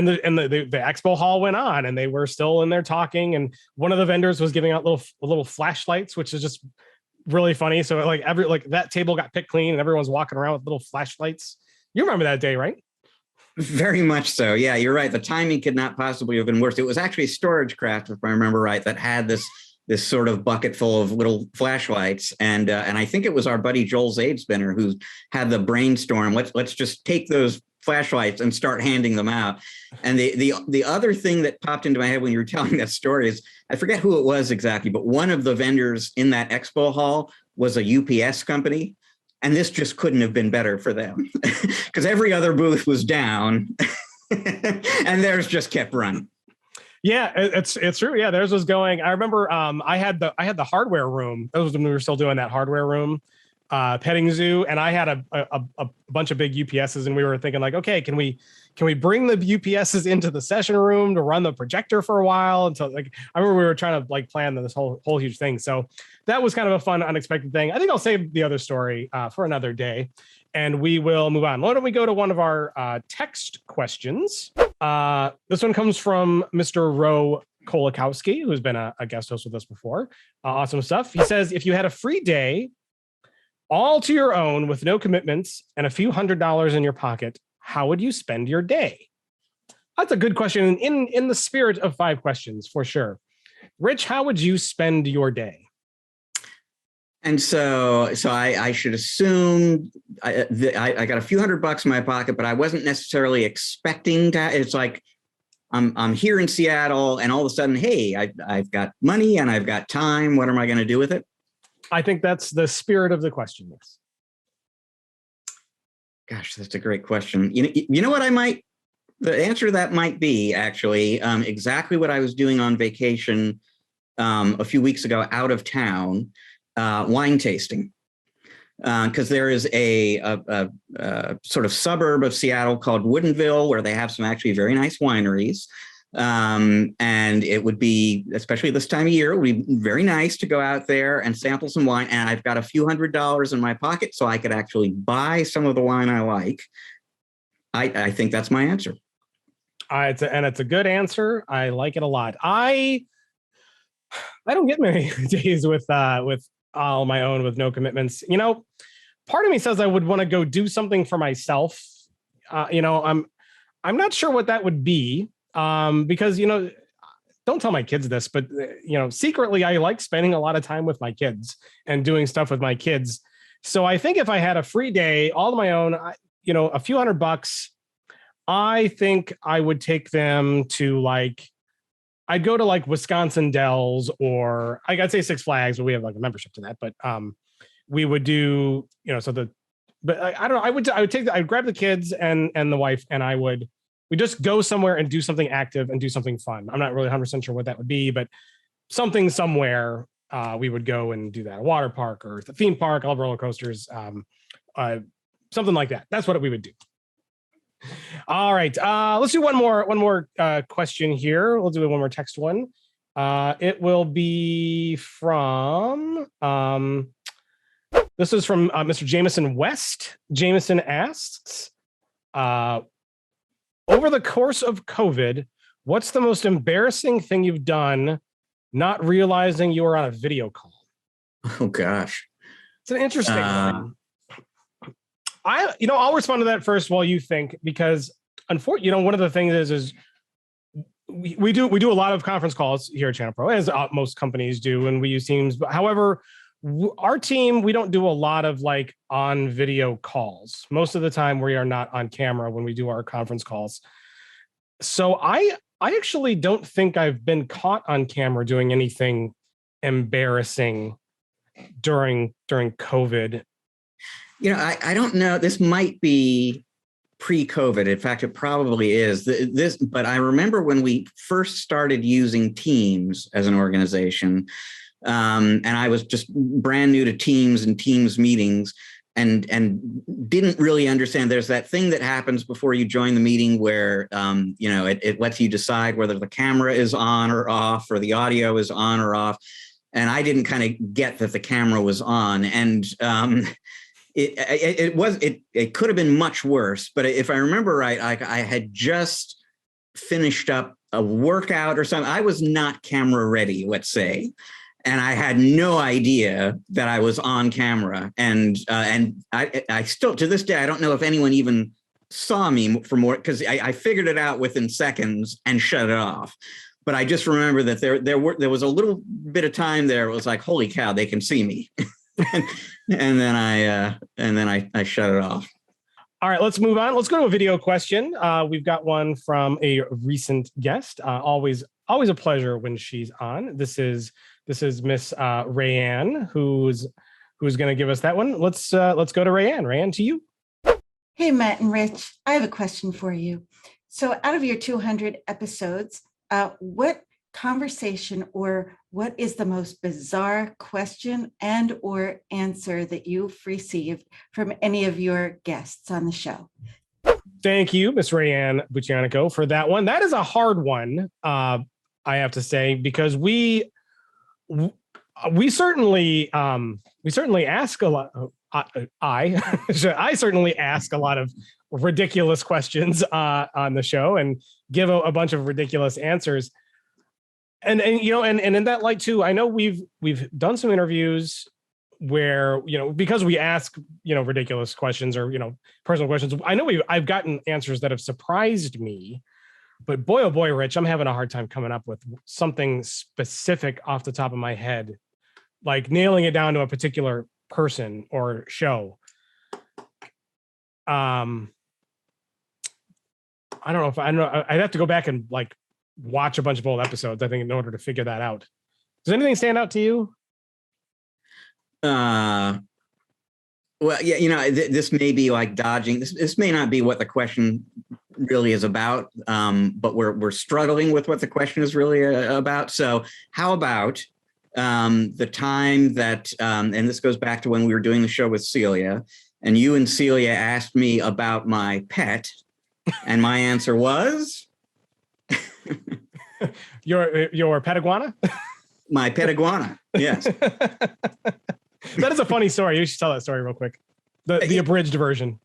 the expo hall went on, and they were still in there talking. And one of the vendors was giving out little flashlights, which is just really funny. So like that table got picked clean, and everyone's walking around with little flashlights. You remember that day, right? Very much so. Yeah, you're right. The timing could not possibly have been worse. It was actually Storage Craft, if I remember right, that had this sort of bucket full of little flashlights, and I think it was our buddy Joel Zabespinner who had the brainstorm. Let's just take those flashlights and start handing them out. And the other thing that popped into my head when you were telling that story is, I forget who it was exactly, but one of the vendors in that expo hall was a UPS company. And this just couldn't have been better for them, because every other booth was down and theirs just kept running. Yeah, it's true. Yeah, theirs was going. I remember I had the hardware room. That was when we were still doing that hardware room, petting zoo, and I had a bunch of big UPSs, and we were thinking like, okay, can we bring the UPSs into the session room to run the projector for a while? And so like I remember we were trying to like plan this whole huge thing. So that was kind of a fun, unexpected thing. I think I'll save the other story for another day, and we will move on. Why don't we go to one of our text questions? This one comes from Mr. Ro Kolakowski, who's been a guest host with us before. Awesome stuff. He says, if you had a free day all to your own with no commitments and a few $100s in your pocket, how would you spend your day? That's a good question in the spirit of 5 questions, for sure. Rich, how would you spend your day? And so I should assume I got a few $100 in my pocket, but I wasn't necessarily expecting that. It's like I'm here in Seattle, and all of a sudden, hey, I've got money and I've got time. What am I going to do with it? I think that's the spirit of the question. Yes. Gosh, that's a great question. You know what the answer to that might be actually exactly what I was doing on vacation a few weeks ago out of town, wine tasting. Because there is a sort of suburb of Seattle called Woodinville where they have some actually very nice wineries. And it would be, especially this time of year, it would be very nice to go out there and sample some wine. And I've got a few $100s in my pocket, so I could actually buy some of the wine I like. I think that's my answer. It's a good answer. I like it a lot. I don't get many days with all my own with no commitments. Part of me says I would want to go do something for myself. I'm not sure what that would be. Because, don't tell my kids this, but, secretly, I like spending a lot of time with my kids and doing stuff with my kids. So I think if I had a free day all on my own, a few $100, I think I would take them to I'd go to Wisconsin Dells, or I'd say Six Flags, but we have a membership to that. But we would do, but I don't know. I'd grab the kids and the wife, and we just go somewhere and do something active and do something fun. I'm not really 100% sure what that would be, but something somewhere we would go and do that. A water park or the theme park, I love roller coasters, something like that. That's what we would do. All right. Let's do one more question here. We'll do one more text one. It will be from, this is from Mr. Jameson West. Jameson asks, over the course of COVID, what's the most embarrassing thing you've done not realizing you were on a video call? Oh, gosh. It's an interesting one. I'll respond to that first while you think, because unfortunately, one of the things is we do a lot of conference calls here at ChannelPro, as most companies do, and we use Teams. But however, our team, we don't do a lot of on video calls. Most of the time we are not on camera when we do our conference calls. So I actually don't think I've been caught on camera doing anything embarrassing during COVID. I don't know. This might be pre-COVID. In fact, it probably is but I remember when we first started using Teams as an organization, and I was just brand new to Teams and Teams meetings, and didn't really understand. There's that thing that happens before you join the meeting where it lets you decide whether the camera is on or off, or the audio is on or off. And I didn't kind of get that the camera was on, and it could have been much worse. But if I remember right, I had just finished up a workout or something. I was not camera ready, let's say. And I had no idea that I was on camera. And I still, to this day, I don't know if anyone even saw me for more, because I figured it out within seconds and shut it off. But I just remember that there was a little bit of time there. It was like, holy cow, they can see me. and then I shut it off. All right, let's move on. Let's go to a video question. We've got one from a recent guest. Always a pleasure when she's on. This is Miss Rayanne, who's going to give us that one. Let's go to Rayanne. Rayanne, to you. Hey, Matt and Rich, I have a question for you. So out of your 200 episodes, what conversation or what is the most bizarre question and or answer that you've received from any of your guests on the show? Thank you, Miss Rayanne Buccianico, for that one. That is a hard one, I have to say, because we certainly ask a lot. I certainly ask a lot of ridiculous questions on the show and give a bunch of ridiculous answers. And in that light too, I know we've done some interviews where, because we ask, ridiculous questions or, personal questions. I know I've gotten answers that have surprised me, but boy, oh boy, Rich, I'm having a hard time coming up with something specific off the top of my head, like nailing it down to a particular person or show. I don't know. I'd have to go back and watch a bunch of old episodes, I think, in order to figure that out. Does anything stand out to you? Well, yeah, this may be like dodging. This may not be what the question really is about, but we're struggling with what the question is really about. So, how about the time that, and this goes back to when we were doing the show with Celia, and you and Celia asked me about my pet, and my answer was your pet iguana. My pet iguana. Yes. That is a funny story. You should tell that story real quick. The abridged version.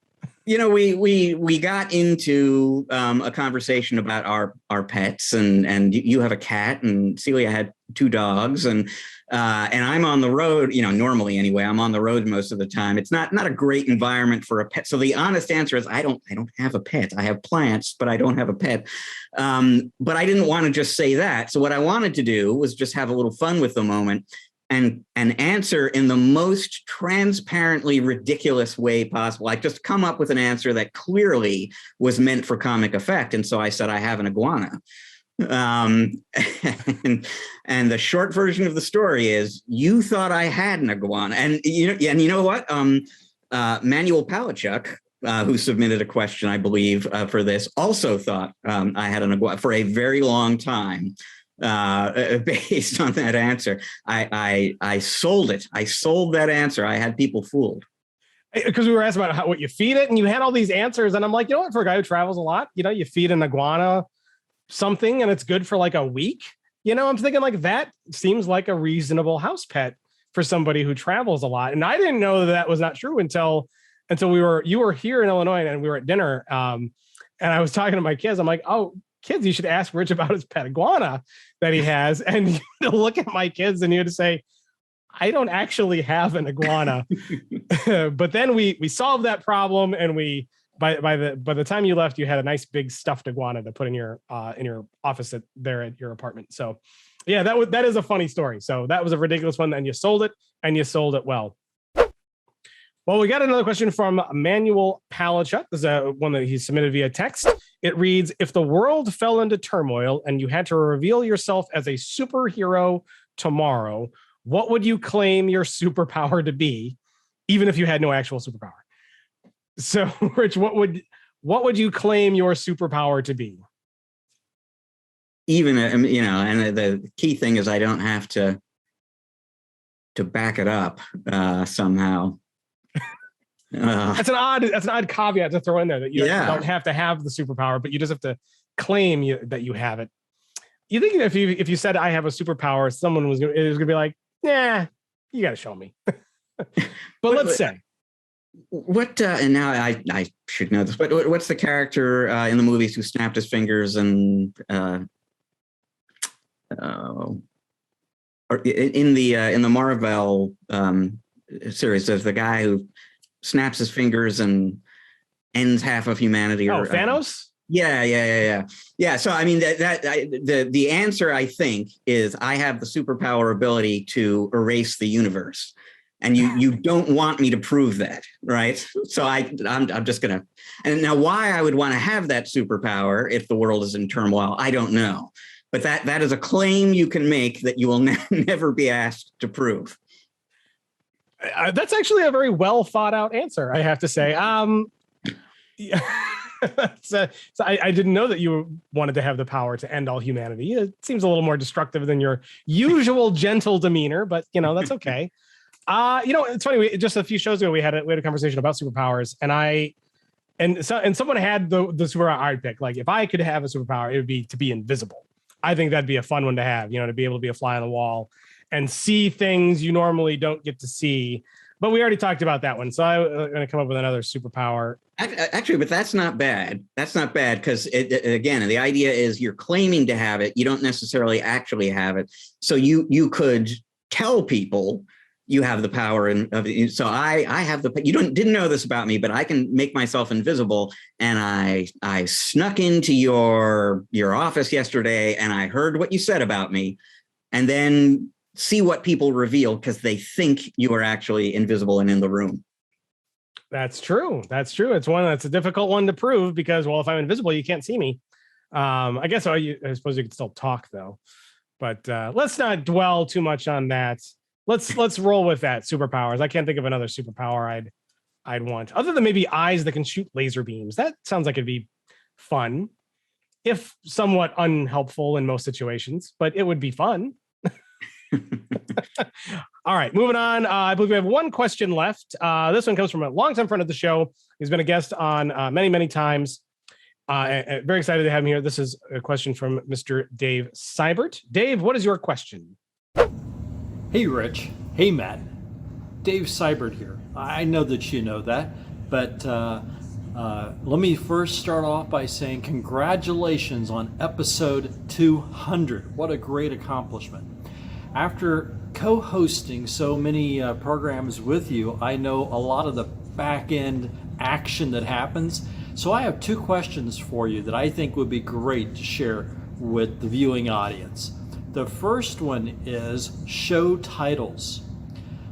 We got into a conversation about our pets, and you have a cat, and Celia had 2 dogs, and I'm on the road. Normally anyway, I'm on the road most of the time. It's not a great environment for a pet. So the honest answer is I don't have a pet. I have plants, but I don't have a pet. But I didn't want to just say that. So what I wanted to do was just have a little fun with the moment and answer in the most transparently ridiculous way possible. I just come up with an answer that clearly was meant for comic effect. And so I said, I have an iguana. And the short version of the story is you thought I had an iguana. And you know what? Manuel Palachuk, who submitted a question, I believe, for this, also thought I had an iguana for a very long time. Based on that answer, I sold it. I sold that answer. I had people fooled. Because we were asked about what you feed it, and you had all these answers, and I'm like, what? For a guy who travels a lot, you feed an iguana something, and it's good for like a week. I'm thinking like that seems like a reasonable house pet for somebody who travels a lot, and I didn't know that was not true until you were here in Illinois, and we were at dinner, and I was talking to my kids. I'm like, oh, kids, you should ask Rich about his pet iguana that he has. And you look at my kids and you had to say, I don't actually have an iguana. But then we solved that problem, and by the time you left, you had a nice big stuffed iguana to put in your office there at your apartment. So yeah, that is a funny story. So that was a ridiculous one, and you sold it, and you sold it well. Well, we got another question from Manuel Palachuk. This is one that he submitted via text. It reads, if the world fell into turmoil and you had to reveal yourself as a superhero tomorrow, what would you claim your superpower to be, even if you had no actual superpower? So, Rich, what would you claim your superpower to be? Even, and the key thing is I don't have to back it up somehow. That's an odd caveat to throw in there, that you don't have to have the superpower, but you just have to claim that you have it. You think if you said I have a superpower, someone was going to be like, yeah, you got to show me. But let's say what, and now I should know this, but what's the character in the movies who snapped his fingers and or in the Marvel series, there's the guy who snaps his fingers and ends half of humanity. Thanos? Yeah. So I mean the answer, I think, is I have the superpower ability to erase the universe, and you don't want me to prove that, right? So I'm just gonna. And now, why I would want to have that superpower if the world is in turmoil, I don't know, but that is a claim you can make that you will never be asked to prove. That's actually a very well thought out answer, I have to say. Yeah. So I didn't know that you wanted to have the power to end all humanity. It seems a little more destructive than your usual gentle demeanor, but that's okay. It's funny. Just a few shows ago, we had a conversation about superpowers, and someone had the superpower I'd pick. Like, if I could have a superpower, it would be to be invisible. I think that'd be a fun one to have. To be able to be a fly on the wall and see things you normally don't get to see. But we already talked about that one, so I'm going to come up with another superpower. Actually, but that's not bad. That's not bad, because again, the idea is you're claiming to have it. You don't necessarily actually have it. So you could tell people you have the power, so I have you didn't know this about me, but I can make myself invisible. And I snuck into your office yesterday, and I heard what you said about me, and then see what people reveal because they think you are actually invisible and in the room. That's true. It's that's a difficult one to prove because, well, if I'm invisible, you can't see me. I guess I suppose you could still talk though, but let's not dwell too much on that. let's roll with that. Superpowers. I can't think of another superpower I'd want, other than maybe eyes that can shoot laser beams. That sounds like it'd be fun, if somewhat unhelpful in most situations, but it would be fun. All right, moving on. I believe we have one question left. This one comes from a longtime friend of the show. He's been a guest on many, many times. Very excited to have him here. This is a question from Mr. Dave Seibert. Dave, what is your question? Hey, Rich. Hey, Matt. Dave Seibert here. I know that you know that, but let me first start off by saying congratulations on episode 200. What a great accomplishment. After co-hosting so many programs with you, I know a lot of the back-end action that happens. So I have two questions for you that I think would be great to share with the viewing audience. The first one is show titles.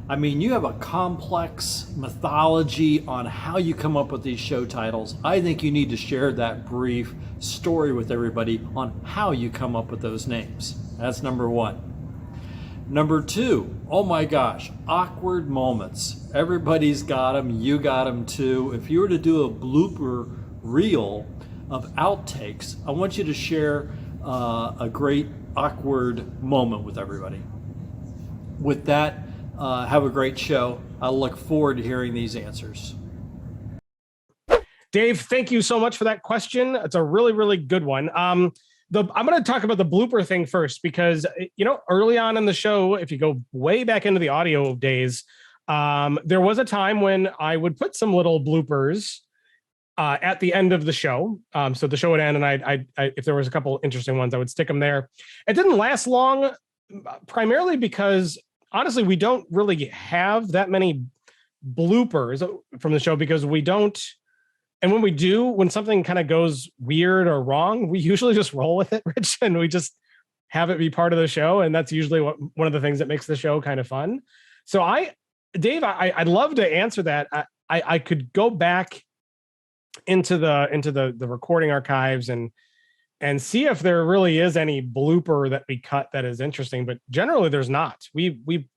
I mean, you have a complex mythology on how you come up with these show titles. I think you need to share that brief story with everybody on how you come up with those names. That's number one. Number two, oh my gosh, awkward moments. Everybody's got them, you got them too. If you were to do a blooper reel of outtakes, I want you to share a great awkward moment with everybody. With that, have a great show. I look forward to hearing these answers. Dave, thank you so much for that question. It's a really, really good one. I'm going to talk about the blooper thing first, because, early on in the show, if you go way back into the audio days, there was a time when I would put some little bloopers at the end of the show. So the show would end, and I if there was a couple interesting ones, I would stick them there. It didn't last long, primarily because, honestly, we don't really have that many bloopers from the show, because we don't. And when we do, when something kind of goes weird or wrong, we usually just roll with it, Rich, and we just have it be part of the show. And that's usually one of the things that makes the show kind of fun. So Dave, I'd love to answer that. I could go back into the recording archives and see if there really is any blooper that we cut that is interesting, but generally there's not. We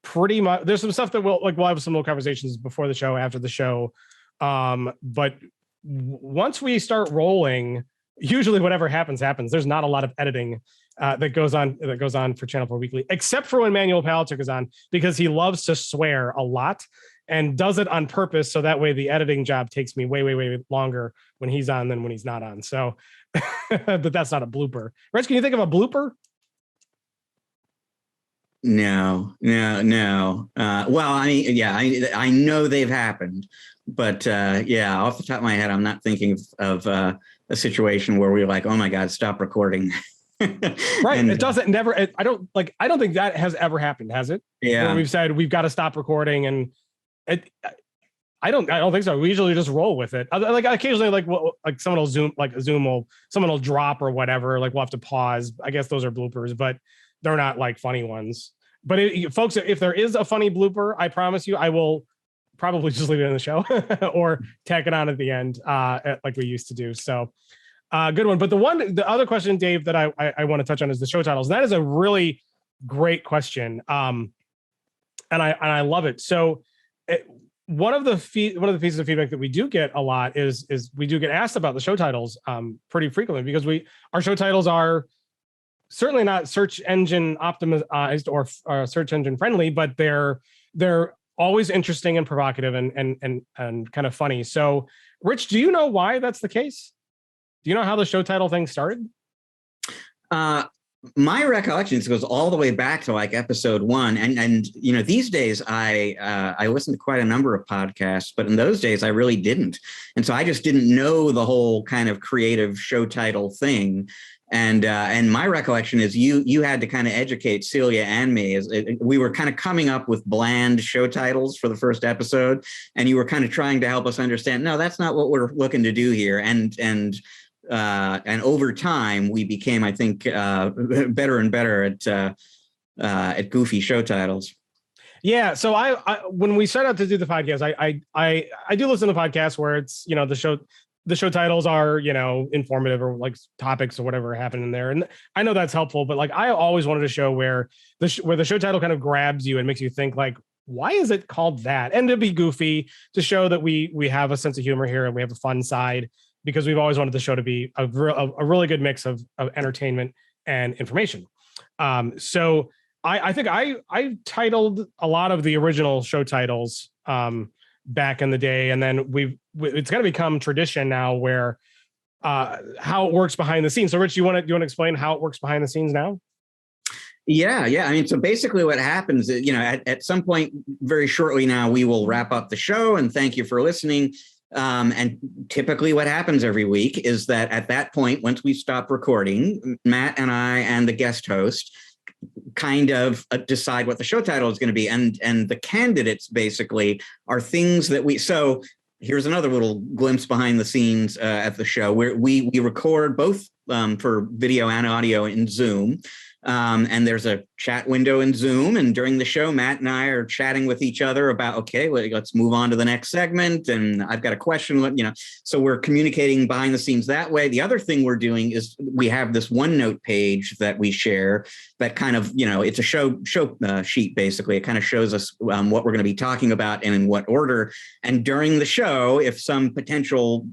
pretty much, there's some stuff that we'll have some little conversations before the show, after the show. But once we start rolling, usually whatever happens. There's not a lot of editing that goes on for ChannelPro Weekly, except for when Manuel Palacic is on, because he loves to swear a lot and does it on purpose. So that way the editing job takes me way, way, way longer when he's on than when he's not on. So, but that's not a blooper. Rich, can you think of a blooper? No. Well, I mean, yeah, I know they've happened, but yeah, off the top of my head, I'm not thinking of a situation where we're like, oh my God, stop recording. Right. And it doesn't never. I don't think that has ever happened, has it? Yeah. Where we've said we've got to stop recording, and I don't think so. We usually just roll with it. Like occasionally, like someone will someone will drop or whatever. Like we'll have to pause. I guess those are bloopers, but they're not like funny ones. But folks, if there is a funny blooper, I promise you, I will probably just leave it in the show or tack it on at the end, like we used to do. So good one. But the other question, Dave, that I want to touch on is the show titles. And that is a really great question. And I love it. So one of the pieces of feedback that we do get a lot is we do get asked about the show titles pretty frequently, because our show titles are certainly not search engine optimized or search engine friendly, but they're always interesting and provocative and kind of funny. So, Rich, do you know why that's the case? Do you know how the show title thing started? My recollections goes all the way back to like episode 1, and these days I listen to quite a number of podcasts, but in those days I really didn't, and so I just didn't know the whole kind of creative show title thing. And my recollection is you had to kind of educate Celia and me, as we were kind of coming up with bland show titles for the first episode, and you were kind of trying to help us understand, no, that's not what we're looking to do here. And over time we became, I think, better and better at goofy show titles. Yeah. So I when we set out to do the podcast, I do listen to podcasts where it's, the show, the show titles are, informative or like topics or whatever happened in there. And I know that's helpful, but like I always wanted a show where the show title kind of grabs you and makes you think like, why is it called that? And to be goofy, to show that we have a sense of humor here and we have a fun side, because we've always wanted the show to be a really good mix of entertainment and information. So I think I titled a lot of the original show titles back in the day, and then it's going to become tradition now where how it works behind the scenes. So Rich, you want to explain how it works behind the scenes now? Yeah. I mean, so basically what happens is, at some point very shortly now, we will wrap up the show and thank you for listening. And typically what happens every week is that at that point, once we stop recording, Matt and I and the guest host kind of decide what the show title is going to be. And the candidates basically are things that so here's another little glimpse behind the scenes at the show where we record both for video and audio in Zoom. And there's a chat window in Zoom. And during the show, Matt and I are chatting with each other about, okay, let's move on to the next segment. And I've got a question, so we're communicating behind the scenes that way. The other thing we're doing is we have this OneNote page that we share that kind of, it's a show sheet, basically. It kind of shows us what we're going to be talking about and in what order. And during the show, if some potential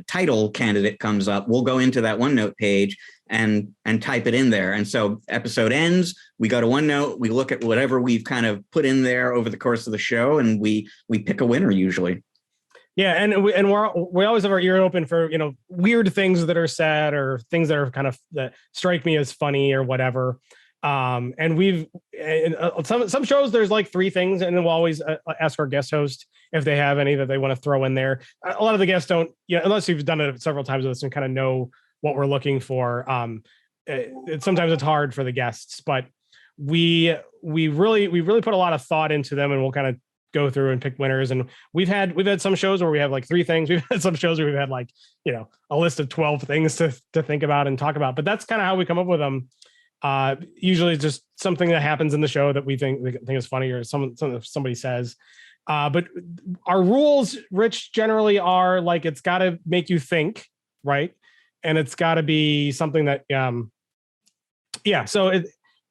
title candidate comes up, we'll go into that OneNote page and type it in there. And so episode ends, we go to OneNote, we look at whatever we've kind of put in there over the course of the show, and we pick a winner usually. Yeah, and we always have our ear open for weird things that are said or things that are kind of that strike me as funny or whatever. And we've some shows there's like 3 things, and then we'll always ask our guest host if they have any that they want to throw in there. A lot of the guests don't, unless you've done it several times with us and kind of know what we're looking for. Sometimes it's hard for the guests, but we really put a lot of thought into them, and we'll kind of go through and pick winners. And we've had some shows where we have like 3 things. We've had some shows where we've had like, a list of 12 things to think about and talk about, but that's kind of how we come up with them. Usually it's just something that happens in the show that we think is funny, or somebody says. But our rules, Rich, generally are like, it's got to make you think, right? And it's got to be something that, so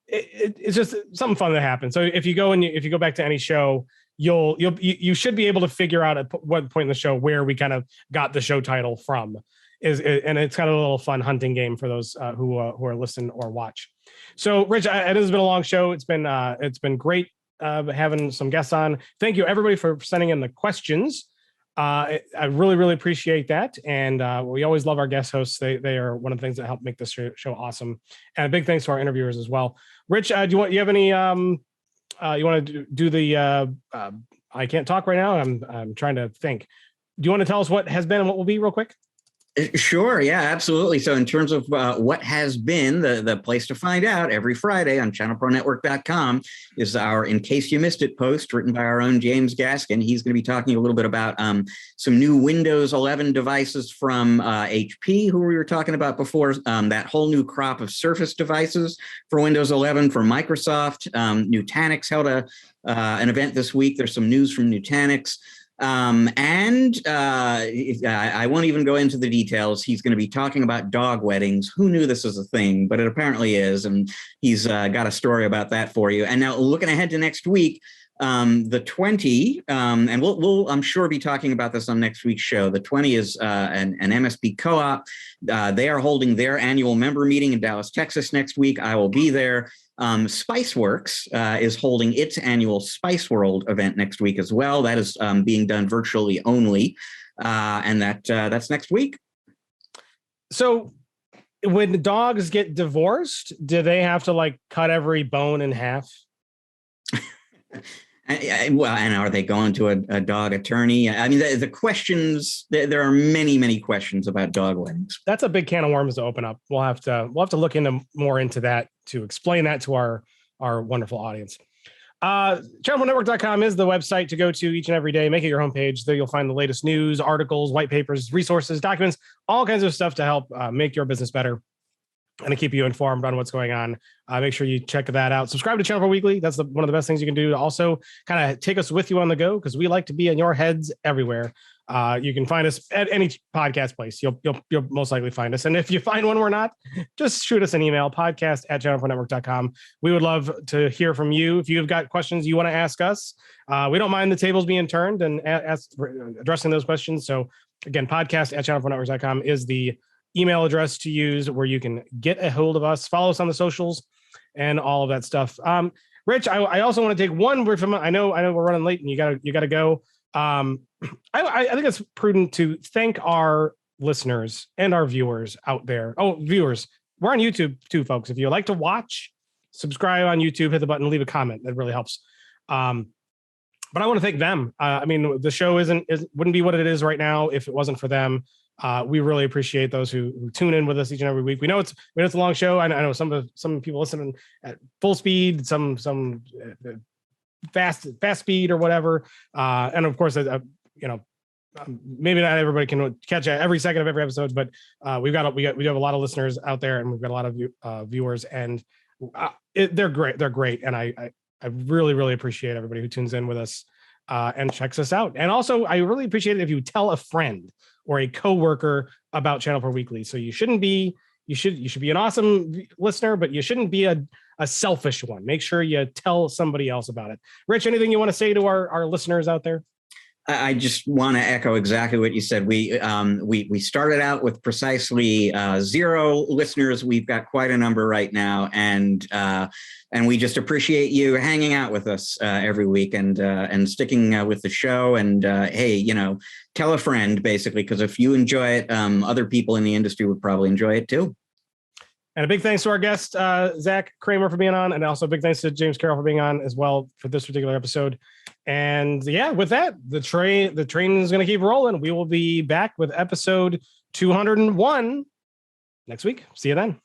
it's just something fun that happens. So if you go back to any show, you should be able to figure out at what point in the show where we kind of got the show title from. And it's kind of a little fun hunting game for those who are listen or watch. So Rich, it has been a long show. It's been great having some guests on. Thank you everybody for sending in the questions. I really, really appreciate that. And we always love our guest hosts. They are one of the things that help make this show awesome. And a big thanks to our interviewers as well. Rich, do you have any, you want to do the, I can't talk right now. I'm trying to think. Do you want to tell us what has been and what will be real quick? Sure. Yeah, absolutely. So in terms of what has been, the place to find out every Friday on ChannelProNetwork.com is our In Case You Missed It post written by our own James Gaskin. He's going to be talking a little bit about some new Windows 11 devices from HP, who we were talking about before, that whole new crop of Surface devices for Windows 11 from Microsoft. Nutanix held an event this week. There's some news from Nutanix. I won't even go into the details. He's going to be talking about dog weddings. Who knew this was a thing, but it apparently is. And he's got a story about that for you. And now looking ahead to next week, the 20, and we'll I'm sure be talking about this on next week's show. The 20 is an MSP co-op. They are holding their annual member meeting in Dallas, Texas next week. I will be there. Spiceworks is holding its annual Spice World event next week as well. That is being done virtually only, and that's next week. So when dogs get divorced, do they have to like cut every bone in half? Well, and are they going to a dog attorney? I mean, the questions, there are many, many questions about dog weddings. That's a big can of worms to open up. We'll have to look more into that to explain that to our wonderful audience. ChannelProNetwork.com is the website to go to each and every day. Make it your homepage. There you'll find the latest news, articles, white papers, resources, documents, all kinds of stuff to help make your business better. and to keep you informed on what's going on. Make sure you check that out. Subscribe to ChannelPro Weekly. That's one of the best things you can do to also kind of take us with you on the go, because we like to be in your heads everywhere. You can find us at any podcast place. You'll most likely find us. And if you find one we're not, just shoot us an email, podcast@channelpronetwork.com. We would love to hear from you. If you've got questions you want to ask us, we don't mind the tables being turned and addressing those questions. So again, podcast@channelpronetwork.com is the email address to use where you can get a hold of us, follow us on the socials, and all of that stuff. Rich, I also want to take one word from. I know we're running late, and you gotta go. I think it's prudent to thank our listeners and our viewers out there. Oh, viewers, we're on YouTube too, folks. If you like to watch, subscribe on YouTube, hit the button, leave a comment. That really helps. But I want to thank them. I mean, the show wouldn't be what it is right now if it wasn't for them. We really appreciate those who tune in with us each and every week. We know it's a long show. I know some people listen at full speed, some fast speed or whatever. And of course, maybe not everybody can catch every second of every episode, but we have a lot of listeners out there, and we've got a lot of viewers, and they're great. They're great, and I really, really appreciate everybody who tunes in with us and checks us out. And also, I really appreciate it if you tell a friend or a coworker about ChannelPro Weekly. So you should be an awesome listener, but you shouldn't be a selfish one. Make sure you tell somebody else about it. Rich, anything you want to say to our listeners out there? I just want to echo exactly what you said. We started out with precisely 0 listeners. We've got quite a number right now, and we just appreciate you hanging out with us every week and sticking with the show. And hey, tell a friend, basically, because if you enjoy it, other people in the industry would probably enjoy it too. And a big thanks to our guest, Zac Cramer, for being on, and also a big thanks to James Carroll for being on as well for this particular episode. And yeah, with that, the train is going to keep rolling. We will be back with episode 201 next week. See you then.